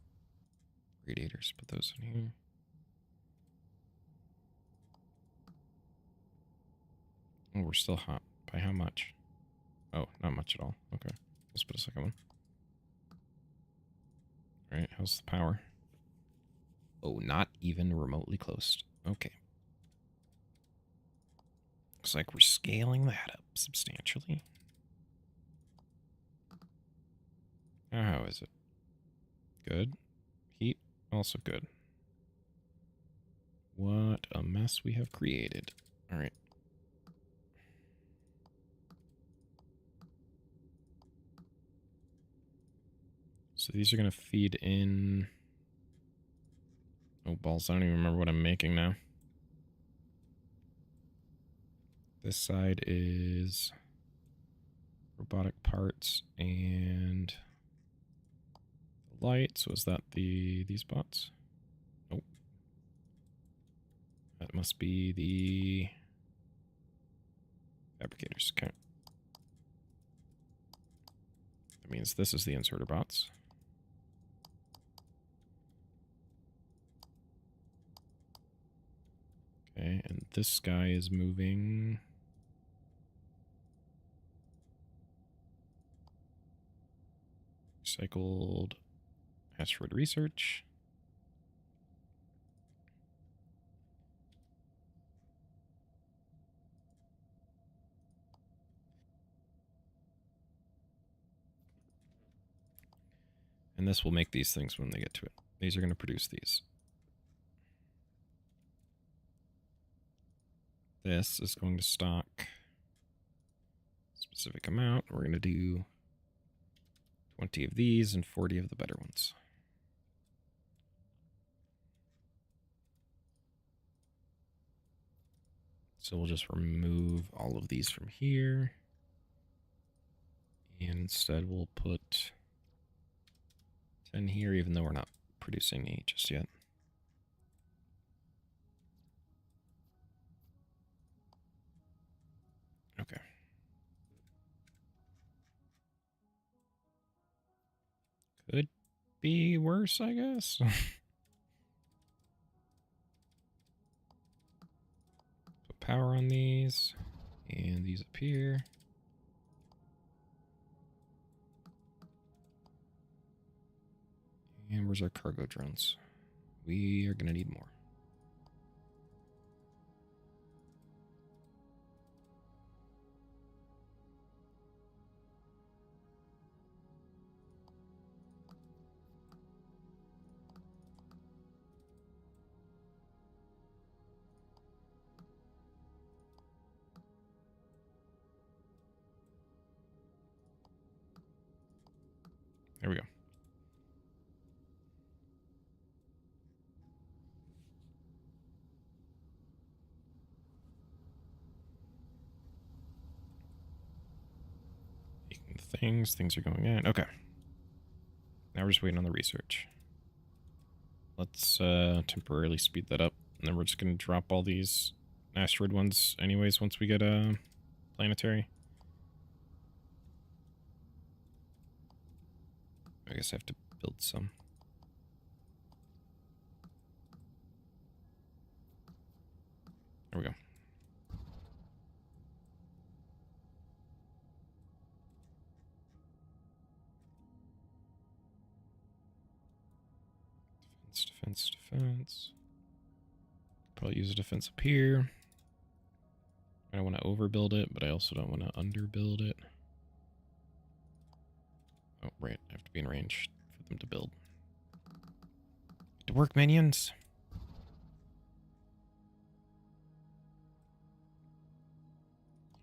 Speaker 1: radiators? Put those in here. Oh, we're still hot. By how much? Oh, not much at all. Okay. Let's put a second one. Alright, how's the power? Oh, not even remotely close. Okay. Looks like we're scaling that up substantially. Now, how is it? Good. Heat, also good. What a mess we have created. Alright. So these are going to feed in... Oh, balls. I don't even remember what I'm making now. This side is robotic parts and light. So is that these bots? Nope. That must be the fabricators. Okay. That means this is the inserter bots. Okay, and this guy is moving. Recycled asteroid research. And this will make these things when they get to it. These are going to produce these. This is going to stock a specific amount. We're going to do 20 of these and 40 of the better ones. So we'll just remove all of these from here. And instead we'll put 10 here, even though we're not producing any just yet. Okay. Could be worse, I guess. Put power on these, and these up here. And where's our cargo drones? We are going to need more. There we go. Things are going in. Okay. Now we're just waiting on the research. let's temporarily speed that up. And then we're just going to drop all these asteroid ones anyways once we get a planetary. I guess I have to build some. There we go. Defense, defense. Probably use a defense up here. I don't want to overbuild it, but I also don't want to underbuild it. Oh, right. I have to be in range for them to build. Get to work, minions.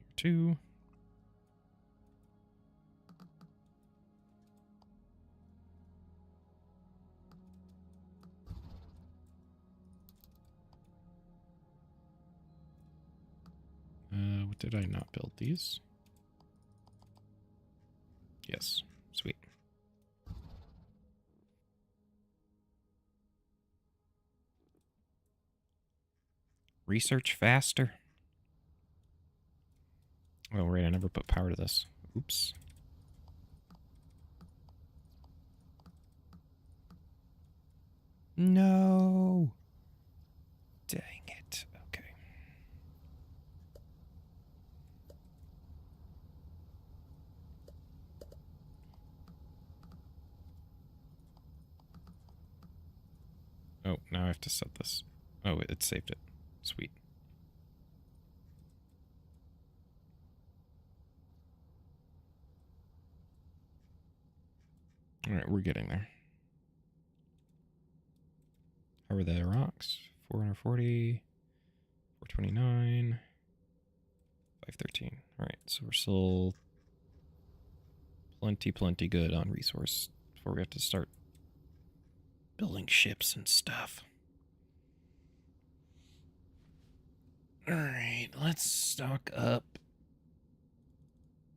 Speaker 1: Here, too. What did I not build? These? Yes. Sweet. Research faster. Oh, right. I never put power to this. Oops. No. Dang it. Okay. Oh, now I have to set this. Oh, it saved it. Sweet. Alright, we're getting there. How are the rocks? 440, 429, 513. Alright, so we're still plenty good on resource before we have to start building ships and stuff. Alright, let's stock up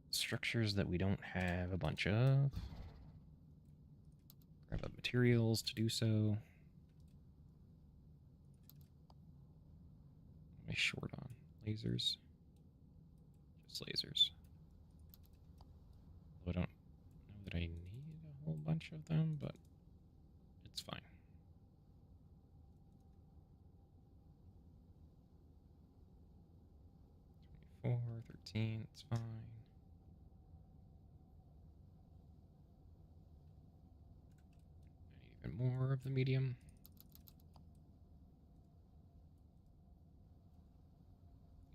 Speaker 1: structures that we don't have a bunch of. Grab up materials to do so. Am I short on lasers? Just lasers. I don't know that I need a whole bunch of them, but it's fine. 24, 13, it's fine. I need even more of the medium.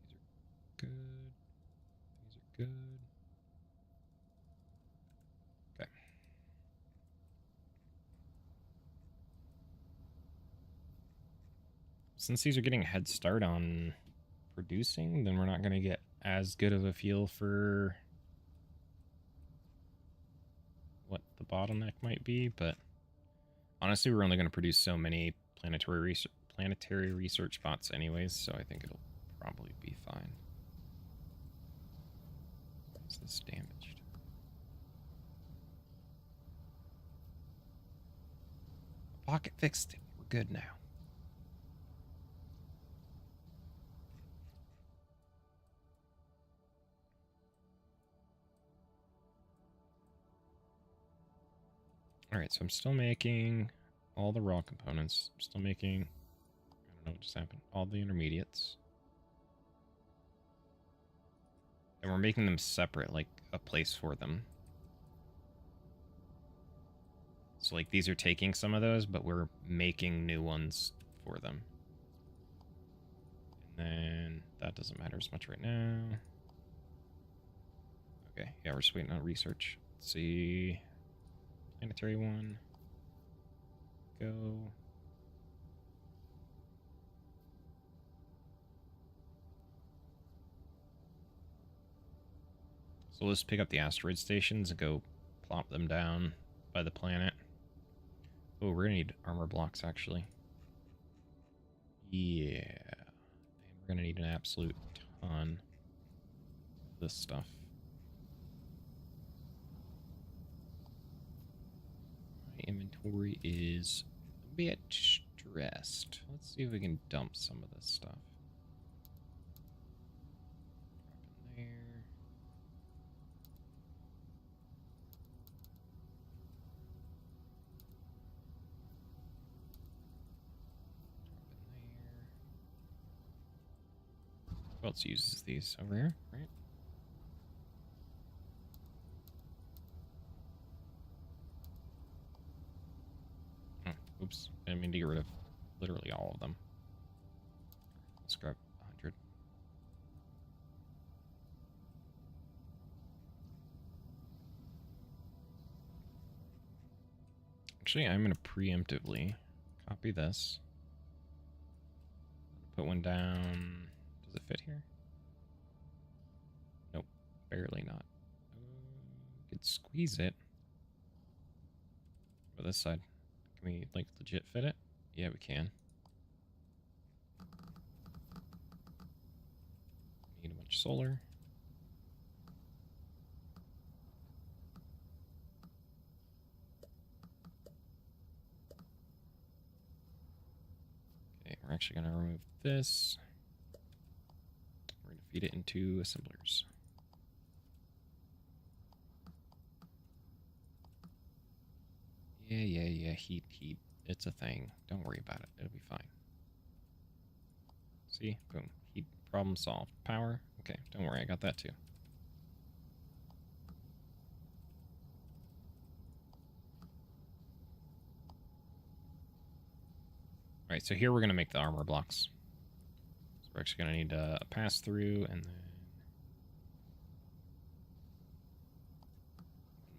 Speaker 1: These are good. These are good. Okay. Since these are getting a head start on producing, then we're not going to get as good of a feel for what the bottleneck might be, but honestly, we're only going to produce so many planetary research bots anyways, so I think it'll probably be fine. Is this damaged? Pocket fixed it. We're good now. Alright, so I'm still making all the raw components. I'm still making, I don't know what just happened, all the intermediates. And we're making them separate, like a place for them. So like these are taking some of those, but we're making new ones for them. And then that doesn't matter as much right now. Okay, yeah, we're just waiting on research. Let's see. Planetary one. Go. So let's pick up the asteroid stations and go plop them down by the planet. Oh, we're gonna need armor blocks, actually. Yeah. And we're gonna need an absolute ton of this stuff. My inventory is bit stressed. Let's see if we can dump some of this stuff. Drop in there. Who else uses these over here, right? Oh, oops. I didn't mean to get rid of literally all of them. Let's grab 100. Actually, I'm going to preemptively copy this. Put one down. Does it fit here? Nope, barely not. Could squeeze it. Or this side. Can we, like, legit fit it? Yeah, we can. Need a bunch of solar. Okay, we're actually going to remove this. We're going to feed it into assemblers. Yeah. Heat. It's a thing. Don't worry about it. It'll be fine. See? Boom. Heat. Problem solved. Power. Okay, don't worry. I got that too. Alright, so here we're going to make the armor blocks. So we're actually going to need a pass through and then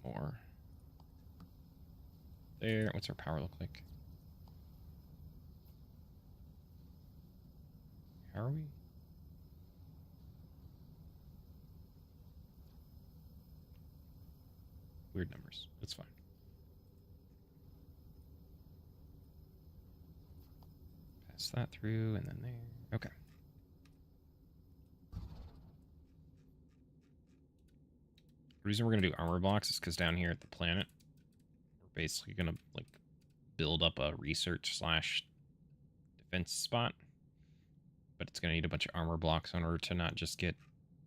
Speaker 1: one more. There. What's our power look like? How are we? Weird numbers. That's fine. Pass that through and then there. Okay. The reason we're going to do armor blocks is because down here at the planet, we're basically going to like build up a research / defense spot. But it's going to need a bunch of armor blocks in order to not just get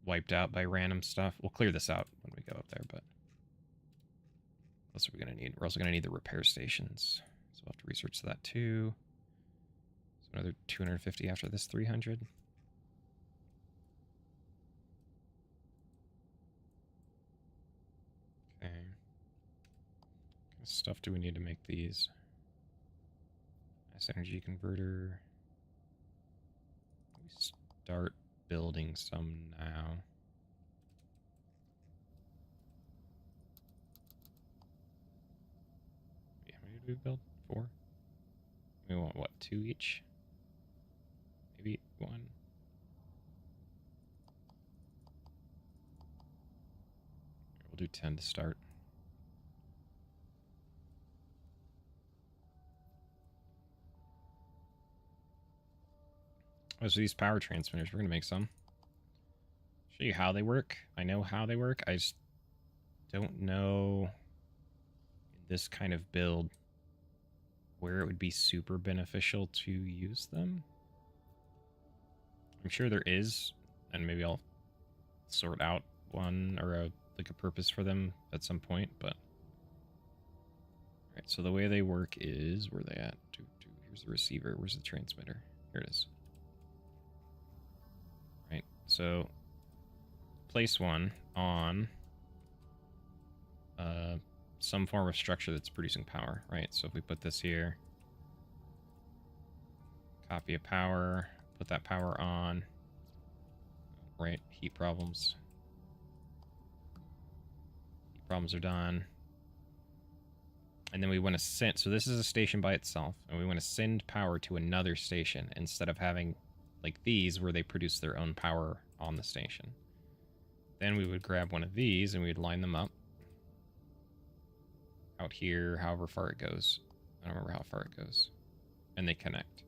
Speaker 1: wiped out by random stuff. We'll clear this out when we go up there, but that's what we're going to need. We're also going to need the repair stations. So we'll have to research that too. So another 250 after this 300. Okay. What kind of stuff do we need to make these? Mass energy converter. We start building some now. How many did we build? 4? We want, what, 2 each? Maybe 1? We'll do 10 to start. Oh, so these power transmitters, we're going to make some. Show you how they work. I know how they work. I just don't know in this kind of build where it would be super beneficial to use them. I'm sure there is, and maybe I'll sort out one or a purpose for them at some point, but alright, so the way they work is, where are they at? Here's the receiver, where's the transmitter? Here it is. Right, so place one on some form of structure that's producing power, right? So if we put this here, copy a power, put that power on, right? Heat problems. Heat problems are done. And then we want to send, so this is a station by itself, and we want to send power to another station instead of having like these where they produce their own power on the station. Then we would grab one of these and we'd line them up out here, however far it goes. I don't remember how far it goes. And they connect.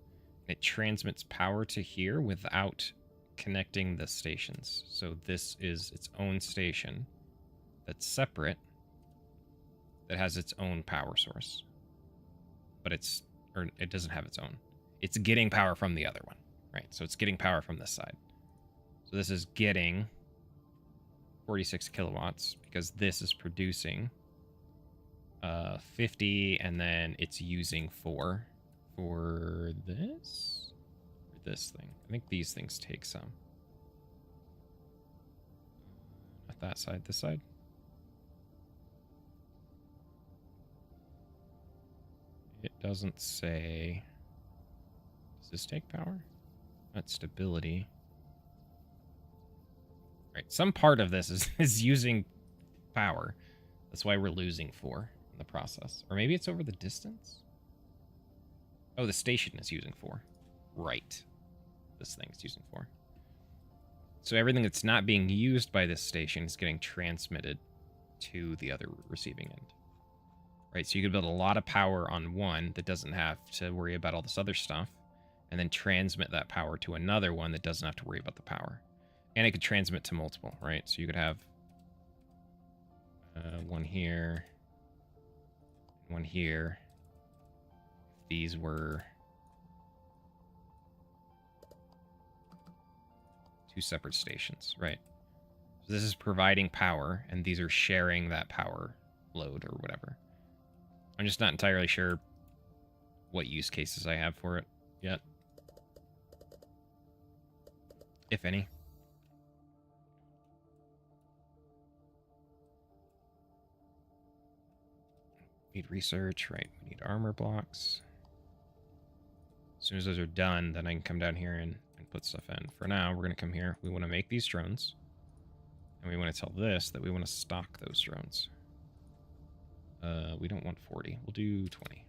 Speaker 1: It transmits power to here without connecting the stations. So this is its own station that's separate, that has its own power source. But it's or it doesn't have its own. It's getting power from the other one, right? So it's getting power from this side. So this is getting 46 kilowatts because this is producing 50, and then it's using 4 for this or this thing. I think these things take some. Not that side, this side. It doesn't say. Does this take power? Not stability. Right, some part of this is using power. That's why we're losing 4 in the process. Or maybe it's over the distance? Oh, the station is using 4. Right. This thing's using 4. So everything that's not being used by this station is getting transmitted to the other receiving end. Right, so you could build a lot of power on one that doesn't have to worry about all this other stuff, and then transmit that power to another one that doesn't have to worry about the power. And it could transmit to multiple, right? So you could have one here, one here. These were 2 separate stations, right? So this is providing power, and these are sharing that power load or whatever. I'm just not entirely sure what use cases I have for it yet. If any. Need research, right? We need armor blocks. As soon as those are done, then I can come down here and put stuff in. For now, we're going to come here. We want to make these drones. And we want to tell this that we want to stock those drones. We don't want 40. We'll do 20.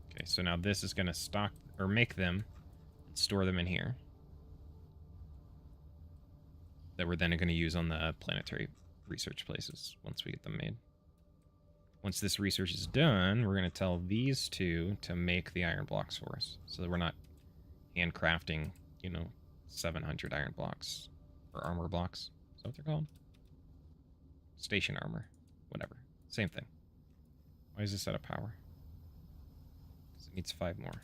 Speaker 1: Okay, so now this is going to stock or make them and store them in here. That we're then going to use on the planetary research places once we get them made. Once this research is done, we're going to tell these 2 to make the iron blocks for us so that we're not handcrafting, 700 iron blocks or armor blocks. Is that what they're called? Station armor. Whatever. Same thing. Why is this out of power? Because it needs 5 more.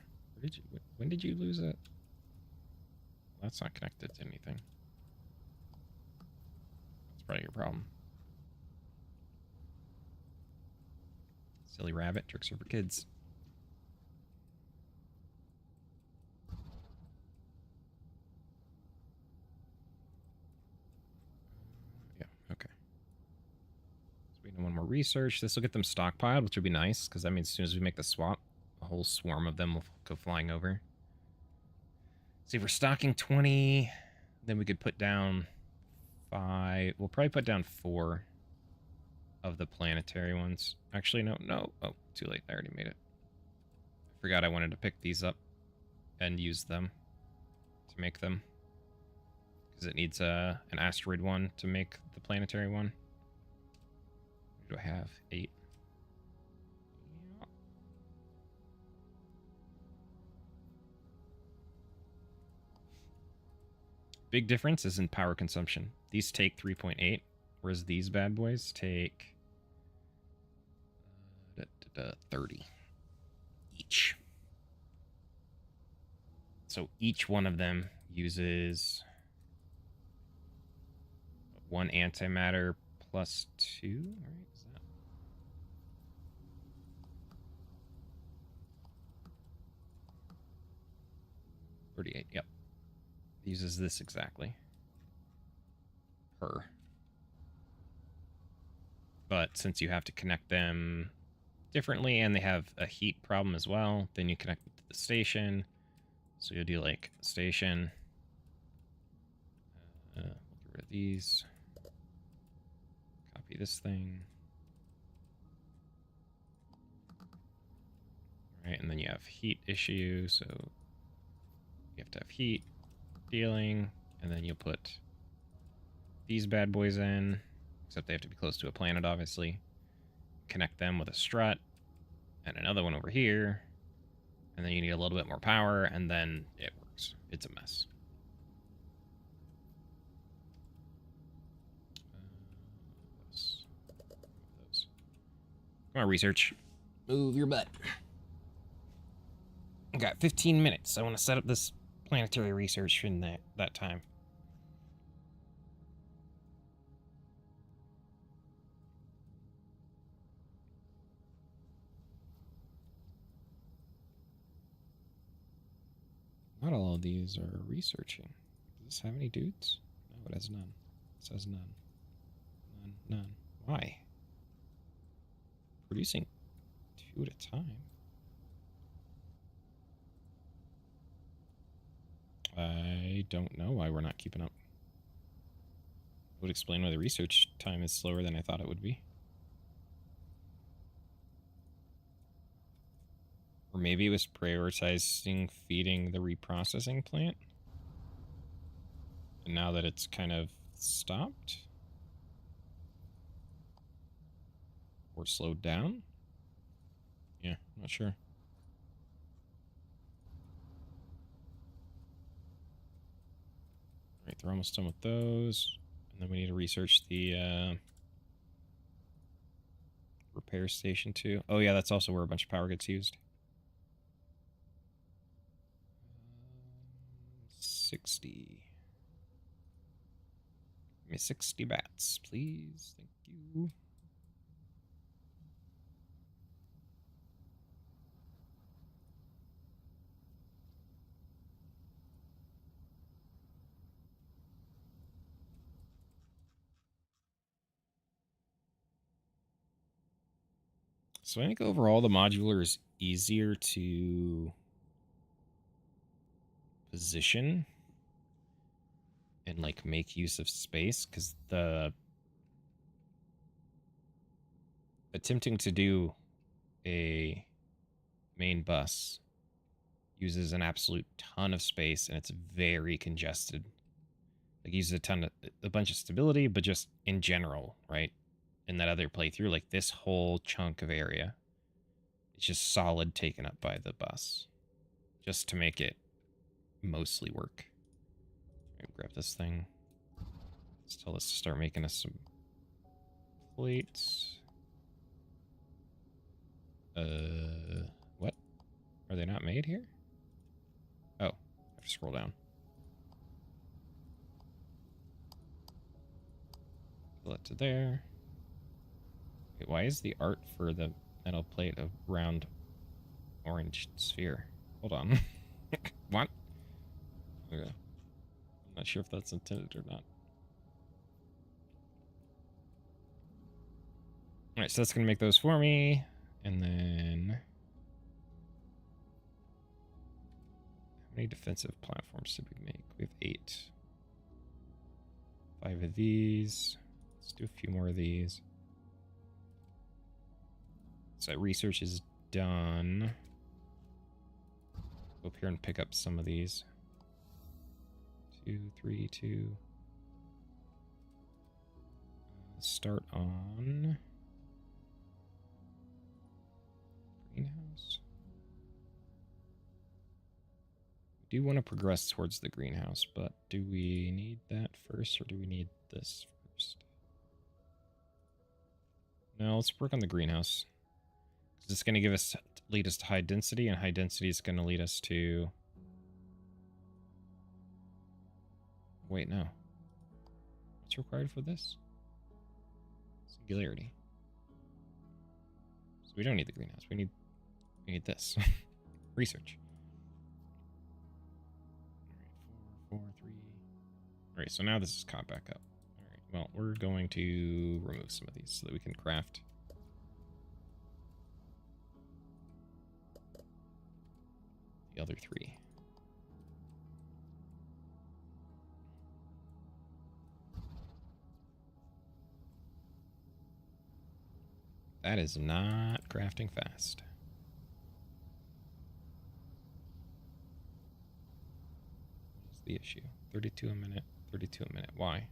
Speaker 1: When did you lose it? That's not connected to anything. That's probably your problem. Silly rabbit. Tricks are for kids. Yeah, okay. So we need one more research. This will get them stockpiled, which would be nice, because that means as soon as we make the swap, a whole swarm of them will go flying over. See, if we're stocking 20, then we could put down 5. We'll probably put down 4 of the planetary ones. Actually, no. Oh, too late. I already made it. I forgot I wanted to pick these up and use them to make them. Because it needs an asteroid one to make the planetary one. What do I have? 8. Big difference is in power consumption. These take 3.8, whereas these bad boys take 30 each. So each one of them uses 1 antimatter plus 2. All right, is that 38? Yep. Uses this exactly. Per. But since you have to connect them differently and they have a heat problem as well, then you connect it to the station. So you'll do like station. We'll get rid of these. Copy this thing. All right, and then you have heat issue, so you have to have heat dealing, and then you'll put these bad boys in, except they have to be close to a planet, obviously. Connect them with a strut, and another one over here, and then you need a little bit more power, and then it works. It's a mess. Come on, research. Move your butt. I got 15 minutes. I want to set up this planetary research in that time. Not all of these are researching. Does this have any dudes? No, it has none. It says none. None. Why? Producing 2 at a time. I don't know why we're not keeping up. It would explain why the research time is slower than I thought it would be. Or maybe it was prioritizing feeding the reprocessing plant. And now that it's kind of stopped or slowed down. Yeah, not sure. All right, they're almost done with those. And then we need to research the repair station too. Oh yeah, that's also where a bunch of power gets used. 60. Give me 60 bats, please. Thank you. So I think overall the modular is easier to position and like make use of space, because the attempting to do a main bus uses an absolute ton of space and it's very congested. Like uses a bunch of stability, but just in general, right? In that other playthrough, like this whole chunk of area is just solid taken up by the bus, just to make it mostly work. Grab this thing. Let's tell this to start making us some plates. What? Are they not made here? Oh, I have to scroll down. Fill it to there. Wait, why is the art for the metal plate a round orange sphere? Hold on. What? Okay. I'm not sure if that's intended or not. Alright, so that's going to make those for me. And then... how many defensive platforms did we make? We have 8. 5 of these. Let's do a few more of these. So research is done. Go up here and pick up some of these. 2, 3, 2. Start on greenhouse. We do want to progress towards the greenhouse, but do we need that first or do we need this first? No, let's work on the greenhouse. It's going to lead us to high density, and high density is going to lead us to... wait, no. What's required for this? Singularity. So we don't need the greenhouse. We need this. Research. All right, 4, 3. All right, so now this is caught back up. All right, well, we're going to remove some of these so that we can craft the other 3. That is not crafting fast. What's the issue? 32 a minute, 32 a minute. Why?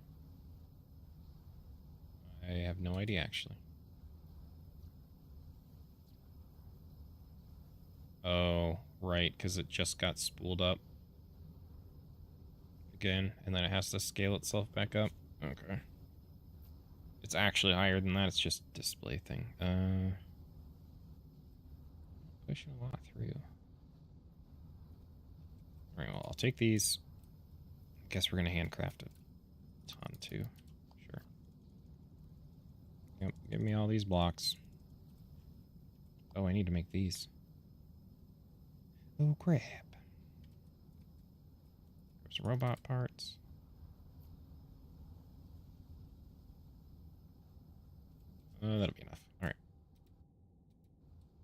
Speaker 1: I have no idea, actually. Oh, right, because it just got spooled up again, and then it has to scale itself back up. Okay. It's actually higher than that, it's just a display thing. Pushing a lot through. Alright, well, I'll take these. I guess we're going to handcraft a ton, too. Sure. Yep, give me all these blocks. Oh, I need to make these. Oh, crap. There's some robot parts. That'll be enough. Alright.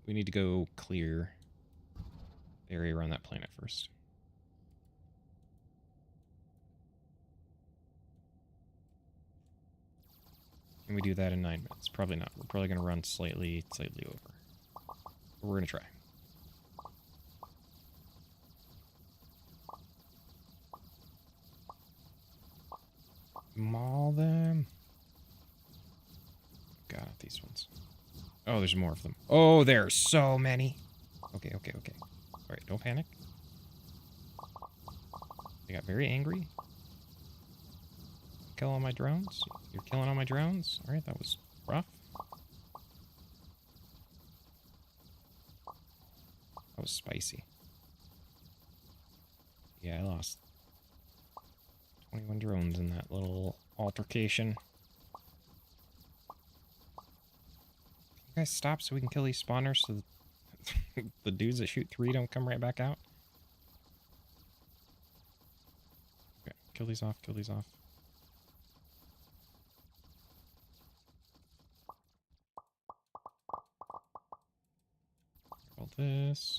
Speaker 1: We need to go clear the area around that planet first. Can we do that in 9 minutes? Probably not. We're probably going to run slightly over. But we're going to try. Maul them. God, these ones. Oh, there's more of them. Oh, there's so many. Okay. Alright, don't panic. They got very angry. Kill all my drones? You're killing all my drones? Alright, that was rough. That was spicy. Yeah, I lost 21 drones in that little altercation. You guys stop so we can kill these spawners so the dudes that shoot 3 don't come right back out? Okay, kill these off, kill these off. All this.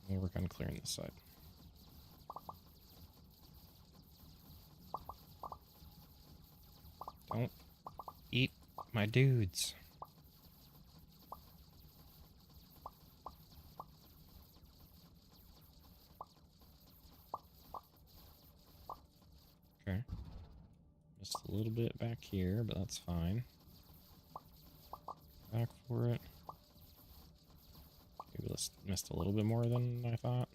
Speaker 1: We'll work on clearing this side. Don't eat my dudes. Okay. Just a little bit back here, but that's fine. Back for it. Maybe missed a little bit more than I thought.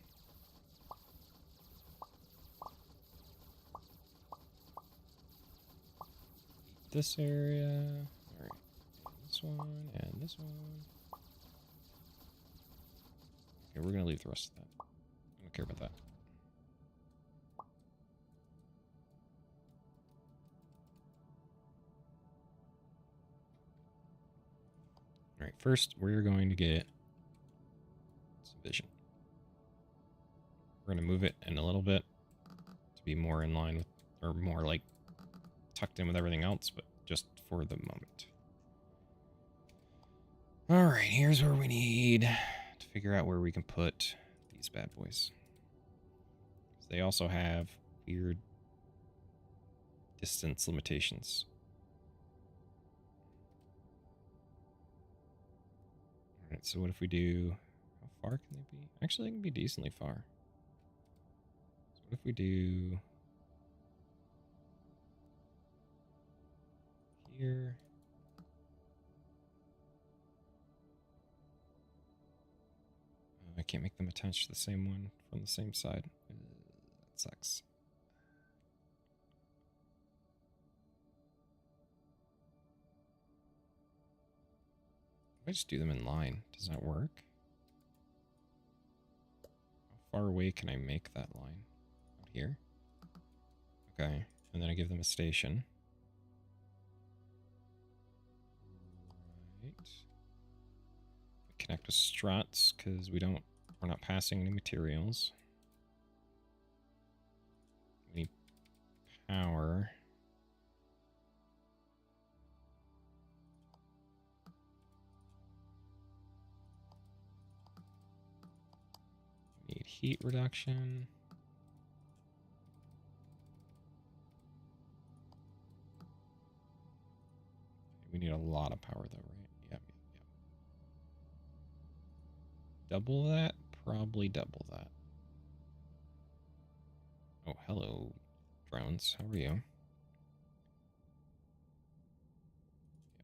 Speaker 1: This area. Alright. This one and this one. Okay, we're gonna leave the rest of that. I don't care about that. Alright, first we're going to get some vision. We're going to move it in a little bit to be more in line with, or more like tucked in with everything else, but just for the moment. Alright, here's where we need to figure out where we can put these bad boys. They also have weird distance limitations. Alright, so what if we do... How far can they be? Actually, they can be decently far. So what if we do... Here... I can't make them attach to the same one from the same side. That sucks. If I just do them in line, does that work? How far away can I make that line? Out here? Okay, and then I give them a station. Right. Connect with struts, because we're not passing any materials. We need power. We need heat reduction. We need a lot of power though, right? Yep. Double that? Probably double that. Oh, hello, drones. How are you? Yeah,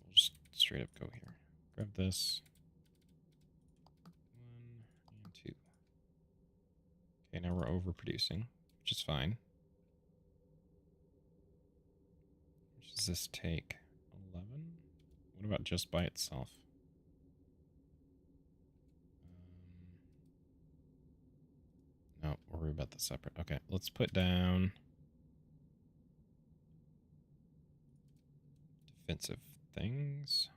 Speaker 1: we'll just straight up go here. Grab this. 1 and 2. Okay, now we're overproducing, which is fine. Which does this take? 11? What about just by itself? No, we'll worry about the separate. Okay, let's put down defensive things.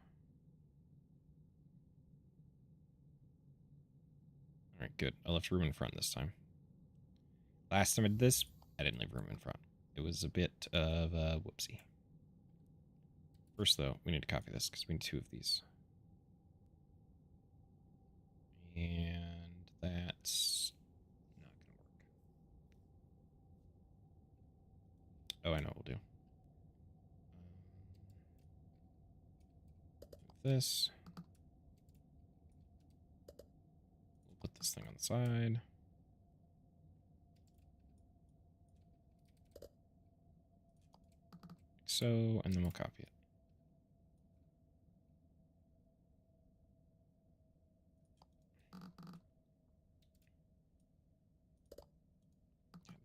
Speaker 1: All right, good. I left room in front this time. Last time I did this, I didn't leave room in front. It was a bit of a whoopsie. First, though, we need to copy this because we need 2 of these. And that's not going to work. Oh, I know what we'll do. Move this. We'll put this thing on the side. Like so, and then we'll copy it.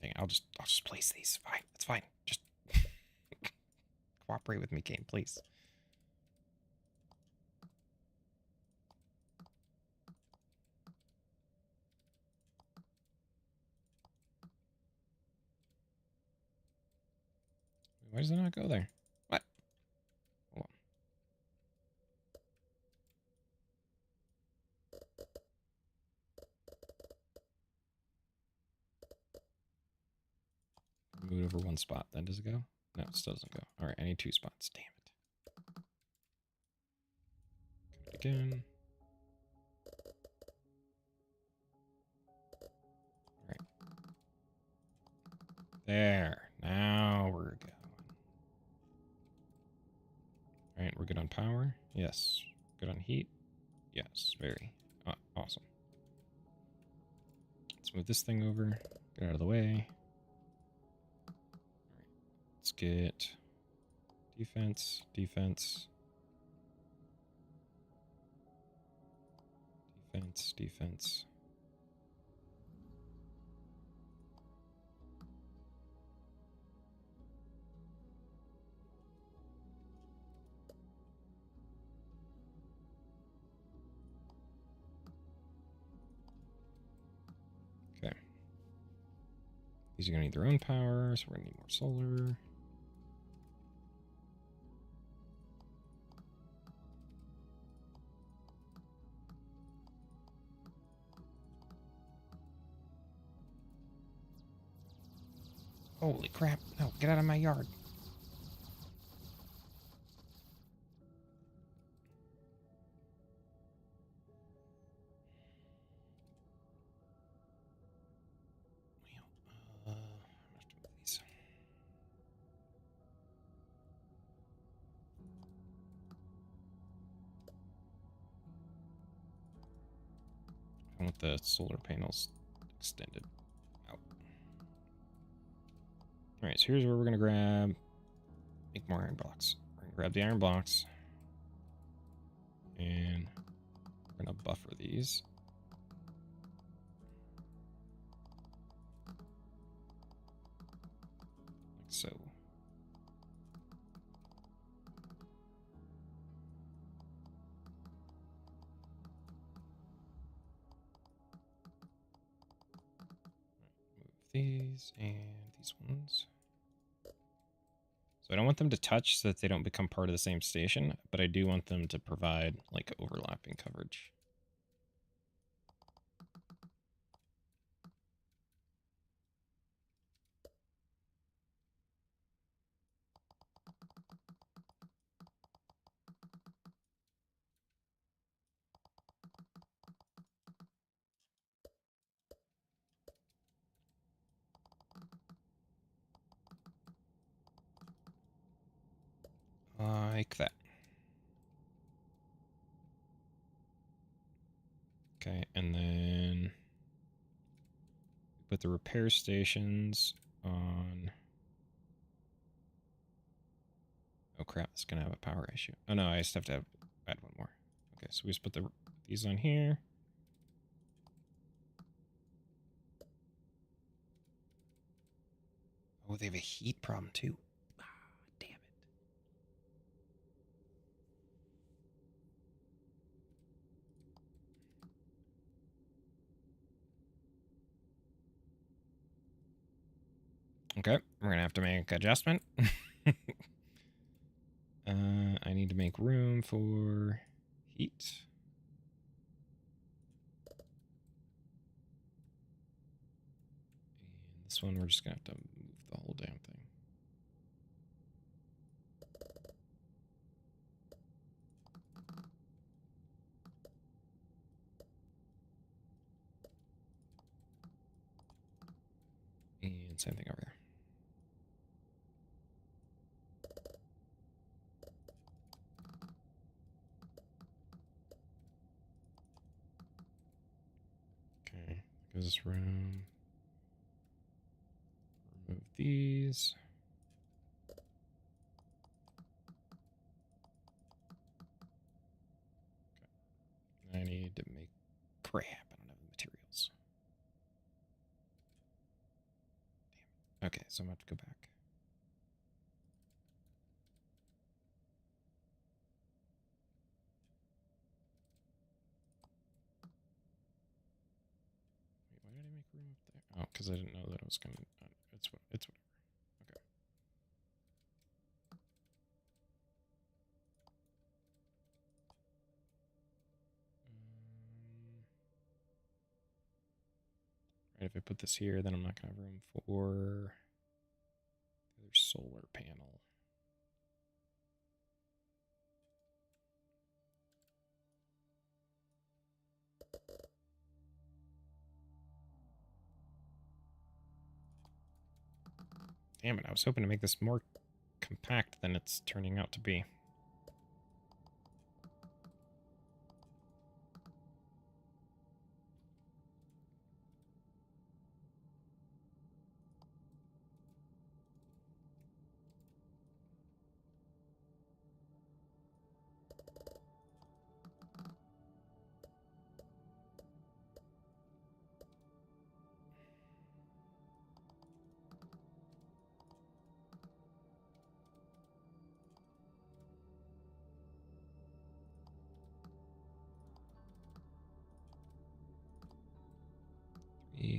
Speaker 1: Dang, I'll just place these. Fine, it's fine. Just cooperate with me, game, please. Why does it not go there? What? Hold on. Move it over 1 spot. Then does it go? No, it still doesn't go. All right, I need 2 spots. Damn it. Come again. All right. There. Now we're going. All right, we're good on power. Yes. Good on heat. Yes, very. Awesome. Let's move this thing over. Get out of the way. All right. Let's get defense, defense, defense, defense. Okay. These are going to need their own power, so we're going to need more solar. Holy crap. No, get out of my yard. I'm gonna have to move these. I want the solar panels extended out. Alright, so here's where we're gonna make more iron blocks. We're gonna grab the iron blocks. And we're gonna buffer these. Like so. Move these and these ones. So I don't want them to touch so that they don't become part of the same station, but I do want them to provide like overlapping coverage. Like that. Okay, and then put the repair stations on. Oh crap, it's gonna have a power issue. Oh no, I just have to add 1 more. Okay, so we just put these on here. Oh, they have a heat problem too. Ah, damn it. Okay, we're gonna have to make adjustment. I need to make room for heat. And this one, we're just gonna have to move the whole damn thing. And same thing over there. Okay, gives us room. Remove these. Okay. I need to make crap. I don't have the materials. Damn. Okay, so I'm gonna have to go back. Wait, why did I make room up there? Oh, because I didn't know that I was gonna. It's whatever. Okay. Right, if I put this here, then I'm not gonna have room for the other solar panel. Damn it, I was hoping to make this more compact than it's turning out to be.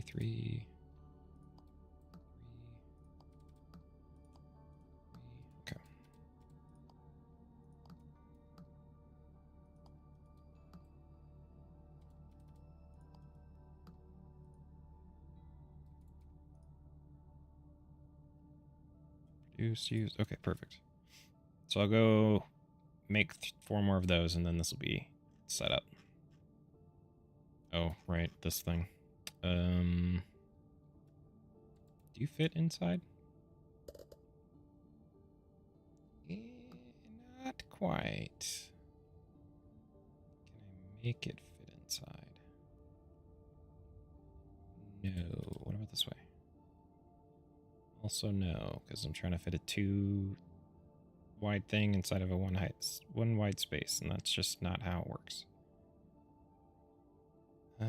Speaker 1: Three. Okay. Produce, use. Okay, perfect. So I'll go make 4 more of those, and then this will be set up. Oh, right, this thing. Do you fit inside? Not quite. Can I make it fit inside? No. What about this way? Also no, because I'm trying to fit a 2 wide thing inside of a 1 wide space, and that's just not how it works. Is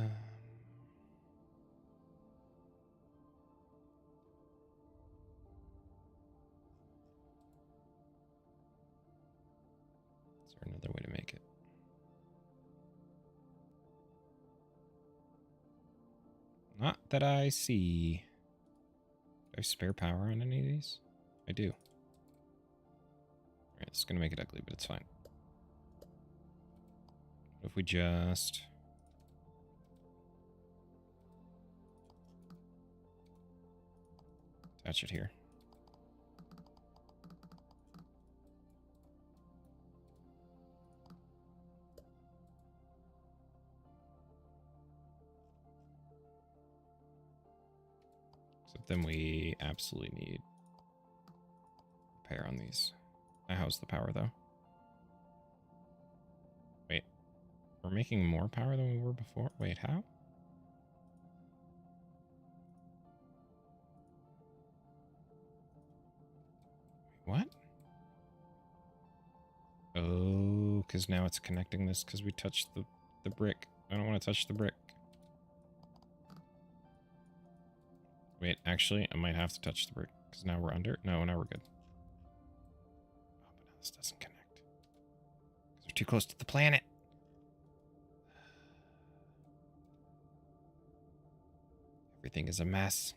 Speaker 1: there another way to make it? Not that I see. Do I have spare power on any of these? I do. Alright, it's gonna make it ugly, but it's fine. What if we just... attach it here? Except then we absolutely need repair on these. I house the power though. Wait, we're making more power than we were before? Wait, how? What? Oh, because now it's connecting this because we touched the brick. I don't want to touch the brick. Wait, actually, I might have to touch the brick because now we're under. No, now we're good. Oh, but now this doesn't connect because we're too close to the planet. Everything is a mess.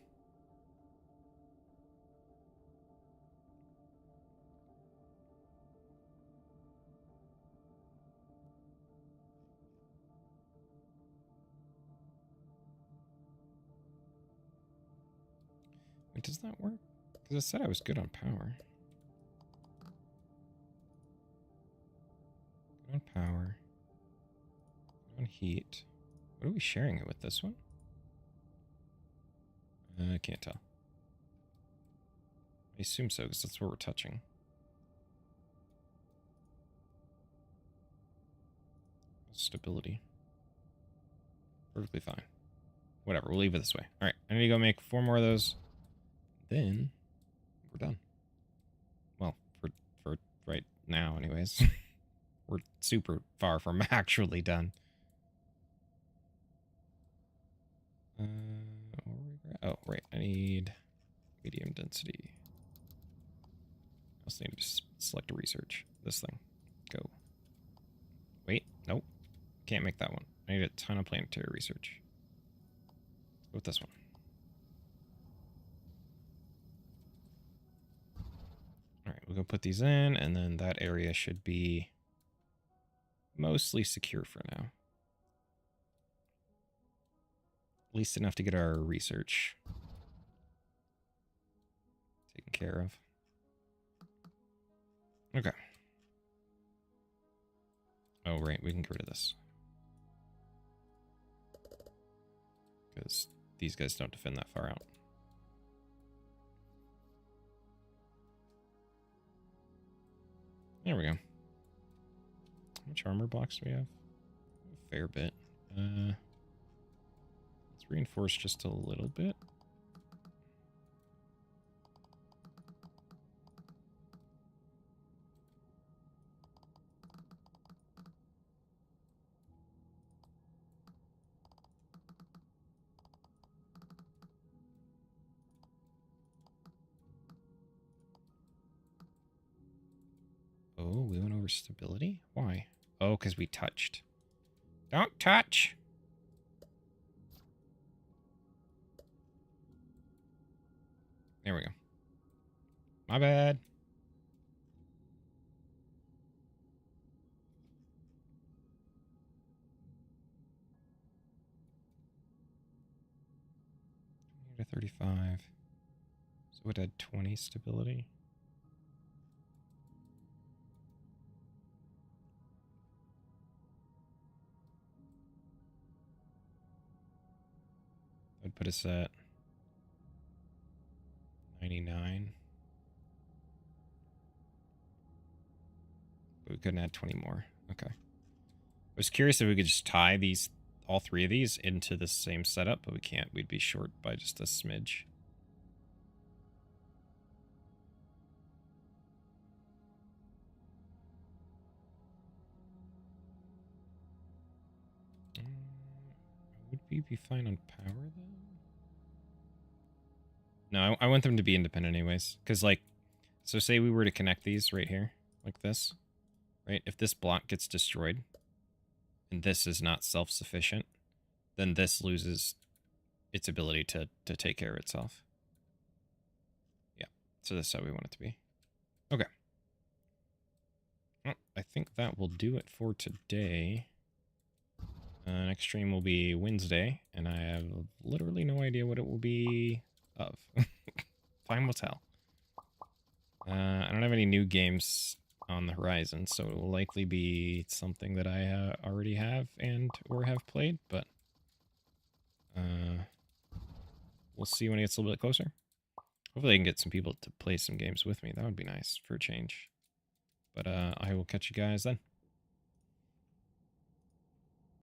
Speaker 1: does that work? Because I said I was good on power. Good on power. Good on heat. What are we sharing it with, this one? I can't tell. I assume so, because that's what we're touching. Stability. Perfectly fine. Whatever, we'll leave it this way. Alright, I need to go make 4 more of those. Then, we're done. Well, for right now, anyways. We're super far from actually done. Oh, right, I need medium density. I also need to select a research. This thing. Go. Wait, nope. Can't make that one. I need a ton of planetary research. Let's go with this one. Alright, we'll go put these in, and then that area should be mostly secure for now. At least enough to get our research taken care of. Okay. Oh, right, we can get rid of this. Because these guys don't defend that far out. There we go. How much armor blocks do we have? A fair bit. Let's reinforce just a little bit. Oh, we went over stability? Why? Oh, because we touched. Don't touch! There we go. My bad. To 35. So it had 20 stability. That would put us at 99. But we couldn't add 20 more. Okay. I was curious if we could just tie these, all 3 of these, into the same setup, but we can't. We'd be short by just a smidge. Would we be fine on power, though? No, I want them to be independent anyways. Because, like, so say we were to connect these right here, like this, right? If this block gets destroyed, and this is not self-sufficient, then this loses its ability to take care of itself. Yeah, so that's how we want it to be. Okay. Well, I think that will do it for today. Next stream will be Wednesday, and I have literally no idea what it will be of. Time will tell. I don't have any new games on the horizon, so it will likely be something that I already have and or have played, but we'll see when it gets a little bit closer. Hopefully I can get some people to play some games with me. That would be nice for a change. But I will catch you guys then.